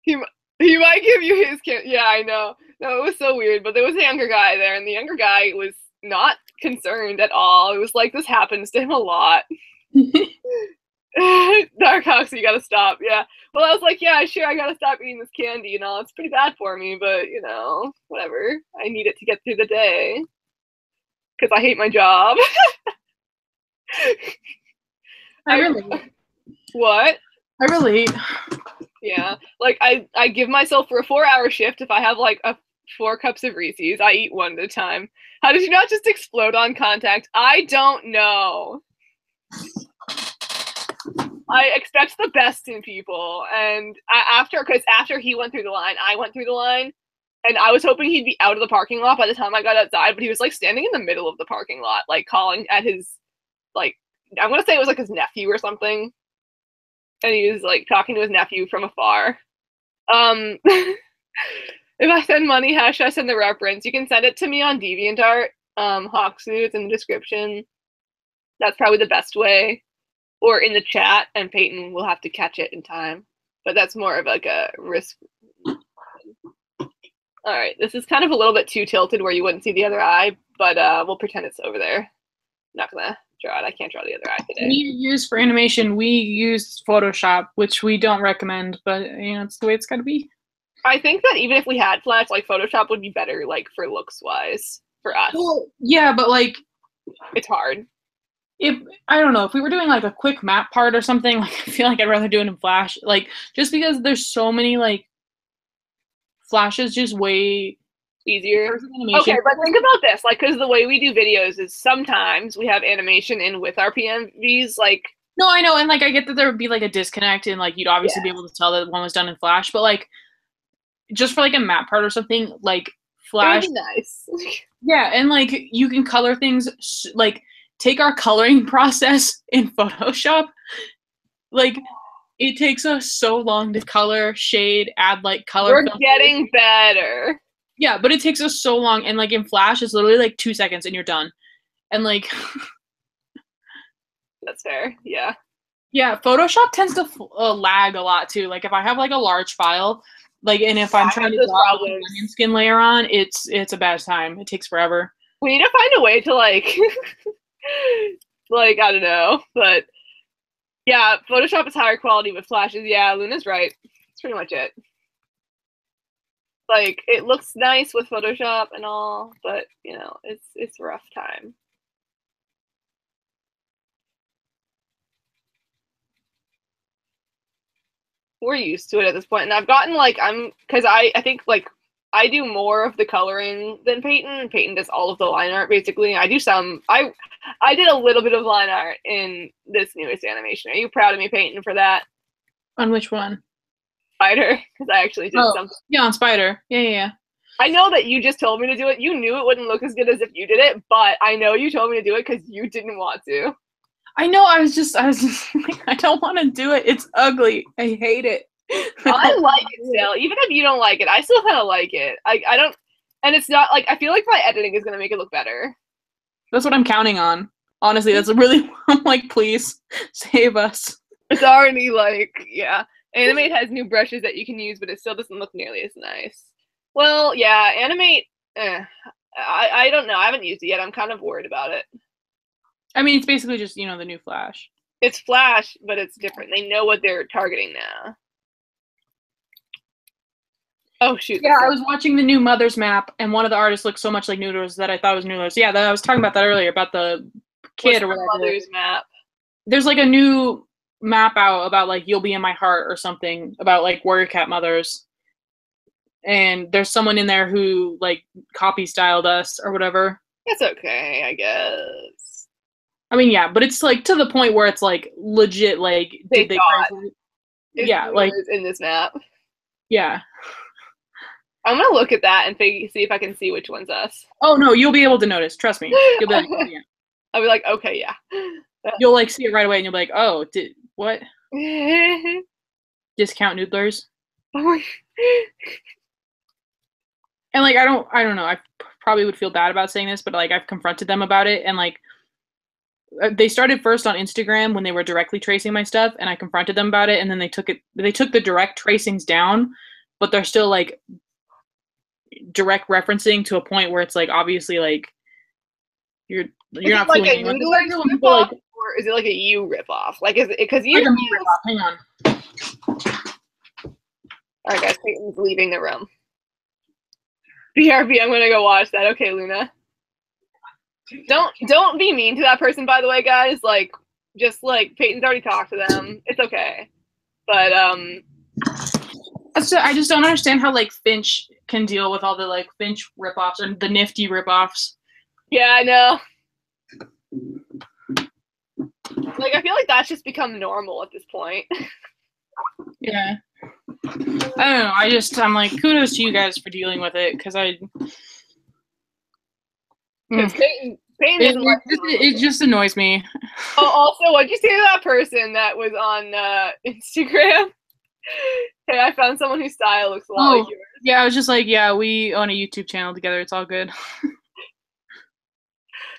A: he might give you his yeah, I know. No, it was so weird. But there was a younger guy there, and the younger guy was not concerned at all. It was like this happens to him a lot. Dark Hoxau, you gotta stop. Yeah. Well, I was like, yeah, sure, I gotta stop eating this candy. It's pretty bad for me, but whatever. I need it to get through the day because I hate my job.
B: I relate.
A: What?
B: I relate.
A: Yeah, like I give myself for a 4-hour shift. If I have like 4 cups of Reese's, I eat one at a time. How did you not just explode on contact? I don't know. I expect the best in people, and after he went through the line, I went through the line, and I was hoping he'd be out of the parking lot by the time I got outside, but he was like standing in the middle of the parking lot, like calling at his, like, I'm gonna say it was like his nephew or something, and he was like talking to his nephew from afar. If I send money, how should I send the reference? You can send it to me on DeviantArt. Hoxau, it's in the description. That's probably the best way. Or in the chat, and Peyton will have to catch it in time. But that's more of like a risk. All right, this is kind of a little bit too tilted where you wouldn't see the other eye, but we'll pretend it's over there. I'm not gonna draw it. I can't draw the other eye today.
B: For animation, we use Photoshop, which we don't recommend, but it's the way it's gotta be. I
A: think that even if we had Flash, like Photoshop would be better, like for looks wise for us.
B: Well, yeah, but like
A: it's hard.
B: I don't know, if we were doing like a quick map part or something, like I feel like I'd rather do it in Flash, like just because there's so many like Flash is just way easier.
A: Okay, but think about this, like, because the way we do videos is sometimes we have animation in with our PMVs, like.
B: No, I know, and like I get that there would be like a disconnect, and like you'd obviously be able to tell that one was done in Flash, but like just for like a map part or something, like Flash.
A: It would be nice.
B: Yeah, and like you can color things like. Take our coloring process in Photoshop. Like, it takes us so long to color, shade, add like color.
A: We're getting better.
B: Yeah, but it takes us so long, and like in Flash, it's literally like 2 seconds and you're done. And like,
A: that's fair. Yeah.
B: Yeah, Photoshop tends to lag a lot too. Like if I have like a large file, like, and if I'm trying to draw an onion skin layer on, it's a bad time. It takes forever.
A: We need to find a way to like. Like, I don't know, but yeah, Photoshop is higher quality with Flashes. Yeah, Luna's right. That's pretty much it. Like, it looks nice with Photoshop and all, but it's a rough time. we're used to it at this point. And I've gotten like because I think like I do more of the coloring than Peyton. Peyton does all of the line art basically. I do some. I did a little bit of line art in this newest animation. Are you proud of me, Peyton, for that?
B: On which one?
A: Spider, because I actually did something.
B: Yeah, on Spider. Yeah.
A: I know that you just told me to do it. You knew it wouldn't look as good as if you did it, but I know you told me to do it because you didn't want to.
B: I know. I was just like, I don't want to do it. It's ugly. I hate it.
A: I like it still, even if you don't like it. I still kind of like it. I don't, and it's not like I feel like my editing is gonna make it look better.
B: That's what I'm counting on. Honestly, that's really. I'm like, please save us.
A: It's already like, yeah. Animate has new brushes that you can use, but it still doesn't look nearly as nice. Well, yeah, Animate. I don't know. I haven't used it yet. I'm kind of worried about it.
B: I mean, it's basically just the new Flash.
A: It's Flash, but it's different. They know what they're targeting now. Oh, shoot.
B: Yeah, I was watching the new Mother's Map, and one of the artists looked so much like Noodlers that I thought it was Noodlers. Yeah, I was talking about that earlier, about the kid or whatever.
A: Mother's Map?
B: There's like a new map out about like You'll Be in My Heart or something about like warrior cat mothers. And there's someone in there who like copy styled us or whatever.
A: That's okay, I guess.
B: I mean, yeah, but it's like to the point where it's like legit, like
A: did they
B: yeah, like
A: in this map.
B: Yeah.
A: I'm gonna look at that and see if I can see which one's us.
B: Oh no, you'll be able to notice. Trust me. You'll be like, oh, yeah.
A: I'll be like, okay, yeah.
B: You'll like see it right away, and you'll be like, oh, what? Discount Noodlers. And like, I don't know. I probably would feel bad about saying this, but like, I've confronted them about it, and like, they started first on Instagram when they were directly tracing my stuff, and I confronted them about it, and then they took the direct tracings down, but they're still like direct rereferencing to a point where it's like obviously like you're not
A: like a Noodlers ripoff, or is it like a you ripoff? Like is it because you?
B: Like a me ripoff. Hang on.
A: All right, guys, Peyton's leaving the room. BRB, I'm gonna go watch that. Okay, Luna. Don't be mean to that person, by the way, guys. Like, just like Peyton's already talked to them. It's okay, but
B: I just don't understand how like Finch can deal with all the like Finch ripoffs and the nifty ripoffs.
A: Yeah, I know. Like, I feel like that's just become normal at this point.
B: Yeah. I don't know. I'm like, kudos to you guys for dealing with it, because
A: Peyton doesn't like
B: it just annoys me.
A: Oh, also, what'd you say to that person that was on Instagram? Hey, I found someone whose style looks a lot like yours.
B: Yeah, I was just like, yeah, we own a YouTube channel together. It's all good.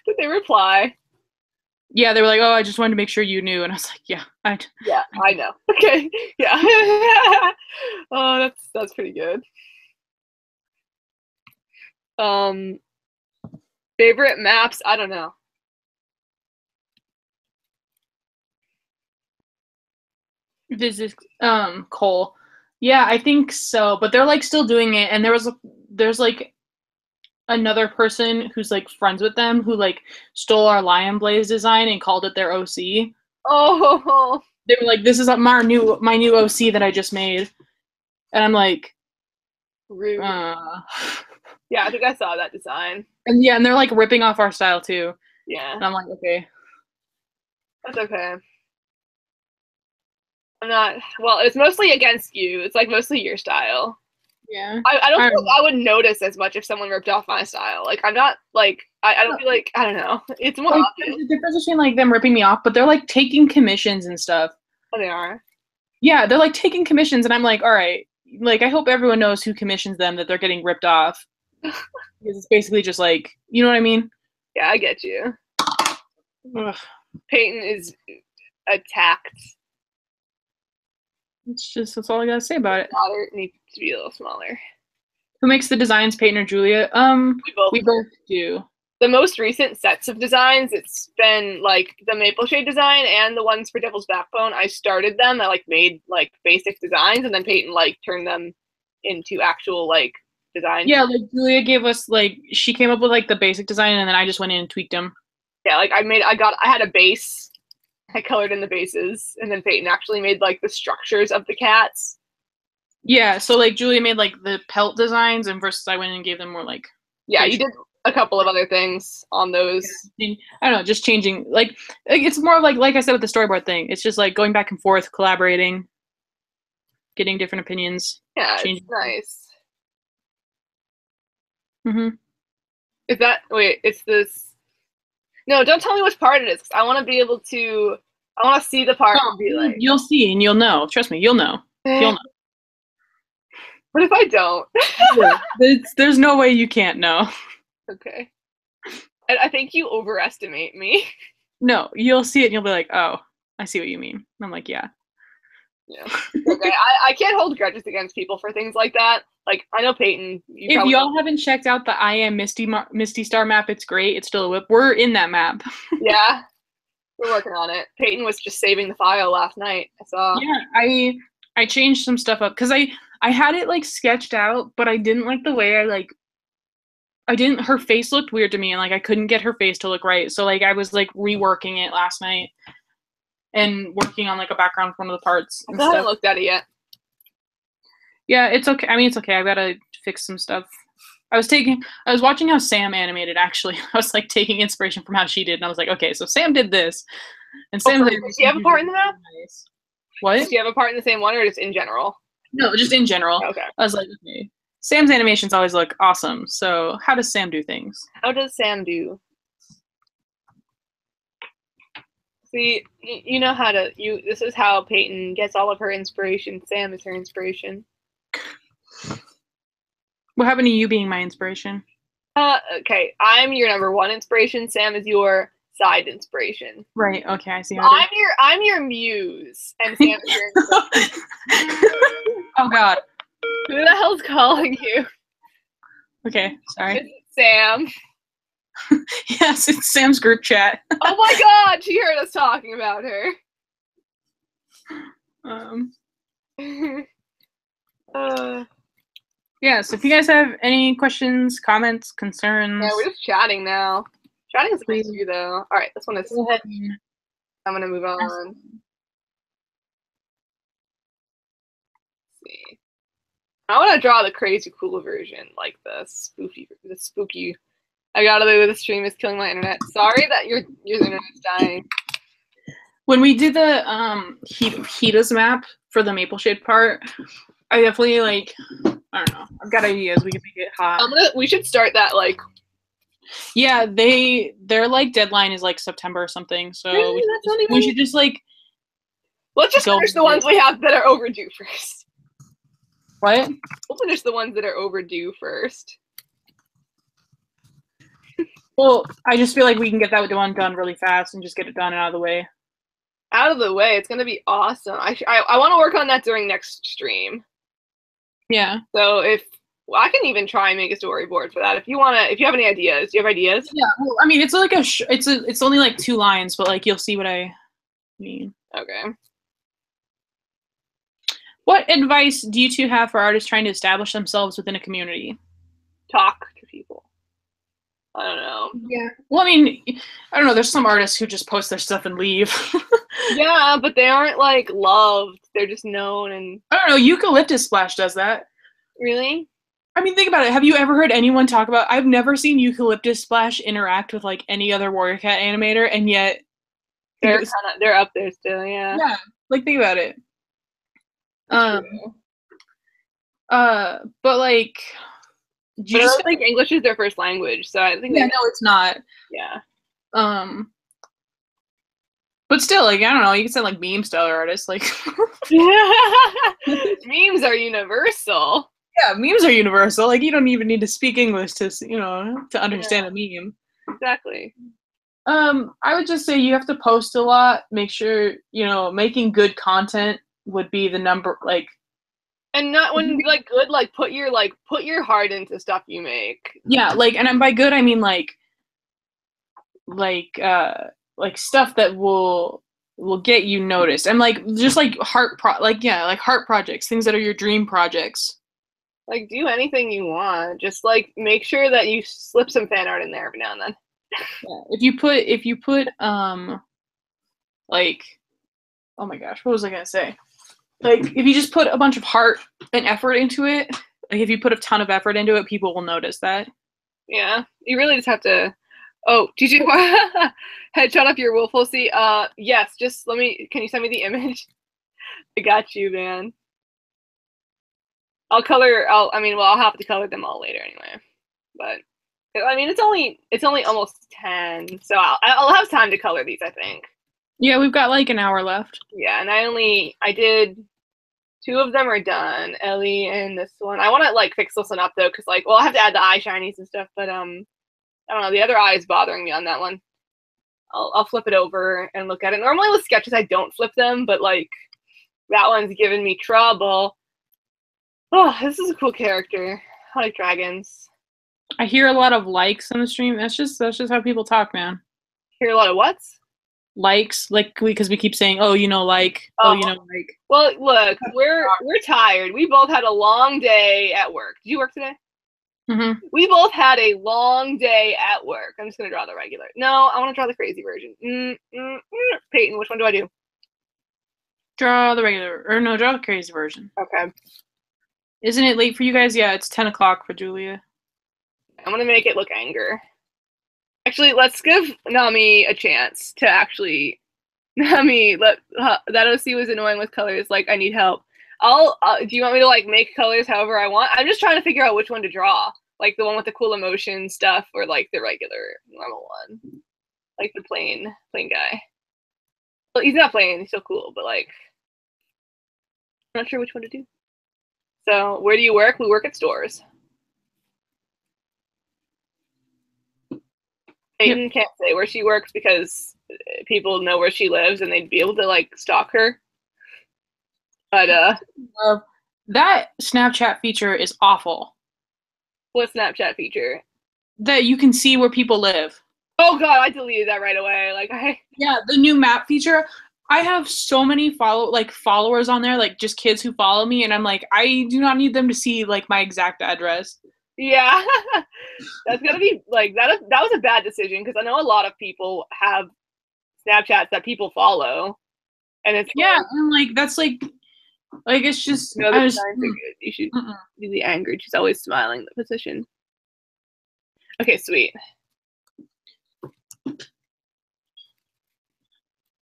A: Did they reply?
B: Yeah, they were like, oh, I just wanted to make sure you knew. And I was like, yeah.
A: I know. Okay, yeah. Oh, that's pretty good. Favorite maps? I don't know.
B: This is Cole. Yeah, I think so. But they're like still doing it, and there's like another person who's like friends with them who like stole our Lion Blaze design and called it their OC.
A: Oh.
B: They were like, this is my new OC that I just made. And I'm like,
A: rude. Yeah, I think I saw that design.
B: And yeah, and they're like ripping off our style too.
A: Yeah.
B: And I'm like, okay.
A: That's okay. I'm not, well, it's mostly against you. It's like mostly your style.
B: Yeah.
A: I don't feel like I would notice as much if someone ripped off my style. Like, I'm not like, I don't feel like, I don't know. It's more
B: like,
A: obvious.
B: There's a difference between like them ripping me off, but they're like taking commissions and stuff.
A: Oh, they are?
B: Yeah, they're like taking commissions, and I'm like, all right, like I hope everyone knows who commissions them that they're getting ripped off. Because it's basically just like, you know what I mean?
A: Yeah, I get you.
B: Ugh.
A: Peyton is attacked.
B: That's all I gotta say about it.
A: Daughter needs to be a little smaller.
B: Who makes the designs, Peyton or Julia? We both do.
A: The most recent sets of designs, it's been like the Maple Shade design and the ones for Devil's Backbone. I started them. I like made like basic designs, and then Peyton like turned them into actual like designs.
B: Yeah, like Julia gave us like, she came up with like the basic design, and then I just went in and tweaked them.
A: Yeah, like I had a base I colored in the bases, and then Peyton actually made like the structures of the cats.
B: Yeah, so like Julia made like the pelt designs, and versus I went and gave them more like.
A: Yeah, you did a couple of other things on those.
B: Yeah. I don't know, just changing. Like it's more of like I said with the storyboard thing. It's just like going back and forth, collaborating, getting different opinions.
A: Yeah,
B: changing.
A: It's nice.
B: Mhm.
A: Is that wait? It's this. No, don't tell me which part it is. 'Cause I want to be able to. I want to see the part and be like.
B: You'll see and you'll know. Trust me, you'll know. You'll know.
A: What if I don't?
B: There's no way you can't know.
A: Okay. I think you overestimate me.
B: No, you'll see it and you'll be like, oh, I see what you mean. And I'm like, yeah.
A: Yeah. Okay. I can't hold grudges against people for things like that. Like I know Peyton.
B: If y'all haven't checked out the I Am Misty Star map, it's great. It's still a whip. We're in that map.
A: Yeah. We're working on it. Peyton was just saving the file last night. I saw.
B: Yeah, I changed some stuff up because I had it like sketched out, but I didn't like the way her face looked weird to me, and like I couldn't get her face to look right. So like I was like reworking it last night and working on like a background for one of the parts.
A: I haven't looked at it yet.
B: Yeah, it's okay. I mean, it's okay. I've got to fix some stuff. I was watching how Sam animated, actually. I was like taking inspiration from how she did, and I was like, okay, so Sam did this. And Sam
A: did she have a part in the map?
B: Nice. What?
A: Did she have a part in the same one, or just in general?
B: No, just in general.
A: Okay.
B: I was like, okay. Sam's animations always look awesome. So how does Sam do things?
A: How does Sam do? See, you know how to. This is how Peyton gets all of her inspiration. Sam is her inspiration.
B: What happened to you being my inspiration?
A: Okay, I'm your number one inspiration. Sam is your side inspiration.
B: Right. Okay, I see.
A: I'm your muse, and Sam is your inspiration.
B: Oh God.
A: Who the hell's calling you?
B: Okay, sorry.
A: It's Sam.
B: Yes, it's Sam's group chat.
A: Oh my God, she heard us talking about her.
B: Yeah, so if you guys have any questions, comments, concerns.
A: Yeah, we're just chatting now. Chatting is great too, though. All right, this one is.
B: Go ahead.
A: I'm gonna move on. Let's see. I want to draw the crazy cool version, like the spooky. I gotta do the stream is killing my internet. Sorry that your internet's dying.
B: When we did the Hita's map for the Maple Shade part, I definitely like. I don't know. I've got ideas. We can make it hot.
A: We should start that like.
B: Yeah, their like deadline is like September or something. So
A: really?
B: we should just like.
A: Let's just finish the ones we have that are overdue first.
B: What?
A: We'll finish the ones that are overdue first.
B: Well, I just feel like we can get that one done really fast and just get it done and out of the way.
A: Out of the way. It's gonna be awesome. I want to work on that during next stream.
B: Yeah.
A: So I can even try and make a storyboard for that. If you have any ideas, do you have ideas?
B: Yeah. Well, I mean, it's like it's only like 2 lines, but like you'll see what I mean.
A: Okay.
B: What advice do you two have for artists trying to establish themselves within a community?
A: Talk to people. I don't know.
B: Yeah. Well, I mean, I don't know. There's some artists who just post their stuff and leave.
A: Yeah, but they aren't like loved. They're just known and.
B: I don't know. Eucalyptus Splash does that.
A: Really?
B: I mean, think about it. Have you ever heard anyone talk about? I've never seen Eucalyptus Splash interact with like any other Warrior Cat animator, and yet
A: they're up there still. Yeah.
B: Yeah. Like think about it. But like.
A: But I don't think English is their first language, so I think.
B: Yeah, no, it's not.
A: Yeah.
B: But still, like I don't know, you can say like meme style artists, like.
A: Memes are universal.
B: Yeah, memes are universal. Like you don't even need to speak English to to understand a meme.
A: Exactly.
B: I would just say you have to post a lot. Make sure making good content would be the number like.
A: And not when like good, like put your heart into stuff you make.
B: Yeah, like, and by good I mean like stuff that will get you noticed, and like just like heart projects, things that are your dream projects.
A: Like do anything you want. Just like make sure that you slip some fan art in there every now and then.
B: Yeah. If you put like, oh my gosh, what was I gonna say? Like, if you just put a bunch of heart and effort into it, like if you put a ton of effort into it, people will notice that.
A: Yeah, you really just have to. Oh, did you headshot up your wolf? We'll see. Yes. Just let me. Can you send me the image? I got you, man. I'll color. I mean, well, I'll have to color them all later anyway. But I mean, it's only almost 10, so I'll have time to color these, I think.
B: Yeah, we've got like an hour left.
A: Yeah, and I did 2 of them are done, Ellie and this one. I want to like fix this one up though, because like, well, I have to add the eye shinies and stuff, but I don't know, the other eye is bothering me on that one. I'll flip it over and look at it. Normally with sketches I don't flip them, but like that one's giving me trouble. Oh, this is a cool character. I like dragons.
B: I hear a lot of likes on the stream. That's just how people talk, man.
A: Hear a lot of whats?
B: Likes, like because we keep saying, oh, you know, like, oh, you know, like.
A: Well, look, we're tired. We both had a long day at work. Did you work today?
B: Mm-hmm.
A: We both had a long day at work. I'm just gonna draw the regular. No, I want to draw the crazy version. Peyton, which one do I do?
B: Draw the regular, or no, draw the crazy version.
A: Okay.
B: Isn't it late for you guys? Yeah, it's 10 o'clock for Julia.
A: I'm gonna make it look anger. Actually, let's give Nami a chance to actually. Nami, that OC was annoying with colors. Like, I need help. Do you want me to like make colors however I want? I'm just trying to figure out which one to draw. Like the one with the cool emotion stuff, or like the regular normal one, like the plain guy. Well, he's not plain. He's still cool, but like, I'm not sure which one to do. So, where do you work? We work at stores. Peyton can't say where she works because people know where she lives and they'd be able to like stalk her. But
B: that Snapchat feature is awful.
A: What Snapchat feature?
B: That you can see where people live.
A: Oh god, I deleted that right away.
B: Yeah, the new map feature. I have so many followers on there, like just kids who follow me, and I'm like, I do not need them to see like my exact address.
A: Yeah, that's gonna be like that was a bad decision because I know a lot of people have Snapchats that people follow, and it's
B: and like that's like it's just.
A: No, the signs are good. You should do the angered. She's always smiling. The position. Okay, sweet.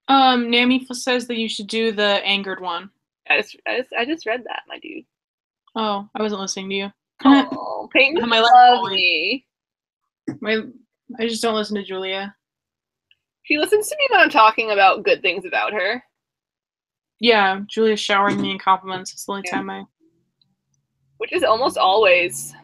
B: Nami says that you should do the angered one.
A: I just read that, my dude.
B: Oh, I wasn't listening to you.
A: Oh, Peyton loves me.
B: I just don't listen to Julia.
A: She listens to me when I'm talking about good things about her.
B: Yeah, Julia's showering me in compliments. It's the only time I...
A: Which is almost always.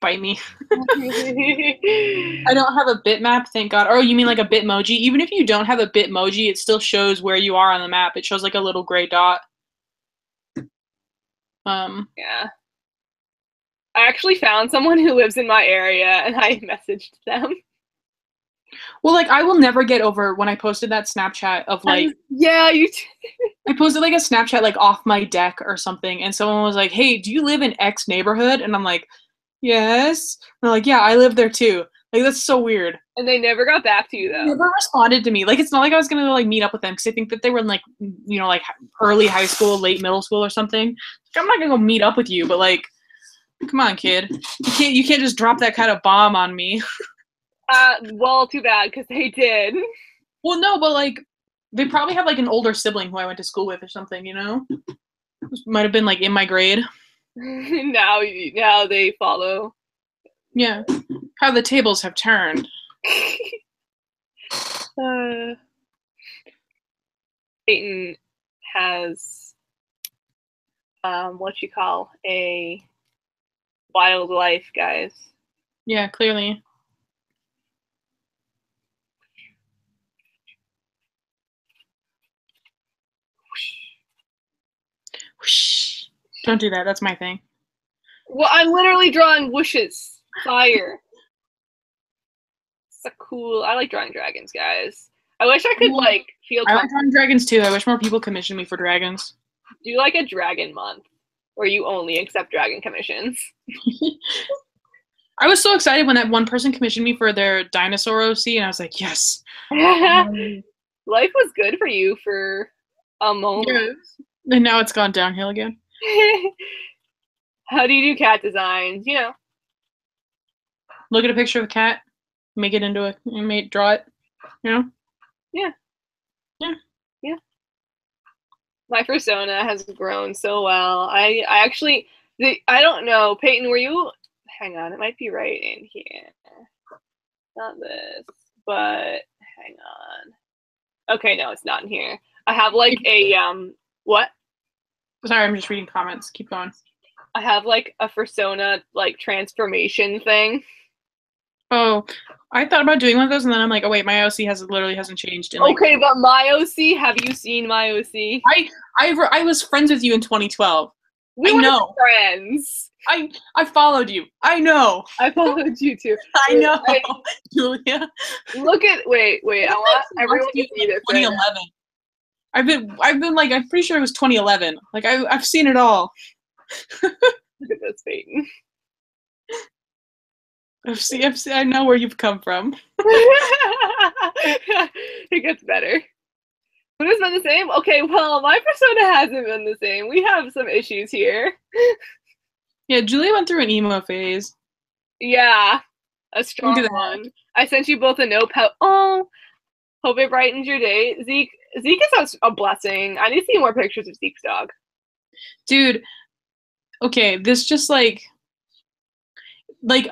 B: Bite me. I don't have a bitmap, thank God. Oh, you mean like a bitmoji? Even if you don't have a bitmoji, it still shows where you are on the map. It shows like a little gray dot.
A: Yeah. I actually found someone who lives in my area and I messaged them.
B: Well, like, I will never get over when I posted that Snapchat of like...
A: Yeah, you
B: I posted like a Snapchat like off my deck or something, and someone was like, hey, do you live in X neighborhood? And I'm like, yes. And they're like, yeah, I live there too. Like, that's so weird.
A: And they never got back to you, though.
B: They never responded to me. Like, it's not like I was going to, like, meet up with them, because I think that they were in, like, you know, like, early high school, late middle school or something. Like, I'm not going to go meet up with you, but, like, come on, kid. You can't just drop that kind of bomb on me.
A: Well, too bad, because they did.
B: Well, no, but, like, they probably have, like, an older sibling who I went to school with or something, you know? Might have been, like, in my grade.
A: Now they follow.
B: Yeah. How the tables have turned.
A: Peyton has what you call a wild life, guys.
B: Yeah, clearly. Whoosh. Don't do that. That's my thing.
A: Well, I'm literally drawing whooshes. Fire. So cool. I like drawing dragons, guys. I wish I could like feel.
B: I like drawing dragons too. I wish more people commission me for dragons.
A: Do like a dragon month, where you only accept dragon commissions.
B: I was so excited when that one person commissioned me for their dinosaur OC, and I was like, yes.
A: Life was good for you for a moment.
B: Yes. And now it's gone downhill again.
A: How do you do cat designs? You know.
B: Look at a picture of a cat, make it into draw it, you know?
A: Yeah.
B: Yeah.
A: Yeah. My persona has grown so well. I actually, I don't know, Peyton, were you, hang on, it might be right in here. Not this, but hang on. Okay, no, it's not in here. I have like a, what?
B: Sorry, I'm just reading comments. Keep going.
A: I have like a persona like transformation thing.
B: Oh, I thought about doing one of those, and then I'm like, oh wait, my OC literally hasn't changed. In, like,
A: okay, but my OC, have you seen my OC?
B: I was friends with you in 2012.
A: We were friends.
B: I followed you. I know.
A: I followed you too.
B: I know, Julia.
A: Look at wait. I want everyone to see this.
B: 2011. Right, I've been like, I'm pretty sure it was 2011. Like I've seen it all.
A: Look at this, Peyton.
B: I know where you've come from.
A: It gets better. But it's been the same? Okay, well, my persona hasn't been the same. We have some issues here.
B: Yeah, Julia went through an emo phase.
A: Yeah, a strong one. I sent you both a note. Oh, hope it brightens your day. Zeke is a blessing. I need to see more pictures of Zeke's dog.
B: Dude, okay, this just like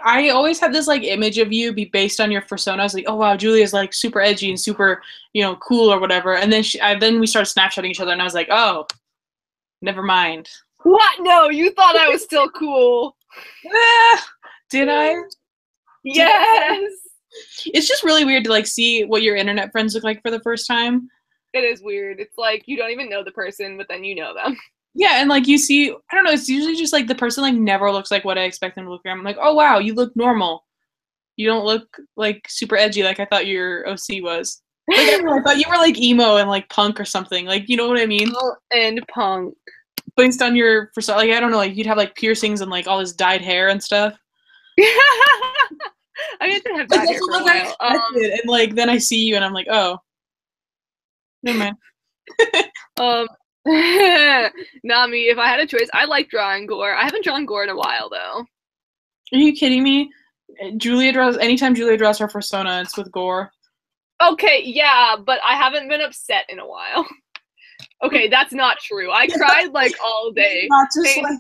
B: I always had this like image of you be based on your persona. I was like, oh wow, Julia's like super edgy and super, cool or whatever. And then then we started Snapchatting each other, and I was like, oh, never mind.
A: What? No, you thought I was still cool.
B: Did I?
A: Yes.
B: It's just really weird to like see what your internet friends look like for the first time.
A: It is weird. It's like you don't even know the person, but then you know them.
B: Yeah, and like you see, I don't know, it's usually just like the person like never looks like what I expect them to look like. I'm like, oh wow, you look normal. You don't look like super edgy like I thought your OC was. Like I thought you were like emo and like punk or something. Like, you know what I mean?
A: And punk.
B: Based on your persona, like I don't know, like you'd have like piercings and like all this dyed hair and stuff.
A: I used to have that hair for a while.
B: And like then I see you and I'm like, oh, never mind.
A: Not me. If I had a choice, I like drawing gore. I haven't drawn gore in a while though.
B: Are you kidding me? Anytime Julia draws her persona, it's with gore.
A: Okay, yeah, but I haven't been upset in a while. Okay, that's not true. I cried like all day.
B: Not just
A: hey,
B: like,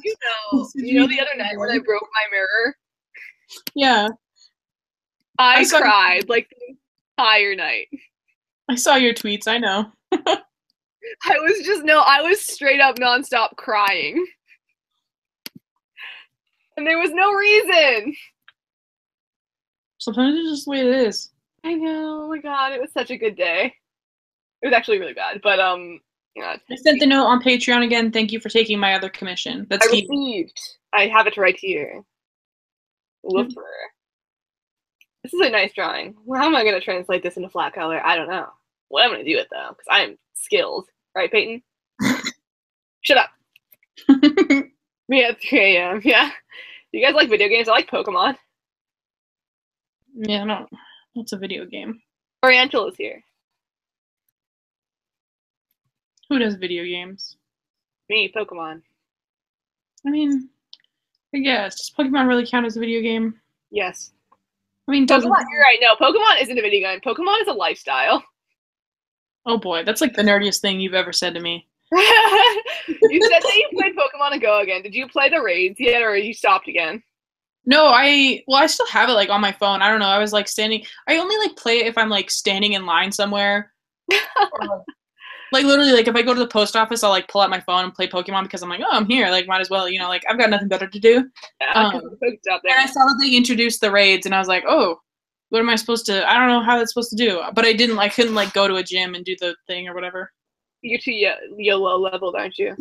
A: you know the other night when I broke my mirror?
B: Yeah.
A: I cried like the entire night.
B: I saw your tweets, I know.
A: I was straight up nonstop crying. And there was no reason.
B: Sometimes it's just the way it is.
A: I know, oh my god, it was such a good day. It was actually really bad, but yeah.
B: I sent the note on Patreon again. Thank you for taking my other commission. That's
A: I received. I have it right here. Look for her. This is a nice drawing. Well, how am I going to translate this into flat color? I don't know. Well, I'm going to do it though, because I am skilled. Right, Peyton? Shut up. Me at 3 a.m. Yeah. You guys like video games? I like Pokemon.
B: Yeah, no. That's a video game.
A: Oriental is here.
B: Who does video games?
A: Me, Pokemon.
B: I mean, I guess. Does Pokemon really count as a video game?
A: Yes.
B: I mean,
A: Pokemon, you're right. No, Pokemon isn't a video game. Pokemon is a lifestyle.
B: Oh boy, that's like the nerdiest thing you've ever said to me.
A: You said that you played Pokemon Go again. Did you play the raids yet, or you stopped again?
B: No, I still have it like on my phone. I don't know. I was like I only like play it if I'm like standing in line somewhere. Or, like literally, like if I go to the post office, I'll like pull out my phone and play Pokemon because I'm like, oh, I'm here. Like, might as well, like I've got nothing better to do.
A: Yeah,
B: out there. And I saw that they introduced the raids, and I was like, oh, what am I supposed to? I don't know how that's supposed to do. But I couldn't like go to a gym and do the thing or whatever.
A: You're too YOLO leveled, aren't you?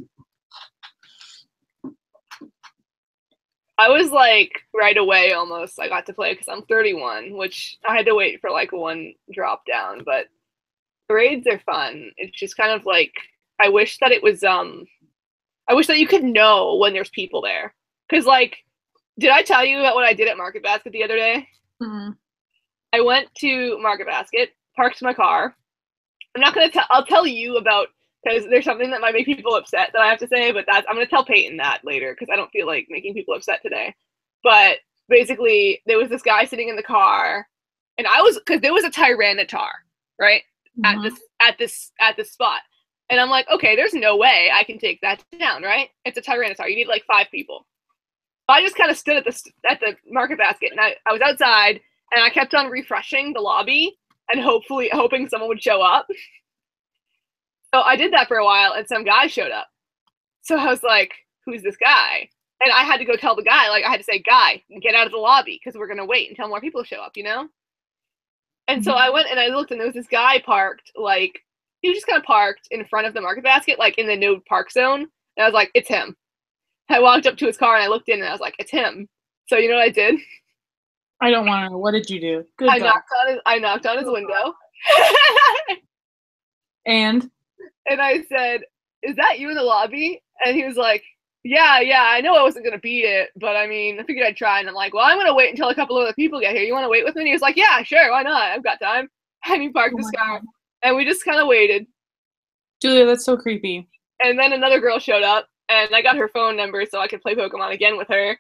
A: I was like right away almost. I got to play because I'm 31, which I had to wait for like one drop down, but. The raids are fun. It's just kind of like I wish that it was I wish that you could know when there's people there. Cause like, did I tell you about what I did at Market Basket the other day?
B: Mm-hmm.
A: I went to Market Basket, parked my car, I'm not gonna tell. I'll tell you about, because there's something that might make people upset that I have to say, but I'm gonna tell Peyton that later because I don't feel like making people upset today. But basically, there was this guy sitting in the car, and because there was a Tyranitar, right, at this spot, and I'm like, okay, there's no way I can take that down, right? It's a Tyranitar. You need like 5 people. So I just kind of stood at the market basket, and I was outside, and I kept on refreshing the lobby and hoping someone would show up. So I did that for a while, and some guy showed up. So I was like, who's this guy? And I had to go tell the guy, like, I had to say, guy, get out of the lobby, because we're going to wait until more people show up, you know? And so I went and I looked, and there was this guy parked, like, he was just kind of parked in front of the market basket, like in the no park zone. And I was like, it's him. I walked up to his car, and I looked in, and I was like, it's him. So you know what I did?
B: I don't want to know. What did you do?
A: I knocked on his window.
B: And
A: I said, is that you in the lobby? And he was like, yeah, I know I wasn't going to beat it, but I mean, I figured I'd try. And I'm like, well, I'm going to wait until a couple of other people get here. You want to wait with me? And he was like, yeah, sure, why not? I've got time. And he parked his car, and we just kind of waited.
B: Julia, that's so creepy.
A: And then another girl showed up, and I got her phone number so I could play Pokemon again with her.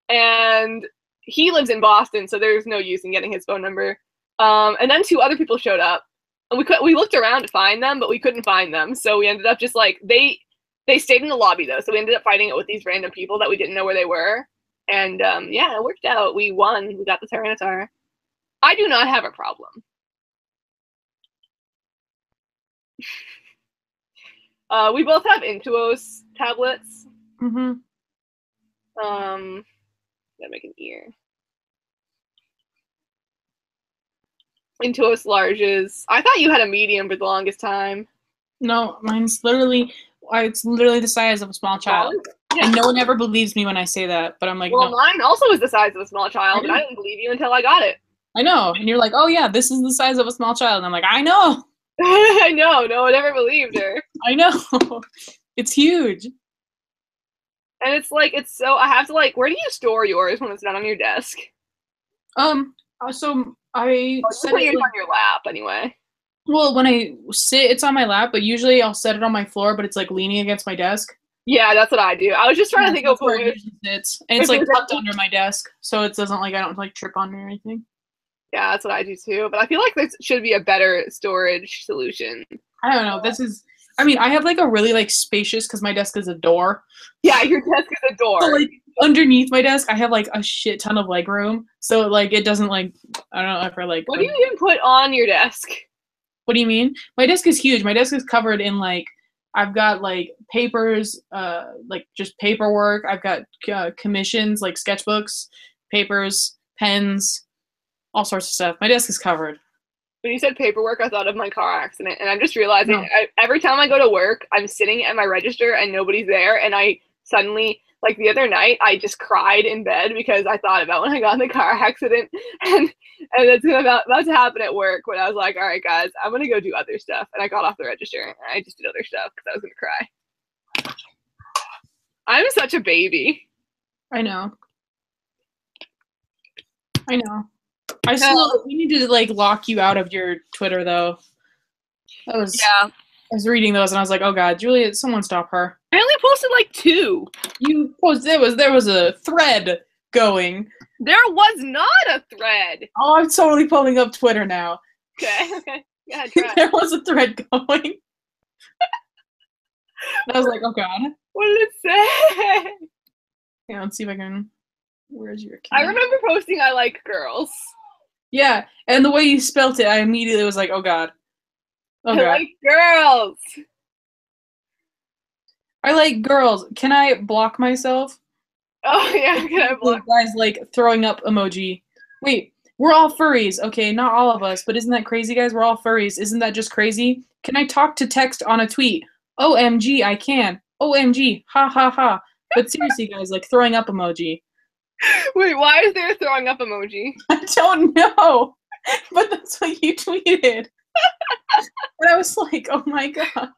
A: And he lives in Boston, so there's no use in getting his phone number. And then 2 other people showed up, and we looked around to find them, but we couldn't find them. So we ended up just like they stayed in the lobby though. So we ended up fighting it with these random people that we didn't know where they were. And yeah, it worked out. We won. We got the Tyranitar. I do not have a problem. We both have Intuos tablets. Gotta make an ear. Intuos larges. I thought you had a medium for the longest time.
B: No, mine's literally, it's literally the size of a small child. Yeah. And no one ever believes me when I say that, but I'm like,
A: well,
B: no.
A: Mine also is the size of a small child, and I didn't believe you until I got it.
B: I know, and you're like, oh yeah, this is the size of a small child, and I'm like, I know.
A: I know, no one ever believed her.
B: I know. It's huge.
A: And it's like, I have to like, where do you store yours when it's not on your desk?
B: So I
A: set it on your lap anyway.
B: Well, when I sit, it's on my lap, but usually I'll set it on my floor, but it's like leaning against my desk.
A: Yeah, that's what I do. I was just trying to think of
B: where it usually sits. And it's like tucked under my desk, so it doesn't like, I don't like trip on or anything.
A: Yeah, that's what I do too. But I feel like this should be a better storage solution.
B: I don't know. I mean, I have like a really like spacious, because my desk is a door.
A: Yeah, your desk is a door.
B: So like underneath my desk, I have like a shit ton of leg room. So like it doesn't like, I don't know if I like.
A: What do you even put on your desk?
B: What do you mean? My desk is huge. My desk is covered in like, I've got like papers, like just paperwork. I've got commissions, like sketchbooks, papers, pens, all sorts of stuff. My desk is covered.
A: When you said paperwork, I thought of my car accident, and I'm just realizing every time I go to work, I'm sitting at my register and nobody's there, and I suddenly, like the other night, I just cried in bed because I thought about when I got in the car accident, and it's about to happen at work when I was like, all right, guys, I'm going to go do other stuff, and I got off the register, and I just did other stuff because I was going to cry. I'm such a baby.
B: I know. I still, we need to like lock you out of your Twitter though. I was reading those and I was like, oh god, Julia, someone stop her.
A: I only posted like 2.
B: You posted, there was a thread going.
A: There was not a thread.
B: Oh, I'm totally pulling up Twitter now.
A: Okay. Yeah, try.
B: There was a thread going. I was like, oh god.
A: What did it say?
B: Yeah, let's see if I can. Where's your
A: account? I remember posting I like girls.
B: Yeah, and the way you spelt it, I immediately was like, oh god.
A: Oh god. I like girls.
B: I like girls. Can I block myself?
A: Oh yeah, can I block?
B: Guys like throwing up emoji. Wait, we're all furries. Okay, not all of us, but isn't that crazy, guys? We're all furries. Isn't that just crazy? Can I talk to text on a tweet? OMG, I can. OMG, ha ha ha. But seriously, guys, like throwing up emoji.
A: Wait, why is there a throwing up emoji?
B: I don't know, but that's what you tweeted. And I was like, oh my god.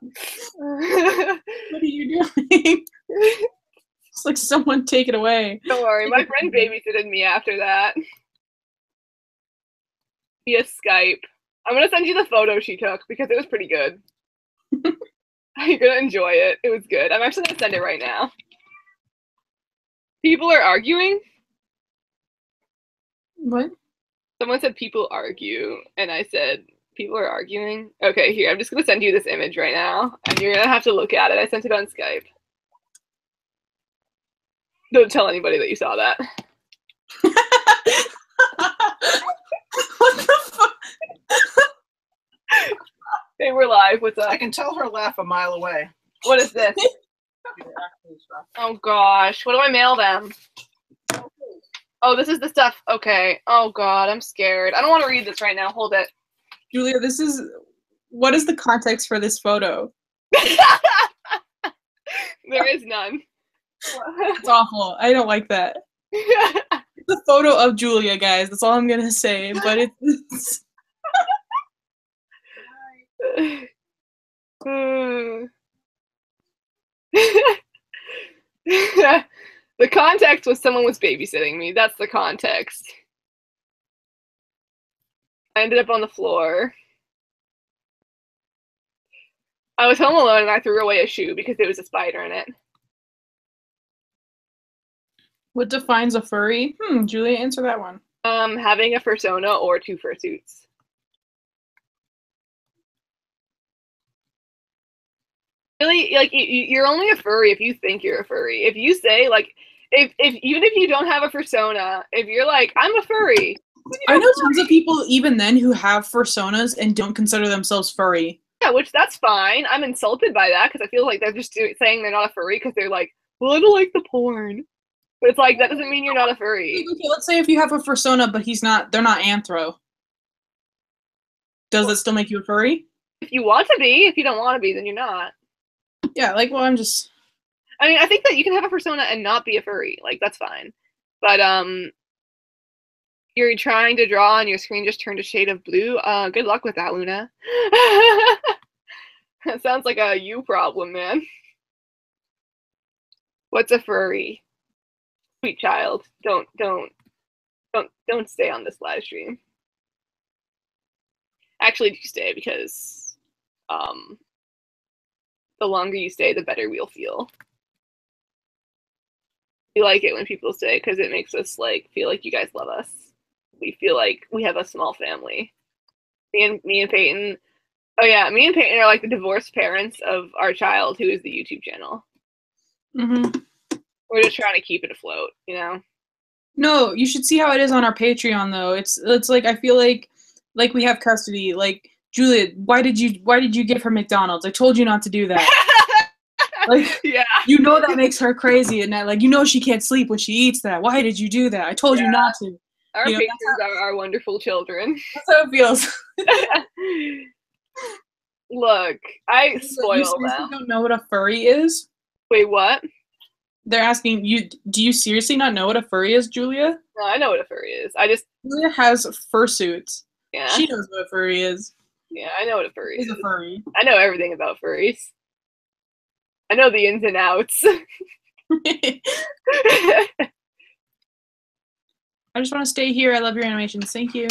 B: What are you doing? It's like someone take it away.
A: Don't worry, my friend babysitted me after that. Via Skype. I'm gonna send you the photo she took because it was pretty good. You're gonna enjoy it. It was good. I'm actually gonna send it right now. People are arguing.
B: What?
A: Someone said people argue, and I said people are arguing. Okay, here, I'm just gonna send you this image right now, and you're gonna have to look at it. I sent it on Skype. Don't tell anybody that you saw that.
B: What the fuck?
A: Hey, we're live. What's up?
C: I can tell her laugh a mile away.
A: What is this? Oh gosh, what do I mail them? Oh, this is the stuff. Okay. Oh god, I'm scared. I don't want to read this right now. Hold it.
B: Julia, what is the context for this photo?
A: There is none.
B: It's awful. I don't like that. It's a photo of Julia, guys. That's all I'm gonna say. But it's
A: The context was someone was babysitting me. That's the context. I ended up on the floor. I was home alone and I threw away a shoe because there was a spider in it.
B: What defines a furry? Julia, answer that one.
A: Having a fursona or 2 fursuits. Really, like, you're only a furry if you think you're a furry. If you say, like, if even if you don't have a fursona, if you're like, I'm a furry.
B: I know tons of people even then who have fursonas and don't consider themselves furry.
A: Yeah, which that's fine. I'm insulted by that because I feel like they're just saying they're not a furry because they're like, well, I don't like the porn. But it's like, that doesn't mean you're not a furry.
B: Okay, let's say if you have a fursona, but they're not anthro. Does that still make you a furry?
A: If you want to be, if you don't want to be, then you're not.
B: Yeah, like, well, I
A: mean, I think that you can have a persona and not be a furry. Like, that's fine. But, you're trying to draw and your screen just turned a shade of blue. Good luck with that, Luna. That sounds like a you problem, man. What's a furry? Sweet child. Don't stay on this live stream. Actually, do stay because, the longer you stay, the better we'll feel. We like it when people stay because it makes us like feel like you guys love us. We feel like we have a small family. Me and Peyton. Oh yeah, me and Peyton are like the divorced parents of our child, who is the YouTube channel. We're just trying to keep it afloat, you know.
B: No, you should see how it is on our Patreon though. It's like I feel like we have custody. Like, Julia, why did you give her McDonald's? I told you not to do that. Like, yeah, you know that makes her crazy, and that, like, you know she can't sleep when she eats that. Why did you do that? I told you not to.
A: Our patrons are our wonderful children.
B: That's how it feels.
A: Look, I spoil
B: you
A: them.
B: Don't know what a furry is?
A: Wait, what?
B: They're asking you. Do you seriously not know what a furry is, Julia?
A: No, I know what a furry is.
B: Julia has fursuits.
A: Yeah.
B: She knows what a furry is.
A: Yeah, I know what a furry is.
B: A furry.
A: I know everything about furries. I know the ins and outs.
B: I just want to stay here. I love your animations. Thank you.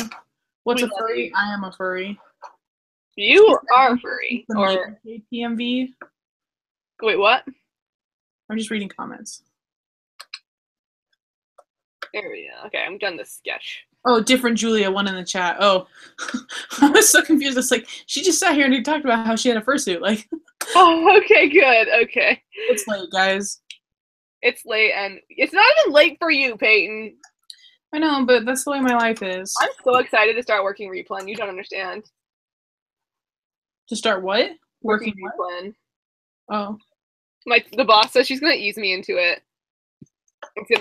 B: What's a furry? I am a furry.
A: You are a furry. Or
B: PMV.
A: Wait, what?
B: I'm just reading comments.
A: There we go. Okay, I'm done this sketch.
B: Oh, different Julia, one in the chat. Oh, I was so confused. It's like, she just sat here and talked about how she had a fursuit. Like,
A: oh, okay, good. Okay.
B: It's late, guys.
A: It's late, and it's not even late for you, Peyton.
B: I know, but that's the way my life is.
A: I'm so excited to start working Replan. You don't understand.
B: To start what?
A: Working Replan.
B: Oh.
A: The boss says she's gonna ease me into it.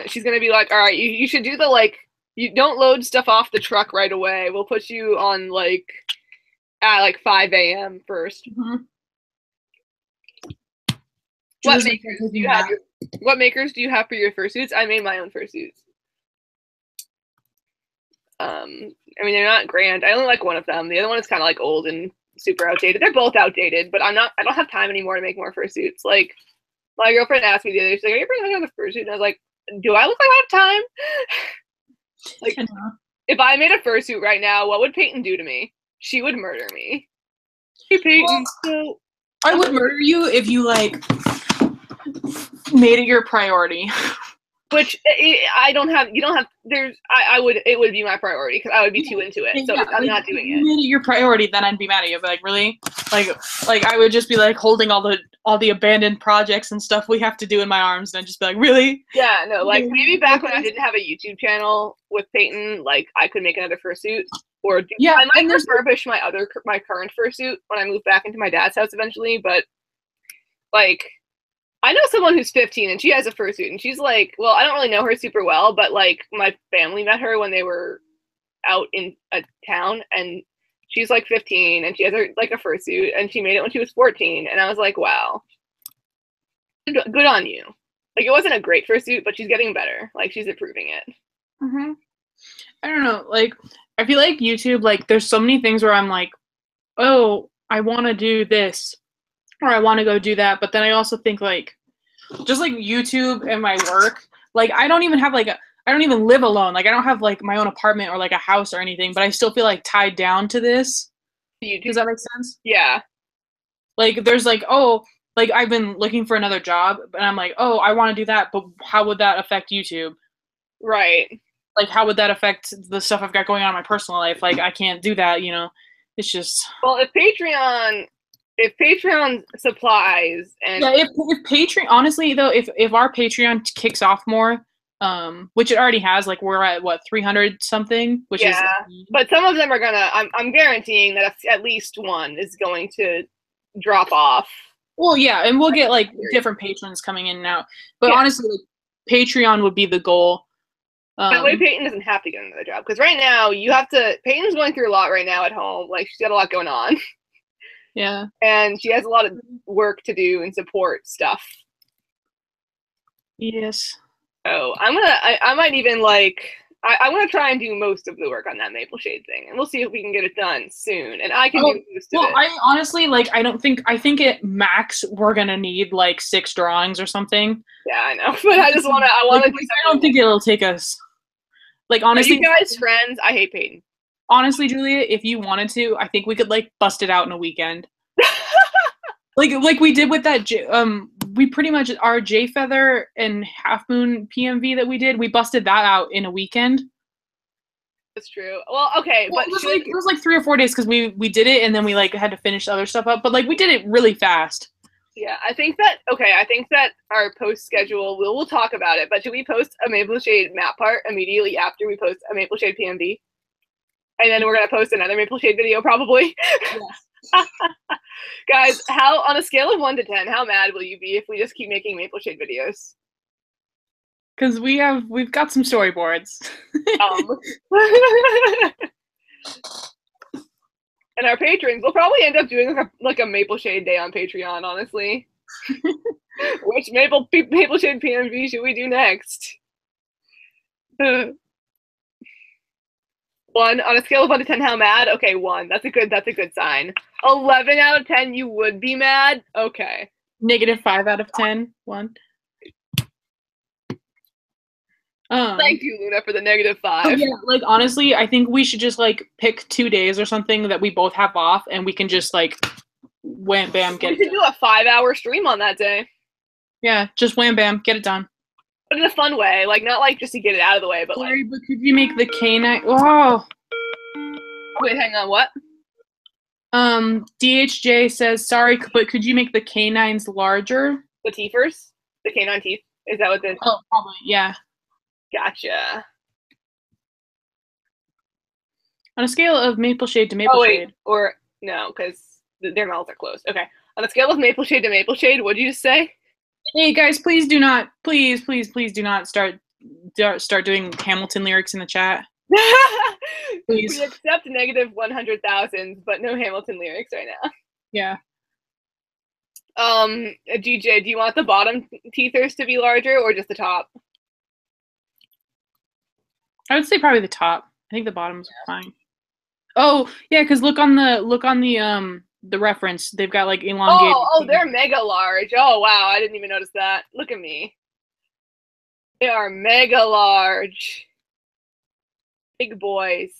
A: She's gonna be like, all right, you should do the, like, you don't load stuff off the truck right away. We'll put you on, like, at like 5 a.m. first. What makers do you have for your fursuits? I made my own fursuits. I mean, they're not grand. I only like one of them. The other one is kind of like old and super outdated. They're both outdated, but I don't have time anymore to make more fursuits. Like, my girlfriend asked me the other day, she's like, are you bringing another fursuit? And I was like, do I look like I have time? Like, if I made a fursuit right now, what would Peyton do to me? She would murder me. Hey, Peyton. So
B: I would murder you if you like made it your priority.
A: Which I don't have. You don't have. There's. I would. It would be my priority because I would be too into it. So
B: Yeah,
A: I'm not doing
B: if you
A: it.
B: made it your priority, then I'd be mad at you. But like, really, like I would just be like holding all the abandoned projects and stuff we have to do in my arms, and I'd just be like, really?
A: Yeah, no. Like maybe back when I didn't have a YouTube channel with Peyton, like I could make another fursuit, or
B: Yeah,
A: I might refurbish my current fursuit when I move back into my dad's house eventually. But like, I know someone who's 15 and she has a fursuit, and she's like, well, I don't really know her super well, but like my family met her when they were out in a town, and she's like 15 and she has like a fursuit, and she made it when she was 14, and I was like, wow, good on you. Like it wasn't a great fursuit, but she's getting better. Like she's improving it.
B: Mm-hmm. I don't know. Like I feel like YouTube, like there's so many things where I'm like, oh, I want to do this, or I want to go do that, but then I also think like, just like YouTube and my work, like I don't even have like I don't even live alone. Like I don't have like my own apartment or like a house or anything, but I still feel like tied down to this. Does that make sense?
A: Yeah.
B: Like there's like, oh, like I've been looking for another job, and I'm like, oh, I want to do that, but how would that affect YouTube?
A: Right.
B: Like how would that affect the stuff I've got going on in my personal life? Like I can't do that, you know. It's just
A: well, if Patreon supplies and
B: yeah, if Patreon, honestly though, if our Patreon kicks off more, which it already has, like we're at what 300 something, which is
A: but some of them are gonna. I'm guaranteeing that at least one is going to drop off.
B: Well, yeah, and we'll get like different patrons coming in now, but honestly, like, Patreon would be the goal.
A: That way, Peyton doesn't have to get another job because right now you have to. Peyton's going through a lot right now at home. Like she's got a lot going on.
B: Yeah,
A: and she has a lot of work to do and support stuff.
B: Yes.
A: Oh, I might even like. I'm gonna try and do most of the work on that maple shade thing, and we'll see if we can get it done soon. And I can do most of it.
B: I honestly like. I think at max we're gonna need like 6 drawings or something.
A: Yeah, I know, but I just wanna.
B: I don't think it'll take us. Like honestly,
A: are you guys friends? I hate Peyton.
B: Honestly, Julia, if you wanted to, I think we could like bust it out in a weekend. like we did with that. We pretty much our J Feather and Half Moon PMV that we did. We busted that out in a weekend.
A: That's true. Well, okay, but
B: it was like 3 or 4 days because we did it and then we like had to finish other stuff up. But like we did it really fast.
A: Yeah, I think that our post schedule we'll talk about it. But should we post a Maple Shade map part immediately after we post a Maple Shade PMV? And then we're gonna post another Maple Shade video probably. Yes. Guys, how on a scale of 1 to 10, how mad will you be if we just keep making Maple Shade videos?
B: Because we've got some storyboards.
A: And our patrons, we'll probably end up doing like a Maple Shade day on Patreon, honestly. Which Maple Shade PMV should we do next? 1 on a scale of 1 to 10, how mad? Okay, 1. That's a good sign. 11 out of 10, you would be mad. Okay.
B: -5 out of 10. 1.
A: Thank you, Luna, for the -5.
B: Oh, yeah, like honestly, I think we should just like pick 2 days or something that we both have off, and we can just like wham bam get.
A: We should do a 5-hour stream on that day.
B: Yeah, just wham bam, get it done.
A: But in a fun way, like not like just to get it out of the way, but
B: sorry, but could you make the canine? Oh.
A: Wait, hang on, what?
B: DHJ says sorry, but could you make the canines larger?
A: The teethers, the canine teeth. Is that what the?
B: Oh, probably, yeah.
A: Gotcha.
B: On a scale of Maple Shade to Maple Shade.
A: Or no, because their mouths are closed. Okay. On a scale of Maple Shade to Maple Shade, what did you just say?
B: Hey guys, please do not, please do not start doing Hamilton lyrics in the chat. Please.
A: We accept -100,000, but no Hamilton lyrics right now.
B: Yeah.
A: GJ, do you want the bottom teethers to be larger or just the top?
B: I would say probably the top. I think the bottom's fine. Oh yeah, because look on the reference. They've got like elongated.
A: Oh, they're mega large. Oh wow, I didn't even notice that. Look at me. They are mega large. Big boys.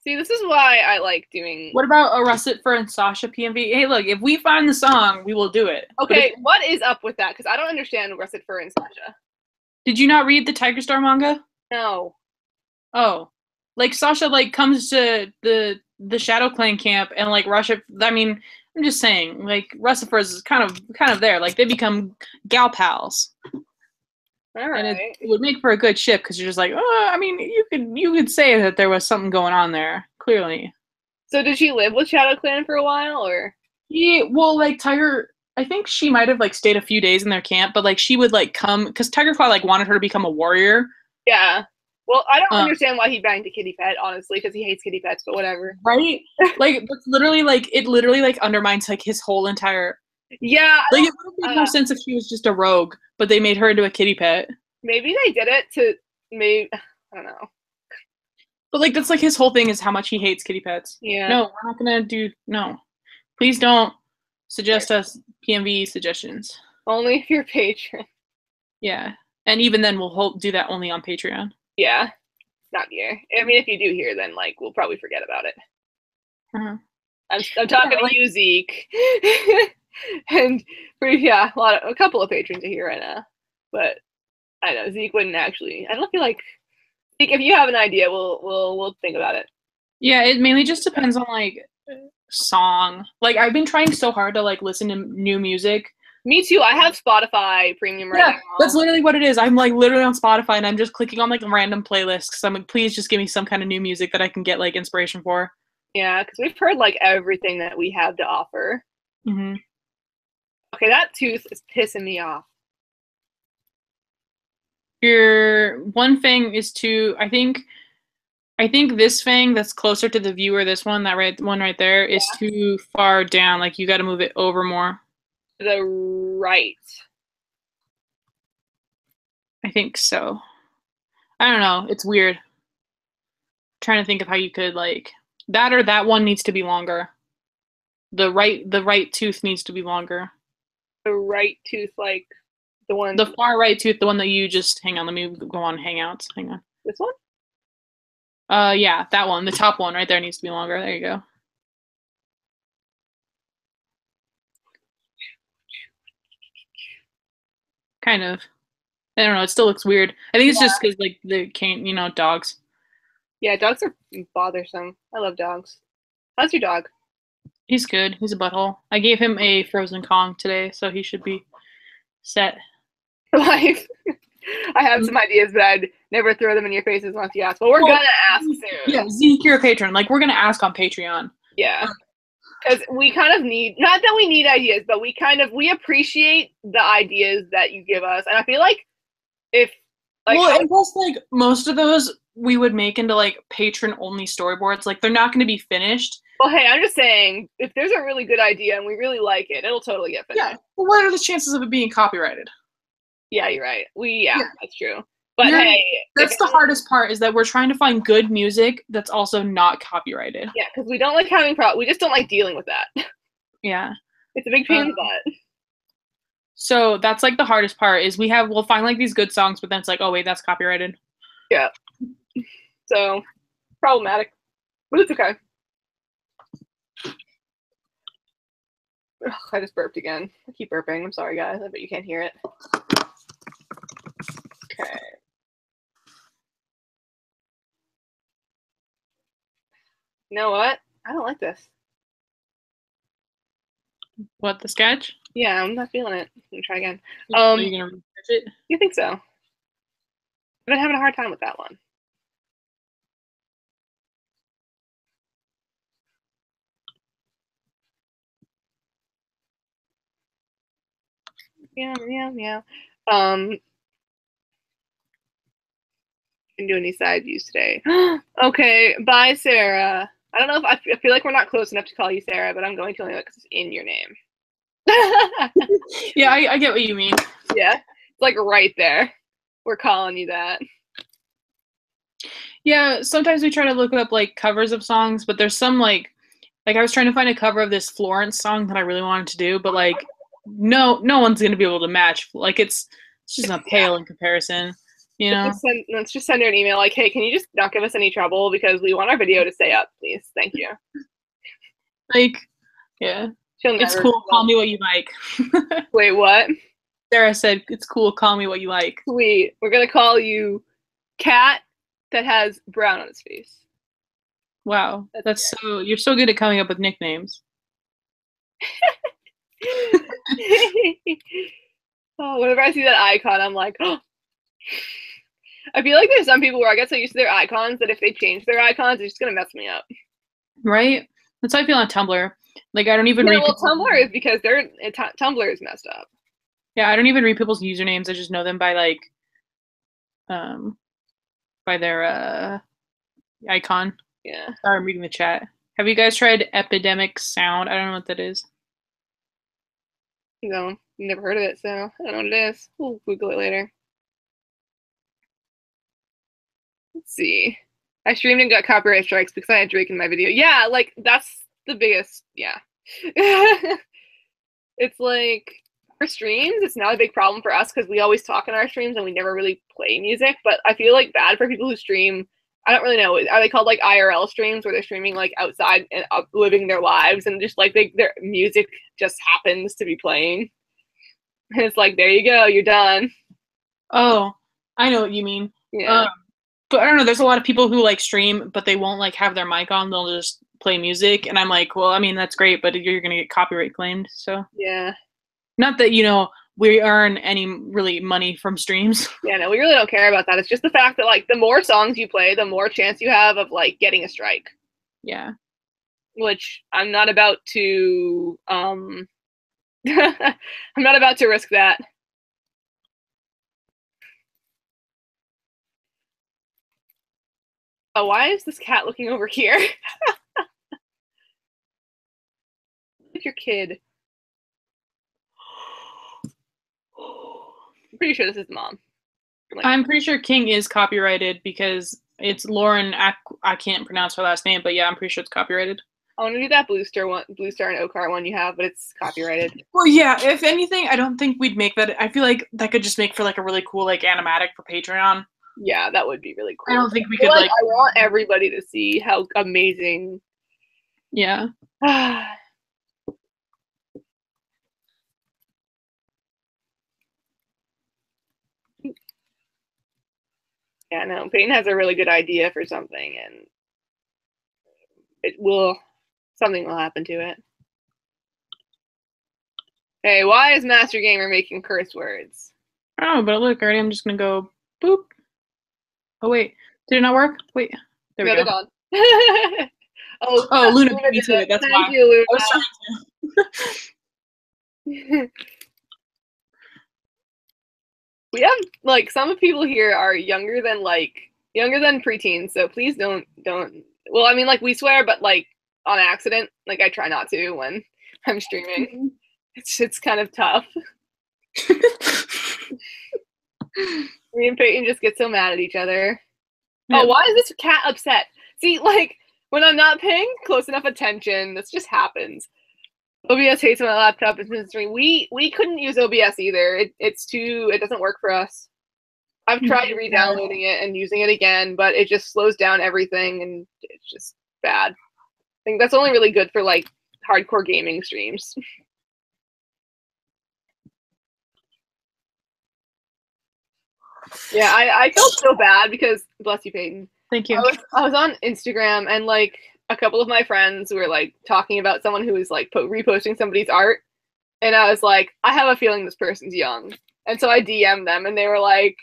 A: See, this is why I like doing.
B: What about a Russet Fur and Sasha PMV? Hey, look, if we find the song, we will do it.
A: Okay, what is up with that? Because I don't understand Russet Fur and Sasha.
B: Did you not read the Tiger Star manga?
A: No.
B: Oh, like Sasha like comes to the Shadow Clan camp and like Russia. I mean, I'm just saying, like Russet Fur is kind of there. Like they become gal pals.
A: All right.
B: And it would make for a good ship because you're just like, oh, I mean, you could say that there was something going on there, clearly.
A: So did she live with Shadow Clan for a while, or?
B: Yeah, well, like Tiger, I think she might have like stayed a few days in their camp, but like she would like come because Tiger Claw like wanted her to become a warrior.
A: Yeah. Well, I don't understand why he banged a kitty pet, honestly, because he hates kitty pets, but whatever.
B: Right? Like that's literally like it literally like undermines like his whole entire.
A: Yeah.
B: Like it would have made more sense if she was just a rogue, but they made her into a kitty pet.
A: Maybe they did it to maybe I don't know.
B: But like that's like his whole thing is how much he hates kitty pets.
A: Yeah.
B: No, we're not gonna do no. Please don't suggest us PMV suggestions.
A: Only if you're a patron.
B: Yeah, and even then we'll do that only on Patreon.
A: Yeah, not here. I mean, if you do here, then like we'll probably forget about it.
B: Uh-huh.
A: I'm talking to you, Zeke, and a couple of patrons are here right now, but I know Zeke wouldn't actually. I don't feel like Zeke. If you have an idea, we'll think about it.
B: Yeah, it mainly just depends on like song. Like I've been trying so hard to like listen to new music.
A: Me too. I have Spotify Premium right now.
B: That's literally what it is. I'm like literally on Spotify and I'm just clicking on like random playlists because I'm like, please just give me some kind of new music that I can get like inspiration for.
A: Yeah, because we've heard like everything that we have to offer.
B: Mm-hmm.
A: Okay, that tooth is pissing me off.
B: Your one fang is too. I think this fang that's closer to the viewer, this one, that one right there, is too far down. Like you got to move it over more.
A: To the right.
B: I think so. I don't know. It's weird. I'm trying to think of how you could like that or that one needs to be longer. The right tooth needs to be longer.
A: The right tooth, like the one.
B: The far right tooth, the one that you just hang on. Let me go on Hangouts. Hang on.
A: This one?
B: Yeah, that one. The top one right there needs to be longer. There you go. Kind of. I don't know. It still looks weird. I think it's just because like the dogs.
A: Yeah, dogs are bothersome. I love dogs. How's your dog?
B: He's good. He's a butthole. I gave him a frozen Kong today, so he should be set
A: for life. I have some ideas, but I'd never throw them in your faces once you ask. But we're gonna ask soon.
B: Yeah, Zeke, you're a patron. Like we're gonna ask on Patreon.
A: Yeah. Because we kind of need, not that we need ideas, but we appreciate the ideas that you give us. And I feel like and
B: plus like most of those we would make into like patron only storyboards. Like they're not going to be finished.
A: Well, hey, I'm just saying, if there's a really good idea and we really like it, it'll totally get finished.
B: Yeah. Well, what are the chances of it being copyrighted?
A: Yeah, you're right. That's true. But hey,
B: that's the hardest part is that we're trying to find good music that's also not copyrighted.
A: Yeah, because we don't like having we just don't like dealing with that.
B: Yeah.
A: It's a big pain in the butt.
B: So that's like the hardest part is we'll find like these good songs, but then it's like, oh wait, that's copyrighted.
A: Yeah. So problematic. But it's okay. Ugh, I just burped again. I keep burping. I'm sorry guys. I bet you can't hear it. Okay. You know what? I don't like this.
B: What, the sketch?
A: Yeah, I'm not feeling it. I'm gonna try again.
B: Are you gonna research it?
A: You think so? I've been having a hard time with that one. Meow. Didn't do any side views today. Okay, bye, Sarah. I don't know if I feel like we're not close enough to call you Sarah, but I'm going to only because it's in your name.
B: Yeah, I get what you mean.
A: Yeah, it's like right there. We're calling you that.
B: Yeah, sometimes we try to look up like covers of songs, but there's some like I was trying to find a cover of this Florence song that I really wanted to do, but like no one's gonna be able to match. Like it's just not pale in comparison. You know?
A: Let's just send her an email like, hey, can you just not give us any trouble because we want our video to stay up, please. Thank you.
B: Like, yeah. It's cool. Call me what you like.
A: Wait, what?
B: Sarah said, it's cool. Call me what you like.
A: Sweet. We're going to call you Cat that has brown on his face.
B: Wow. You're so good at coming up with nicknames.
A: Oh, whenever I see that icon, I'm like, oh. I feel like there's some people where I get so used to their icons that if they change their icons, it's just gonna mess me up.
B: Right? That's how I feel on Tumblr. Like, I don't even read.
A: Well, Tumblr is because Tumblr is messed up.
B: Yeah, I don't even read people's usernames. I just know them by like, by their icon.
A: Yeah.
B: Sorry, I'm reading the chat. Have you guys tried Epidemic Sound? I don't know what that is.
A: No, never heard of it, so I don't know what it is. We'll Google it later. Let's see. I streamed and got copyright strikes because I had Drake in my video. Yeah, like, that's the biggest, yeah. It's like, for streams, it's not a big problem for us because we always talk in our streams and we never really play music, but I feel like bad for people who stream. I don't really know. Are they called like IRL streams where they're streaming like outside and living their lives and just like their music just happens to be playing? And it's like, there you go, you're done.
B: Oh, I know what you mean.
A: Yeah.
B: But I don't know, there's a lot of people who like stream, but they won't like have their mic on. They'll just play music. And I'm like, well, I mean, that's great, but you're going to get copyright claimed. So
A: yeah.
B: Not that, we earn any really money from streams.
A: Yeah, no, we really don't care about that. It's just the fact that like the more songs you play, the more chance you have of like getting a strike.
B: Yeah.
A: Which I'm not about to I'm not about to risk that. Oh, why is this cat looking over here? Look at your kid. I'm pretty sure this is mom.
B: I'm pretty sure King is copyrighted because it's Lauren. I can't pronounce her last name, but yeah, I'm pretty sure it's copyrighted.
A: I want to do that Blue Star and Oak one you have, but it's copyrighted.
B: Well, yeah. If anything, I don't think we'd make that. I feel like that could just make for like a really cool like animatic for Patreon.
A: Yeah, that would be really cool.
B: I don't think we could
A: like. I want everybody to see how amazing.
B: Yeah.
A: Yeah, no, Peyton has a really good idea for something, and something will happen to it. Hey, why is Master Gamer making curse words?
B: Oh, but look, already I'm just gonna go boop. Oh wait, did it not work? Wait, there we go.
A: Gone.
B: oh, Luna beat me to it. That's why.
A: Thank you, Luna.
B: I was trying to.
A: We have like some people here are younger than preteens, so please don't. Well, I mean, like we swear, but like on accident. Like I try not to when I'm streaming. It's kind of tough. Me and Peyton just get so mad at each other. Yeah. Oh, why is this cat upset? See, like when I'm not paying close enough attention, this just happens. OBS hates my laptop. We couldn't use OBS either. It doesn't work for us. I've tried re-downloading it and using it again, but it just slows down everything and it's just bad. I think that's only really good for like hardcore gaming streams. Yeah, I felt so bad because bless you, Peyton.
B: Thank you.
A: I was on Instagram and like a couple of my friends were like talking about someone who was like reposting somebody's art, and I was like, I have a feeling this person's young, and so I DM'd them, and they were like,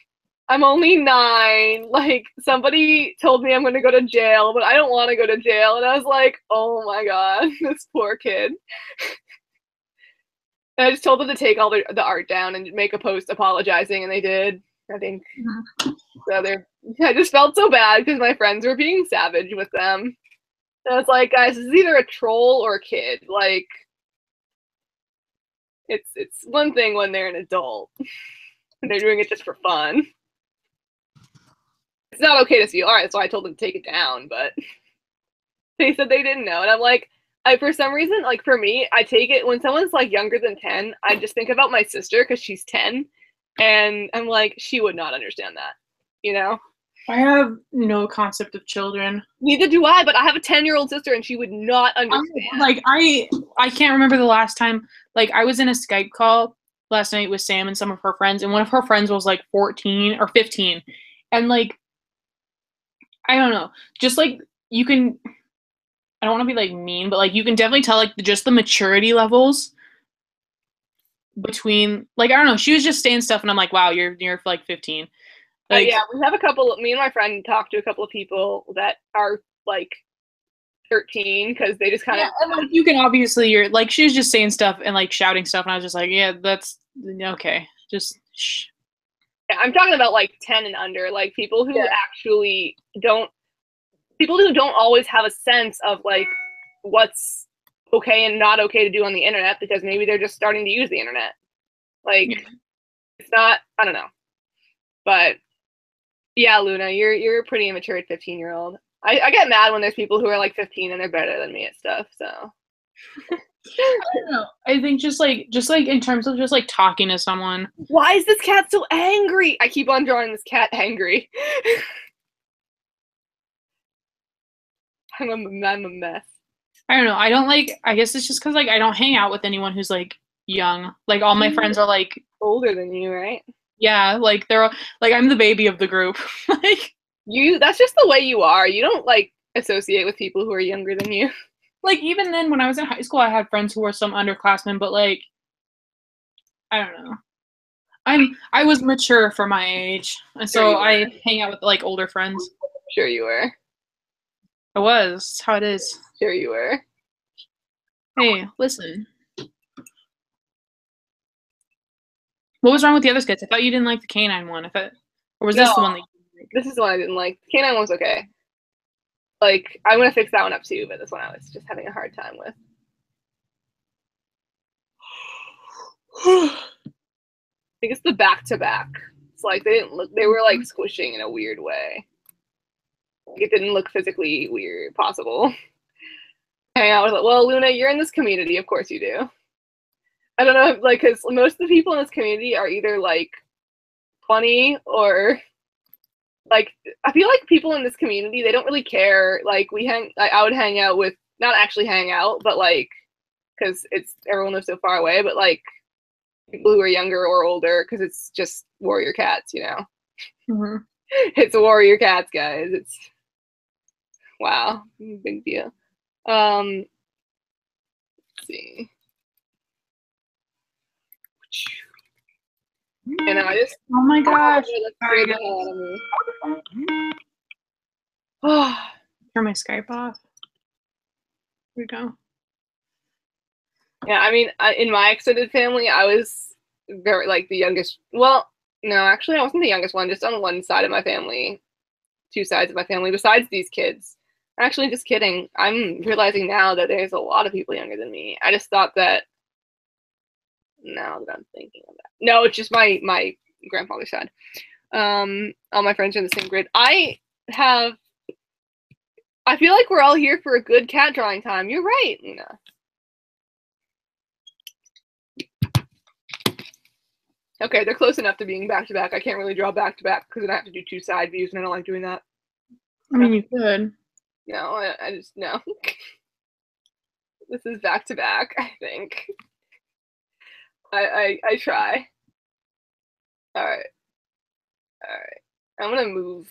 A: I'm only 9. Like somebody told me I'm going to go to jail, but I don't want to go to jail, and I was like, oh my god, this poor kid. And I just told them to take all the art down and make a post apologizing, and they did. I think. So I just felt so bad because my friends were being savage with them. And I was like, guys, this is either a troll or a kid. Like, it's one thing when they're an adult and they're doing it just for fun. It's not okay to see art, so I told them to take it down, but they said they didn't know. And I'm like, for some reason, like for me, I take it when someone's like younger than 10, I just think about my sister because she's 10. And I'm like, she would not understand that. you know?
B: I have no concept of children.
A: Neither do I, but I have a 10-year-old sister and she would not understand.
B: Like, I can't remember the last time, like, I was in a Skype call last night with Sam and some of her friends, and one of her friends was, like, 14 or 15, and, like, I don't know, just, like, you can, I don't want to be, like, mean, but, like, you can definitely tell, like, just the maturity levels between, like, I don't know, she was just saying stuff, and I'm like, wow, you're like, 15. Like,
A: yeah, we have me and my friend talked to a couple of people that are, like, 13, because they just kind of...
B: and, like, you can obviously, you're, like, she was just saying stuff and, like, shouting stuff, and I was just like, yeah, that's, okay, just, shh.
A: Yeah, I'm talking about, like, 10 and under, like, people who actually don't... People who don't always have a sense of, like, what's okay and not okay to do on the internet, because maybe they're just starting to use the internet. Like, it's not... I don't know. But... Yeah, Luna, you're a pretty immature 15-year-old. I get mad when there's people who are like 15 and they're better than me at stuff, so.
B: I don't know. I think just like in terms of just like talking to someone.
A: Why is this cat so angry? I keep on drawing this cat angry. I'm a mess.
B: I don't know. I don't like, I guess it's just because like I don't hang out with anyone who's like young. Like all my friends are like
A: older than you, right?
B: Yeah, like they're all, like I'm the baby of the group. Like
A: that's just the way you are. You don't like associate with people who are younger than you.
B: Like even then when I was in high school I had friends who were some underclassmen, but like I don't know. I was mature for my age. And so I hang out with like older friends.
A: Sure you were.
B: I was. That's how it is.
A: Sure you were.
B: Hey, listen. What was wrong with the other skits? I thought you didn't like the canine one. Or was this the one that you didn't like?
A: This is the one I didn't like. The canine one was okay. Like, I'm gonna fix that one up too, but this one I was just having a hard time with. I think it's the back-to-back. It's like they were like squishing in a weird way. It didn't look physically weird, possible. Hang out with it. Well, Luna, you're in this community, of course you do. I don't know, like, because most of the people in this community are either like 20 or like, I feel like people in this community, they don't really care. Like I would hang out with, not actually hang out, but like, because everyone lives so far away, but like people who are younger or older, because it's just warrior cats, you know.
B: Mm-hmm.
A: It's warrior cats, guys. It's wow, big deal. Let's see. And I just,
B: oh my gosh, turn my Skype off. Here we go.
A: Yeah, I mean, in my extended family, I was very like the youngest. Well, no, actually, I wasn't the youngest one. Just on one side of my family, two sides of my family. Besides these kids, actually, just kidding. I'm realizing now that there's a lot of people younger than me. I just thought that. Now that I'm thinking of that, no, it's just my grandfather's side. All my friends are in the same grade. I feel like we're all here for a good cat drawing time. You're right, Luna. Okay, they're close enough to being back to back. I can't really draw back to back because then I have to do two side views, and I don't like doing that.
B: I mean, you could.
A: No, I just no. This is back to back, I think. I try. All right. I'm gonna move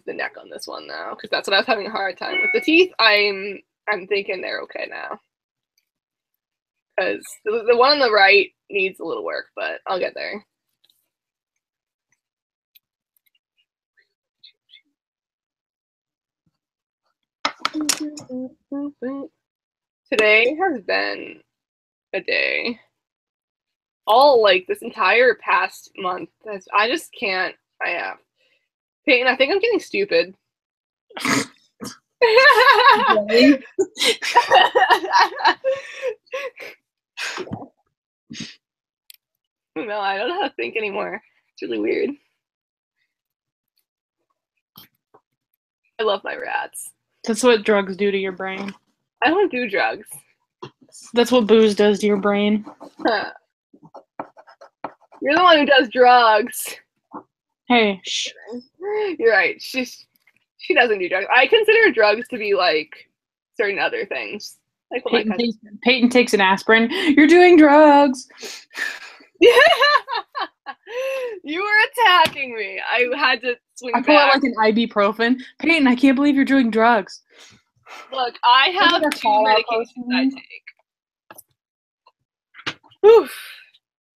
A: the neck on this one now because that's what I was having a hard time with. The teeth, I'm thinking they're okay now. Because the one on the right needs a little work, but I'll get there. Today has been a day. All like this entire past month, I just can't. Peyton, I think I'm getting stupid. No, I don't know how to think anymore. It's really weird. I love my rats.
B: That's what drugs do to your brain.
A: I don't do drugs.
B: That's what booze does to your brain.
A: Huh. You're the one who does drugs.
B: Hey, shh.
A: You're right. She doesn't do drugs. I consider drugs to be like certain other things. Like what my cousin.
B: Peyton takes an aspirin. You're doing drugs.
A: You were attacking me. I had to swing
B: I pull out
A: back.
B: like an ibuprofen. Peyton, I can't believe you're doing drugs.
A: Look, I have
B: Look at that
A: 2
B: call-out
A: medications I
B: post.
A: take. Whew.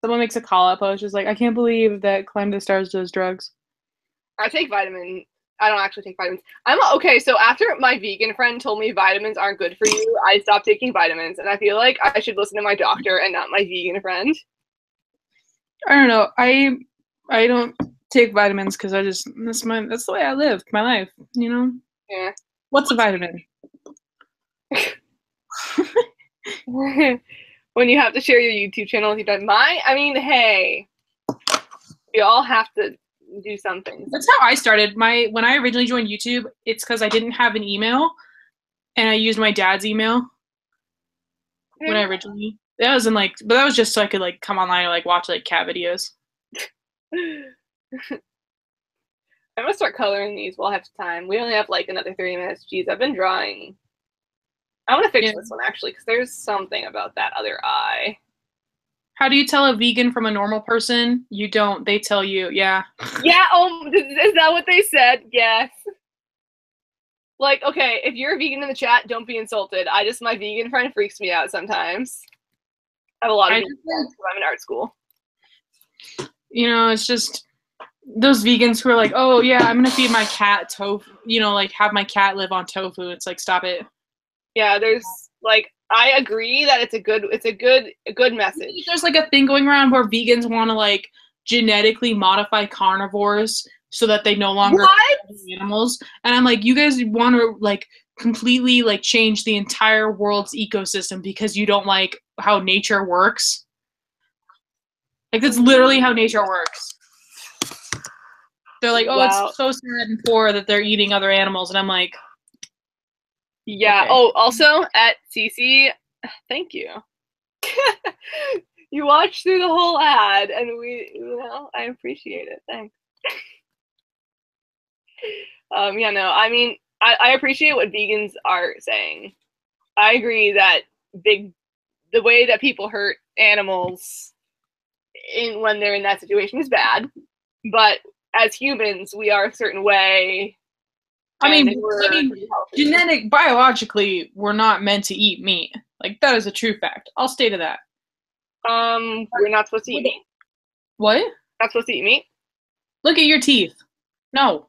B: Someone makes a call out post, just like, I can't believe that Climb to the Stars does drugs.
A: I take vitamin. I don't actually take vitamins. Okay. So after my vegan friend told me vitamins aren't good for you, I stopped taking vitamins, and I feel like I should listen to my doctor and not my vegan friend.
B: I don't know. I don't take vitamins because that's the way I live my life. You know.
A: Yeah.
B: What's a vitamin?
A: When you have to share your YouTube channel with your dad. Hey, we all have to do something.
B: That's how I started. When I originally joined YouTube, it's because I didn't have an email, and I used my dad's email. When I originally, but that was just so I could like come online and like watch like cat videos.
A: I'm gonna start coloring these while I have time. We only have like another 30 minutes. Jeez, I've been drawing. I want to fix this one actually because there's something about that other eye.
B: How do you tell a vegan from a normal person? You don't. They tell you, yeah.
A: Yeah. Oh, is that what they said? Yes. Like, okay, if you're a vegan in the chat, don't be insulted. My vegan friend freaks me out sometimes. I have a lot of vegan friends because I'm in art school.
B: You know, it's just those vegans who are like, oh yeah, I'm gonna feed my cat tofu. You know, like have my cat live on tofu. It's like, stop it.
A: Yeah, there's like, I agree that it's a good message.
B: There's like a thing going around where vegans want to like genetically modify carnivores so that they no longer eat animals, and I'm like, you guys want to like completely like change the entire world's ecosystem because you don't like how nature works. Like that's literally how nature works. They're like, oh, wow. It's so sad and poor that they're eating other animals, and I'm like,
A: yeah. Okay. Oh, also at CC, thank you. You watched through the whole ad, and I appreciate it. Thanks. Yeah, no, I appreciate what vegans are saying. I agree that the way that people hurt animals when they're in that situation is bad, but as humans, we are a certain way.
B: Biologically, we're not meant to eat meat. Like, that is a true fact. I'll stay to that.
A: We're not supposed to eat meat?
B: What?
A: Not supposed to eat meat?
B: Look at your teeth. No.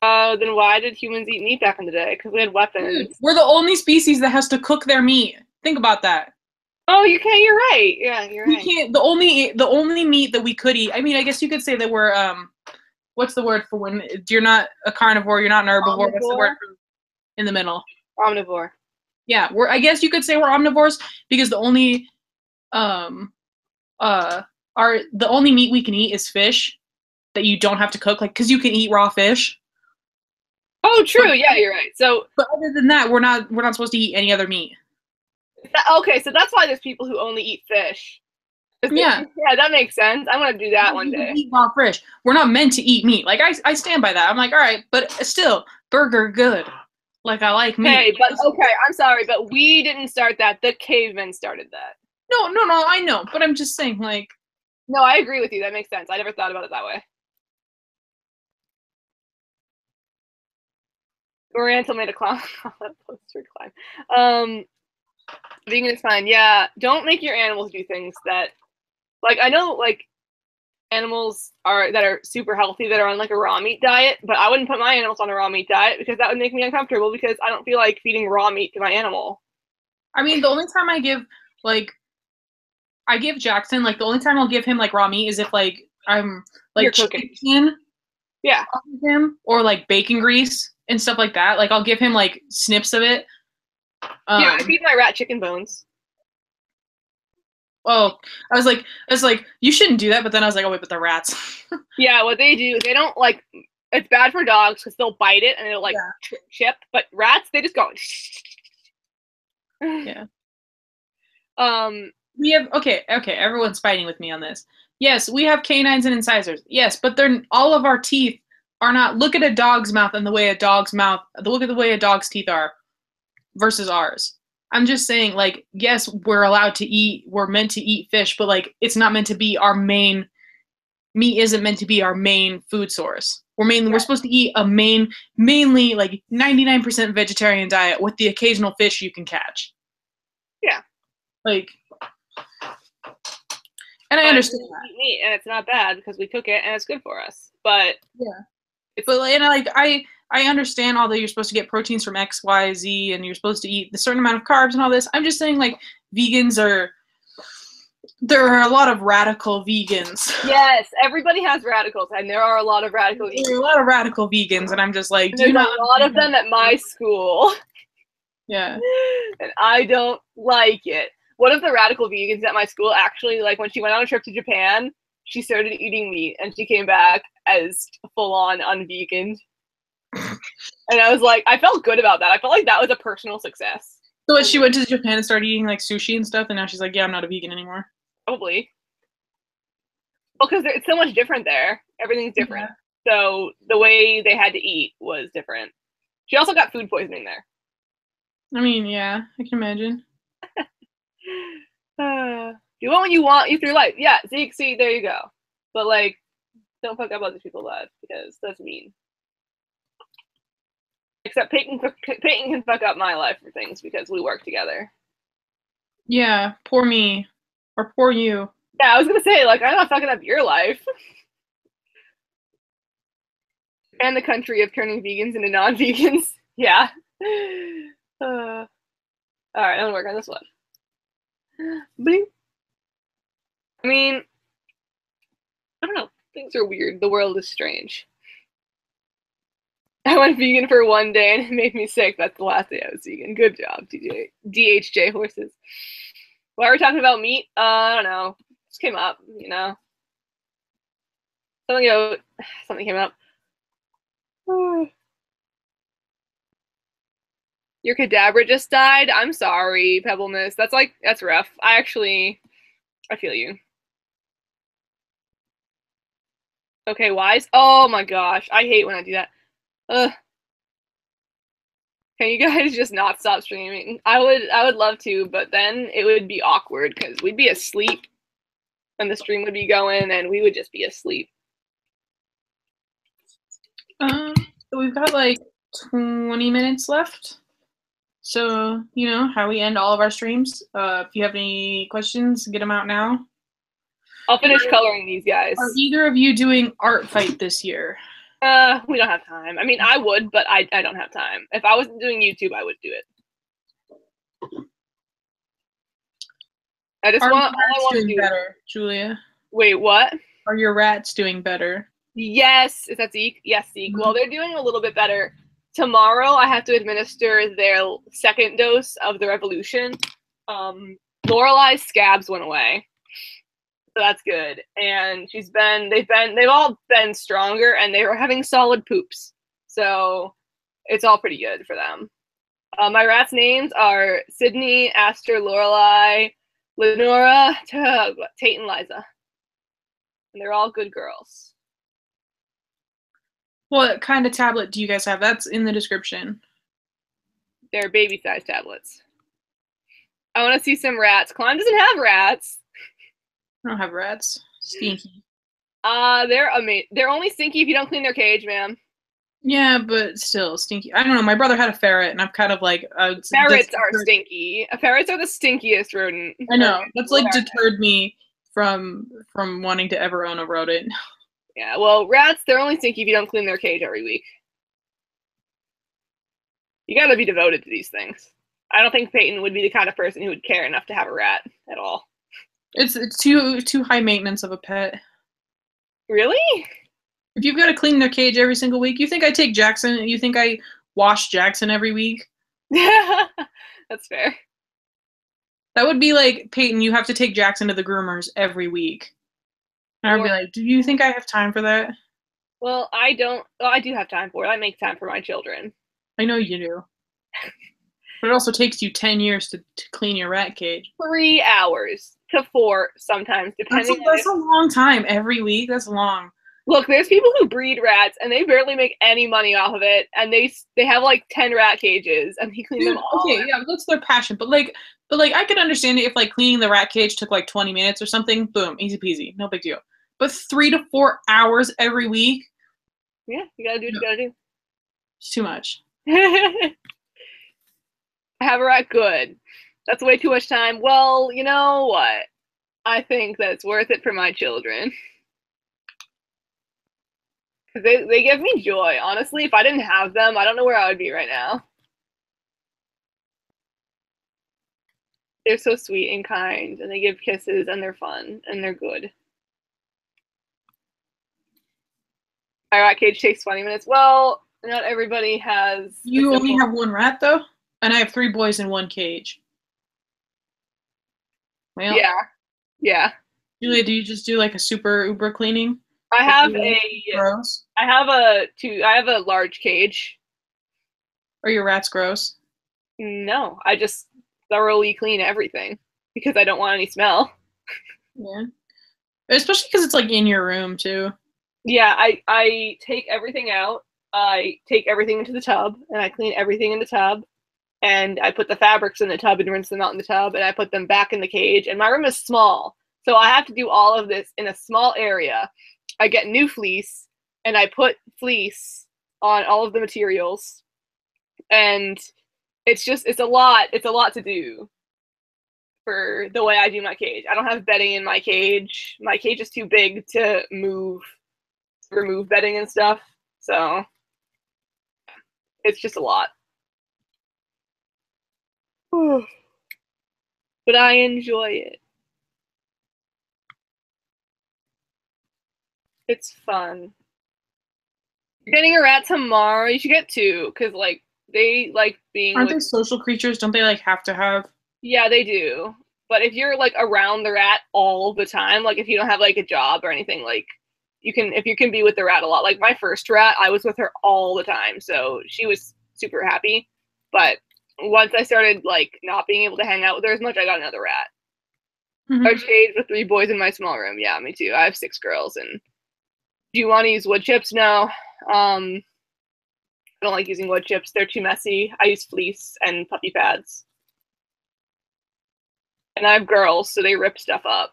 A: Then why did humans eat meat back in the day? Because we had weapons.
B: Dude, we're the only species that has to cook their meat. Think about that.
A: Oh, you can't. You're right. Yeah, you're right.
B: We can't. The only meat that we could eat. I mean, I guess you could say that we're what's the word for when you're not a carnivore, you're not an herbivore? Omnivore? What's the word for in the middle?
A: Omnivore.
B: Yeah, I guess you could say we're omnivores because the only the only meat we can eat is fish that you don't have to cook, like because you can eat raw fish.
A: Oh, true. But, yeah, you're right. So,
B: but other than that, we're not supposed to eat any other meat.
A: Okay, so that's why there's people who only eat fish.
B: Yeah,
A: that makes sense. I'm gonna do that one day.
B: Eat raw fish. We're not meant to eat meat. Like I stand by that. I'm like, all right, but still, burger good. Like I like meat.
A: Hey, but okay, I'm sorry, but we didn't start that. The cavemen started that.
B: No, I know, but I'm just saying, like.
A: No, I agree with you. That makes sense. I never thought about it that way. Oriental made a clown poster climb. Vegan is fine. Yeah, don't make your animals do things that, like, I know, like, animals that are super healthy that are on like a raw meat diet, but I wouldn't put my animals on a raw meat diet because that would make me uncomfortable because I don't feel like feeding raw meat to my animal.
B: I mean, the only time I give Jackson, like, the only time I'll give him like raw meat is if like I'm like chicken,
A: yeah,
B: him or like bacon grease and stuff like that. Like I'll give him like snips of it.
A: Yeah, I feed my rat chicken bones.
B: Oh, I was like, you shouldn't do that. But then I was like, oh wait, but they're rats.
A: Yeah, what they do, they don't like. It's bad for dogs because they'll bite it and it'll like chip. But rats, they just go.
B: Yeah. we have okay, everyone's fighting with me on this. Yes, we have canines and incisors. Yes, but they're all of our teeth are not. Look at a dog's mouth and the way a dog's mouth. Look at the way a dog's teeth are versus ours. I'm just saying, like, yes, we're allowed to eat. We're meant to eat fish, but like, it's not meant to be our main. Meat isn't meant to be our main food source. We're supposed to eat a mainly like 99% vegetarian diet with the occasional fish you can catch.
A: Yeah.
B: Like, and I understand
A: that. We eat meat, and it's not bad because we cook it and it's good for us. But
B: yeah, I understand although you're supposed to get proteins from X, Y, Z, and you're supposed to eat a certain amount of carbs and all this. I'm just saying, like, there are a lot of radical vegans.
A: Yes, everybody has radicals, and there are a lot of radical vegans.
B: There are a lot of radical vegans, and I'm just like,
A: there's a lot of them at my school.
B: Yeah.
A: And I don't like it. One of the radical vegans at my school actually, like, when she went on a trip to Japan, she started eating meat, and she came back as full-on unvegan. And I was like, I felt good about that. I felt like that was a personal success.
B: So she went to Japan and started eating, like, sushi and stuff, and now she's like, yeah, I'm not a vegan anymore.
A: Probably. Well, because it's so much different there. Everything's different. Yeah. So the way they had to eat was different. She also got food poisoning there.
B: I mean, yeah, I can imagine.
A: Do what you want, you through life. Yeah, Zeke, see, there you go. But, like, don't fuck up other people's lives, because that's mean. Except Peyton can fuck up my life for things because we work together.
B: Yeah, poor me. Or poor you.
A: Yeah, I was gonna say, like, I'm not fucking up your life. And the country of turning vegans into non-vegans. Yeah. Alright, I'm gonna work on this one. Bling. I mean, I don't know. Things are weird. The world is strange. I went vegan for one day and it made me sick. That's the last day I was vegan. Good job, DHJ horses. Why are we talking about meat? I don't know. Just came up, you know. Something came up. Your cadabra just died? I'm sorry, Pebblemas. That's rough. I feel you. Okay, Wise. Oh my gosh. I hate when I do that. Ugh. Can you guys just not stop streaming? I would love to, but then it would be awkward because we'd be asleep and the stream would be going and we would just be asleep.
B: So we've got like 20 minutes left. So, you know, how we end all of our streams. If you have any questions, get them out now.
A: I'll finish coloring these guys.
B: Are either of you doing art fight this year?
A: We don't have time. I mean, I would, but I don't have time. If I wasn't doing YouTube, I would do it. I want to do
B: better, Julia.
A: Wait, what?
B: Are your rats doing better?
A: Yes. Is that Zeke? Yes, Zeke. Well, they're doing a little bit better. Tomorrow, I have to administer their second dose of the Revolution. Lorelei's scabs went away. So that's good. And they've all been stronger and they were having solid poops. So it's all pretty good for them. My rats' names are Sydney, Aster, Lorelei, Lenora, Tate, and Liza. And they're all good girls.
B: What kind of tablet do you guys have? That's in the description.
A: They're baby-sized tablets. I want to see some rats. Climb doesn't have rats.
B: I don't have rats. Stinky.
A: They're amazing. They're only stinky if you don't clean their cage, ma'am.
B: Yeah, but still stinky. I don't know. My brother had a ferret, and I'm kind of like...
A: Ferrets are stinky. Ferrets are the stinkiest rodent.
B: I know. That's like deterred me from wanting to ever own a rodent.
A: Yeah, well, rats, they're only stinky if you don't clean their cage every week. You gotta be devoted to these things. I don't think Peyton would be the kind of person who would care enough to have a rat at all.
B: It's too high maintenance of a pet.
A: Really?
B: If you've got to clean their cage every single week, you think I take Jackson? You think I wash Jackson every week?
A: That's fair.
B: That would be like, Peyton, you have to take Jackson to the groomers every week. And I'd be like, do you think I have time for that?
A: Well, I don't. Well, I do have time for it. I make time for my children.
B: I know you do. But it also takes you 10 years to clean your rat cage.
A: 3 hours. to 4 sometimes, depending on
B: That's a long time. Every week? That's long.
A: Look, there's people who breed rats and they barely make any money off of it, and they have like 10 rat cages and they clean them all.
B: Okay, yeah, that's their passion. But I could understand it if like cleaning the rat cage took like 20 minutes or something. Boom, easy peasy, no big deal. But 3 to 4 hours every week?
A: Yeah, you gotta do what you gotta do.
B: It's too much.
A: Have a rat, good. That's way too much time. Well, you know what? I think that it's worth it for my children. Because they give me joy. Honestly, if I didn't have them, I don't know where I would be right now. They're so sweet and kind, and they give kisses, and they're fun, and they're good. My rat cage takes 20 minutes. Well, not everybody has...
B: You only have 1 rat, though? And I have 3 boys in 1 cage. Well,
A: yeah.
B: Julia, do you just do like a super uber cleaning?
A: I have a large cage.
B: Are your rats gross?
A: No, I just thoroughly clean everything because I don't want any smell.
B: Yeah. Especially because it's like in your room too.
A: Yeah, I take everything out. I take everything into the tub and I clean everything in the tub. And I put the fabrics in the tub and rinse them out in the tub, and I put them back in the cage. And my room is small, so I have to do all of this in a small area. I get new fleece, and I put fleece on all of the materials. And it's a lot. It's a lot to do for the way I do my cage. I don't have bedding in my cage. My cage is too big to remove bedding and stuff. So it's just a lot. But I enjoy it. It's fun. You're getting a rat tomorrow. You should get 2, because like they like being.
B: Aren't they social creatures? Don't they like have to have?
A: Yeah, they do. But if you're like around the rat all the time, like if you don't have like a job or anything, like you can be with the rat a lot. Like my first rat, I was with her all the time, so she was super happy. But once I started like not being able to hang out with her as much, I got another rat.
B: Mm-hmm.
A: I stayed with 3 boys in my small room. Yeah, me too. I have 6 girls. And do you want to use wood chips? No. I don't like using wood chips. They're too messy. I use fleece and puppy pads. And I have girls, so they rip stuff up.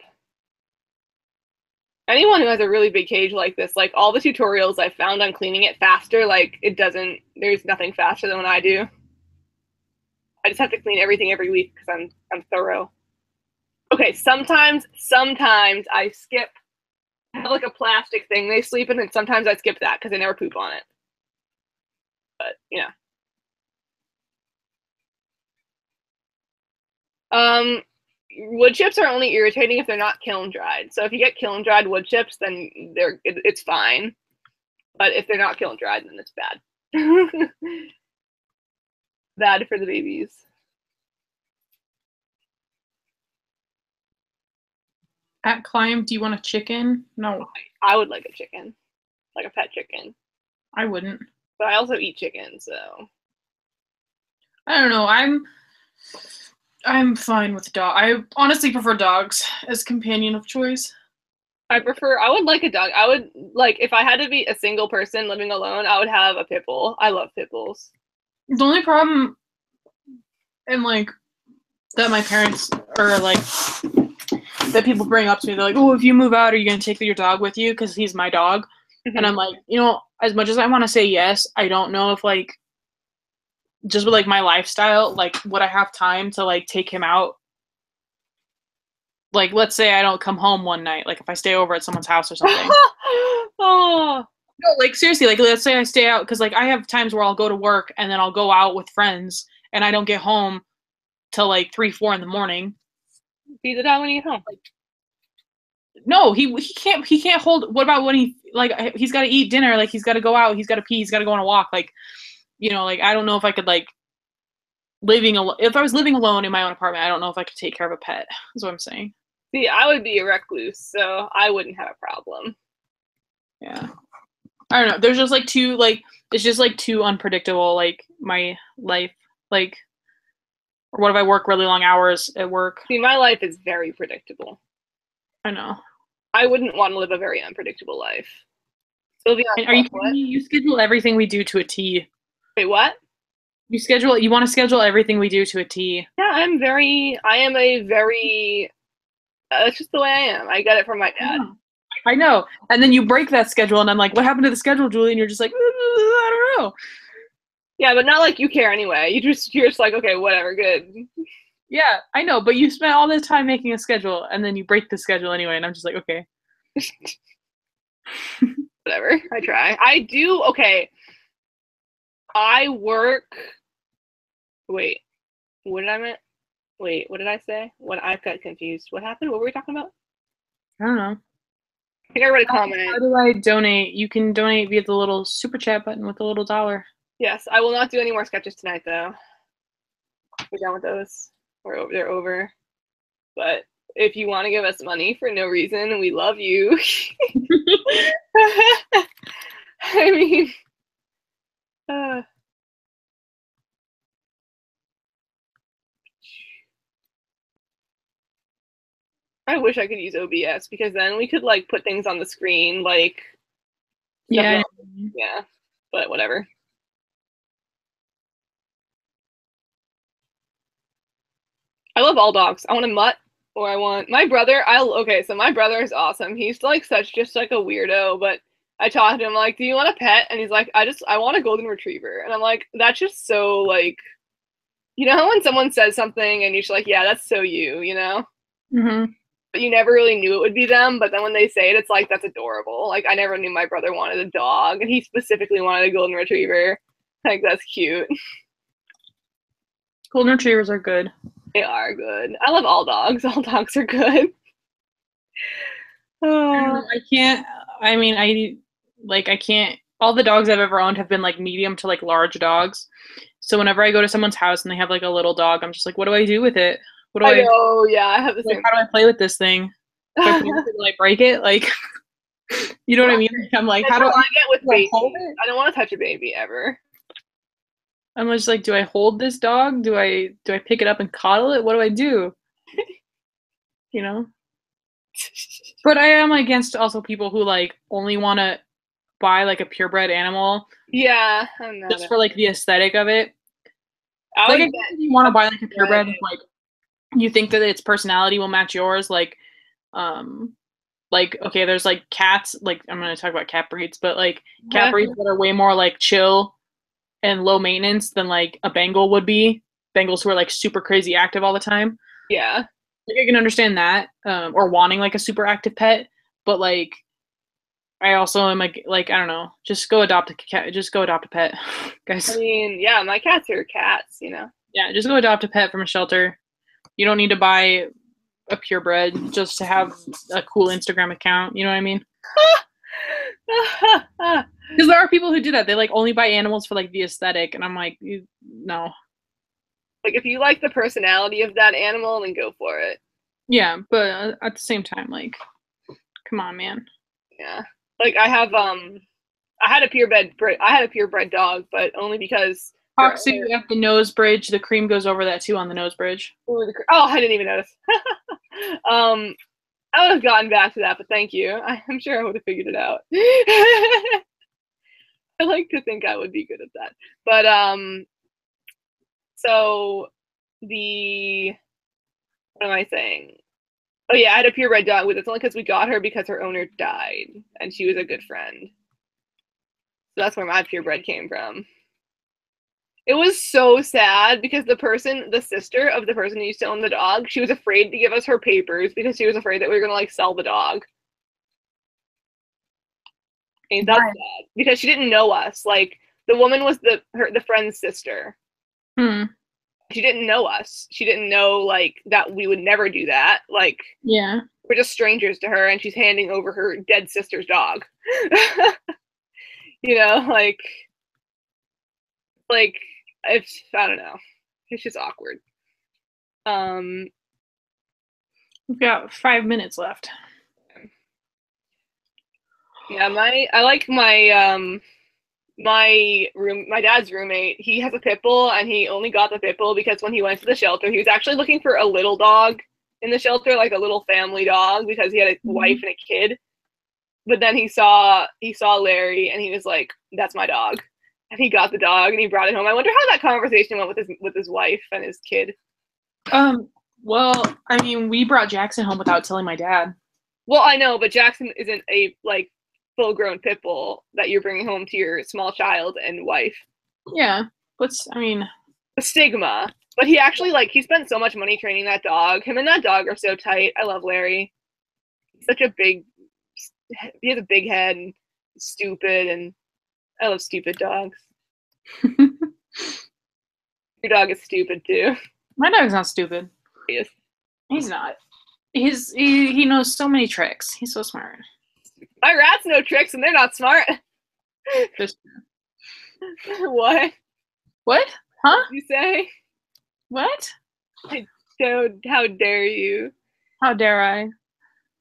A: Anyone who has a really big cage like this, like all the tutorials I found on cleaning it faster, like there's nothing faster than what I do. I just have to clean everything every week because I'm thorough. Okay, sometimes I skip. I have like a plastic thing they sleep in, and sometimes I skip that because they never poop on it. But yeah. Wood chips are only irritating if they're not kiln dried. So if you get kiln dried wood chips, then it's fine. But if they're not kiln dried, then it's bad. Bad for the babies.
B: At Climb, do you want a chicken? No.
A: I would like a chicken. Like a pet chicken.
B: I wouldn't.
A: But I also eat chicken, so.
B: I don't know. I'm fine with dog. I honestly prefer dogs as companion of choice.
A: I would like a dog. I would, like, if I had to be a single person living alone, I would have a pit bull. I love pit bulls.
B: The only problem, and like, that my parents, or like, that people bring up to me, they're like, oh, if you move out, are you going to take your dog with you? Because he's my dog. Mm-hmm. And I'm like, as much as I want to say yes, I don't know if, like, just with, like, my lifestyle, like, would I have time to, like, take him out? Like, let's say I don't come home one night, like, if I stay over at someone's house or something.
A: Oh.
B: No, like, seriously, like, let's say I stay out, because, like, I have times where I'll go to work, and then I'll go out with friends, and I don't get home till, like, 3, 4 in the morning.
A: Feed the dog when you get home.
B: No, he can't hold. What about when he's got to eat dinner? Like, he's got to go out. He's got to pee. He's got to go on a walk. Like, like, I don't know if I could, like, if I was living alone in my own apartment, I don't know if I could take care of a pet. Is what I'm saying.
A: See, I would be a recluse, so I wouldn't have a problem.
B: Yeah. I don't know. There's just, like, it's just, like, too unpredictable, like, my life, like, Or what if I work really long hours at work?
A: See, my life is very predictable.
B: I know.
A: I wouldn't want to live a very unpredictable life. Sylvia,
B: And are you kidding me? You schedule everything we do to a T.
A: wait, what?
B: You want to schedule everything we do to a T.
A: Yeah, I am a very, that's just the way I am. I got it from my dad.
B: I know. And then you break that schedule, and I'm like, what happened to the schedule, Julie? And you're just like, I don't know.
A: Yeah, but not like you care anyway. You're just like, okay, whatever, good.
B: Yeah, I know, but you spent all this time making a schedule, and then you break the schedule anyway, and I'm just like, okay.
A: Whatever, I try. I do, okay. I work, wait, what did I mean? Wait, what did I say? When I got confused. What happened? What were we talking about?
B: I don't know.
A: I think I read a comment.
B: How do I donate? You can donate via the little super chat button with the little $1.
A: Yes, I will not do any more sketches tonight, though. We're done with those. They're over. But if you want to give us money for no reason, we love you. I mean, I wish I could use OBS because then we could like put things on the screen, like
B: Yeah.
A: Yeah, but whatever. I love all dogs. I want a mutt, or I want my brother. Okay, so my brother is awesome. He's like just like a weirdo, but I talked to him like, "Do you want a pet?" And he's like, I want a golden retriever." And I'm like, that's just so like, you know how when someone says something and you're just like, "Yeah, that's so you," you know?
B: Mm-hmm.
A: But you never really knew it would be them. But then when they say it, it's like, that's adorable. Like I never knew my brother wanted a dog, and he specifically wanted a golden retriever. Like that's cute.
B: Golden retrievers are good.
A: They are good. I love all dogs. All dogs are good.
B: I can't. I mean, I can't. All the dogs I've ever owned have been like medium to like large dogs. So whenever I go to someone's house and they have like a little dog, I'm just like, what do I do with it? What do
A: I know. Yeah, I have the
B: like,
A: same.
B: how do I play with this thing? Will I break it? Like, you know what I mean? I'm like, how do I
A: get with babies?
B: hold it?
A: I don't want to touch a baby ever.
B: I'm just like, do I hold this dog? Do I pick it up and coddle it? What do I do? You know? But I am against also people who like only want to buy like a purebred animal.
A: Yeah, I'm not
B: just for like the aesthetic of it.
A: Like
B: if you want to buy like a purebred, like you think that its personality will match yours, like okay, there's like cats, like I'm gonna talk about cat breeds, but like cat breeds that are way more like chill and low maintenance than like a Bengal would be. Bengals who are like super crazy active all the time.
A: Yeah.
B: Like I can understand that, or wanting like a super active pet, but like I also am like I don't know, just go adopt a cat, just go adopt a pet, guys.
A: I mean, yeah, my cats are cats, you know.
B: Yeah, just go adopt a pet from a shelter. You don't need to buy a purebred just to have a cool Instagram account. You know what I mean? Because there are people who do that. They like only buy animals for like the aesthetic, and I'm like, no.
A: Like if you like the personality of that animal, then go for it.
B: Yeah, but at the same time, like, come on, man.
A: Yeah, like I had a purebred dog, but only because
B: Hoxau at the nose bridge. The cream goes over that too on the nose bridge.
A: Oh, I didn't even notice. I would have gotten back to that, but thank you. I'm sure I would have figured it out. I like to think I would be good at that. But so what am I saying? Oh yeah, I had a purebred dog with it's only because we got her because her owner died and she was a good friend. So that's where my purebred came from. It was so sad because the sister of the person who used to own the dog, she was afraid to give us her papers because she was afraid that we were gonna like sell the dog. And that's sad because she didn't know us. Like the woman was the friend's sister. She didn't know us. She didn't know like that we would never do that. Like
B: yeah,
A: we're just strangers to her, and she's handing over her dead sister's dog. You know, like if I don't know, it's just awkward.
B: We've got 5 minutes left.
A: Yeah, I like my my dad's roommate, he has a pit bull, and he only got the pit bull because when he went to the shelter, he was actually looking for a little dog in the shelter, like a little family dog, because he had a wife and a kid. But then he saw Larry, and he was like, "That's my dog," and he got the dog and he brought it home. I wonder how that conversation went with his wife and his kid.
B: Well, I mean, we brought Jackson home without telling my dad.
A: Well, I know, but Jackson isn't a like full-grown pit bull that you're bringing home to your small child and wife.
B: Yeah, but I mean,
A: a stigma. But he actually he spent so much money training that dog. Him and that dog are so tight. I love Larry. He has a big head and stupid, and I love stupid dogs. Your dog is stupid too.
B: My dog's not stupid.
A: He is.
B: He's not. He knows so many tricks. He's so smart.
A: My rats know tricks and they're not smart.
B: Just
A: what?
B: What? Huh?
A: What did you say?
B: What?
A: How dare you?
B: How dare I?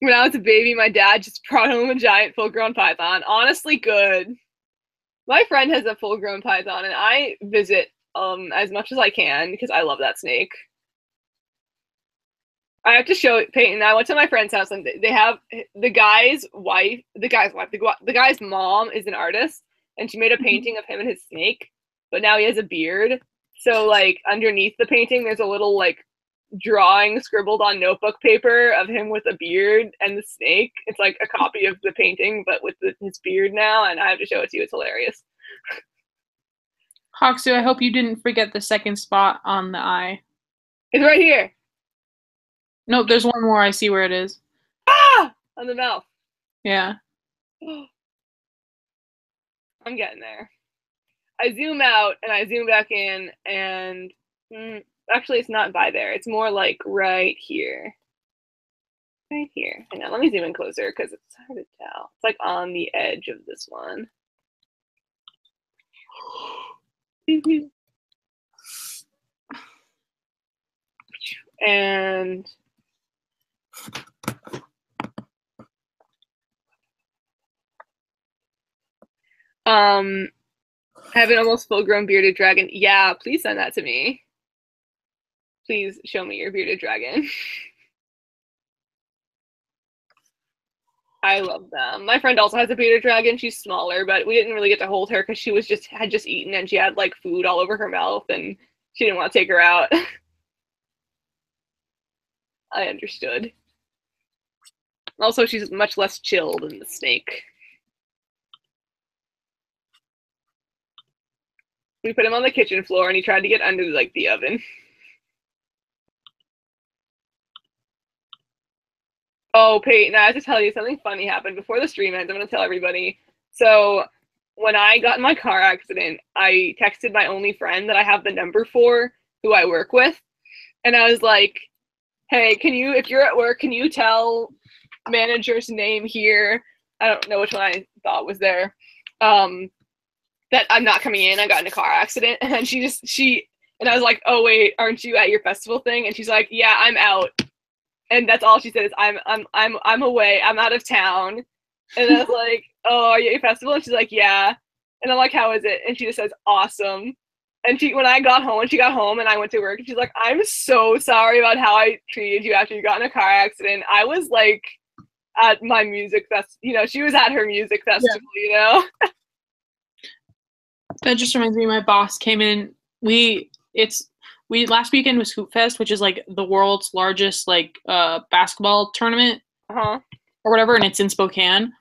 A: When I was a baby, my dad just brought home a giant full-grown python. Honestly, good. My friend has a full-grown python, and I visit as much as I can because I love that snake. I have to show it, Peyton. I went to my friend's house, and they have the guy's mom is an artist, and she made a painting of him and his snake, but now he has a beard. So underneath the painting, there's a little drawing scribbled on notebook paper of him with a beard and the snake. It's like a copy of the painting, but with his beard now, and I have to show it to you. It's hilarious.
B: Hoxau, I hope you didn't forget the second spot on the eye.
A: It's right here.
B: Nope, there's one more. I see where it is.
A: Ah! On the mouth.
B: Yeah.
A: I'm getting there. I zoom out and I zoom back in, and actually it's not by there. It's more like right here. Right here. Hang on, let me zoom in closer because it's hard to tell. It's like on the edge of this one. And have an almost full-grown bearded dragon. Yeah, please send that to me. Please show me your bearded dragon. I love them. My friend also has a bearded dragon. She's smaller, but we didn't really get to hold her because she was had just eaten and she had food all over her mouth and she didn't want to take her out. I understood. Also, she's much less chill than the snake. We put him on the kitchen floor and he tried to get under the oven. Oh, Peyton, I have to tell you something funny happened before the stream ends. I'm going to tell everybody. So when I got in my car accident, I texted my only friend that I have the number for, who I work with. And I was like, hey, if you're at work, can you tell manager's name here? I don't know which one I thought was there. That I'm not coming in. I got in a car accident. And and I was like, oh wait, aren't you at your festival thing? And she's like, yeah, I'm out. And that's all she said is I'm away. I'm out of town. And I was like, oh, are you at your festival? And she's like, yeah. And I'm like, how is it? And she just says, awesome. And when she got home and I went to work, and she's like, I'm so sorry about how I treated you after you got in a car accident. I was at my music festival, she was at her music festival,
B: yeah. That just reminds me, my boss came in. Last weekend was Hoop Fest, which is the world's largest basketball tournament or whatever, and it's in Spokane.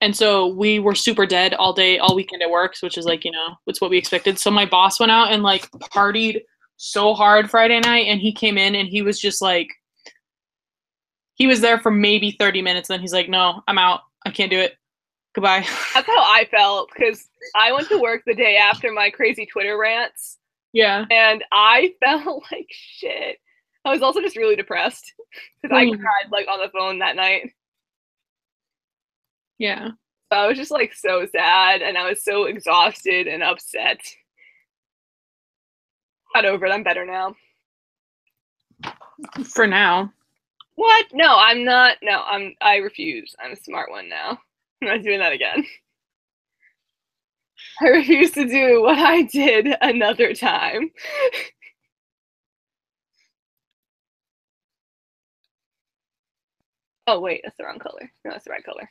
B: And so we were super dead all weekend at work, which is it's what we expected. So my boss went out and partied so hard Friday night, and he came in and he was just he was there for maybe 30 minutes. Then he's like, no, I'm out. I can't do it. Goodbye.
A: That's how I felt because I went to work the day after my crazy Twitter rants.
B: Yeah.
A: And I felt like shit. I was also just really depressed because I cried on the phone that night.
B: Yeah.
A: So I was just so sad and I was so exhausted and upset. Got over it. I'm better now.
B: For now.
A: What? No, I'm not. No, I refuse. I'm a smart one now. I'm not doing that again. I refuse to do what I did another time. Oh, wait, that's the wrong color. No, that's the right color.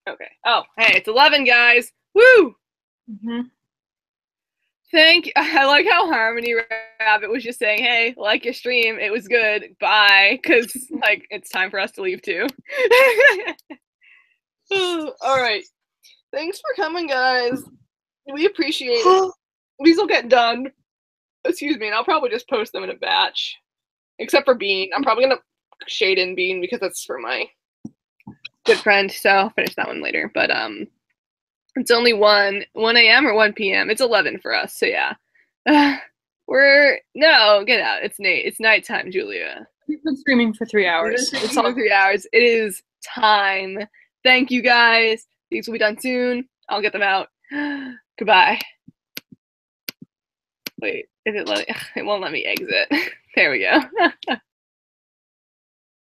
A: Okay. Oh, hey, it's 11, guys. Woo!
B: Mm-hmm.
A: I like how Harmony Rabbit was just saying, hey, like your stream. It was good. Bye. Because, like, it's time for us to leave, too. All right. Thanks for coming, guys. We appreciate it. These will get done. Excuse me, and I'll probably just post them in a batch. Except for Bean. I'm probably going to shade in Bean because that's for my good friend. So I'll finish that one later. But, it's only 1 a.m. or 1 p.m. It's 11 for us, so yeah. No, get out. It's nighttime, Julia.
B: We've been streaming for 3 hours.
A: It's all 3 hours. It is time. Thank you, guys. These will be done soon. I'll get them out. Goodbye. Wait, is it let me? It won't let me exit. There we go.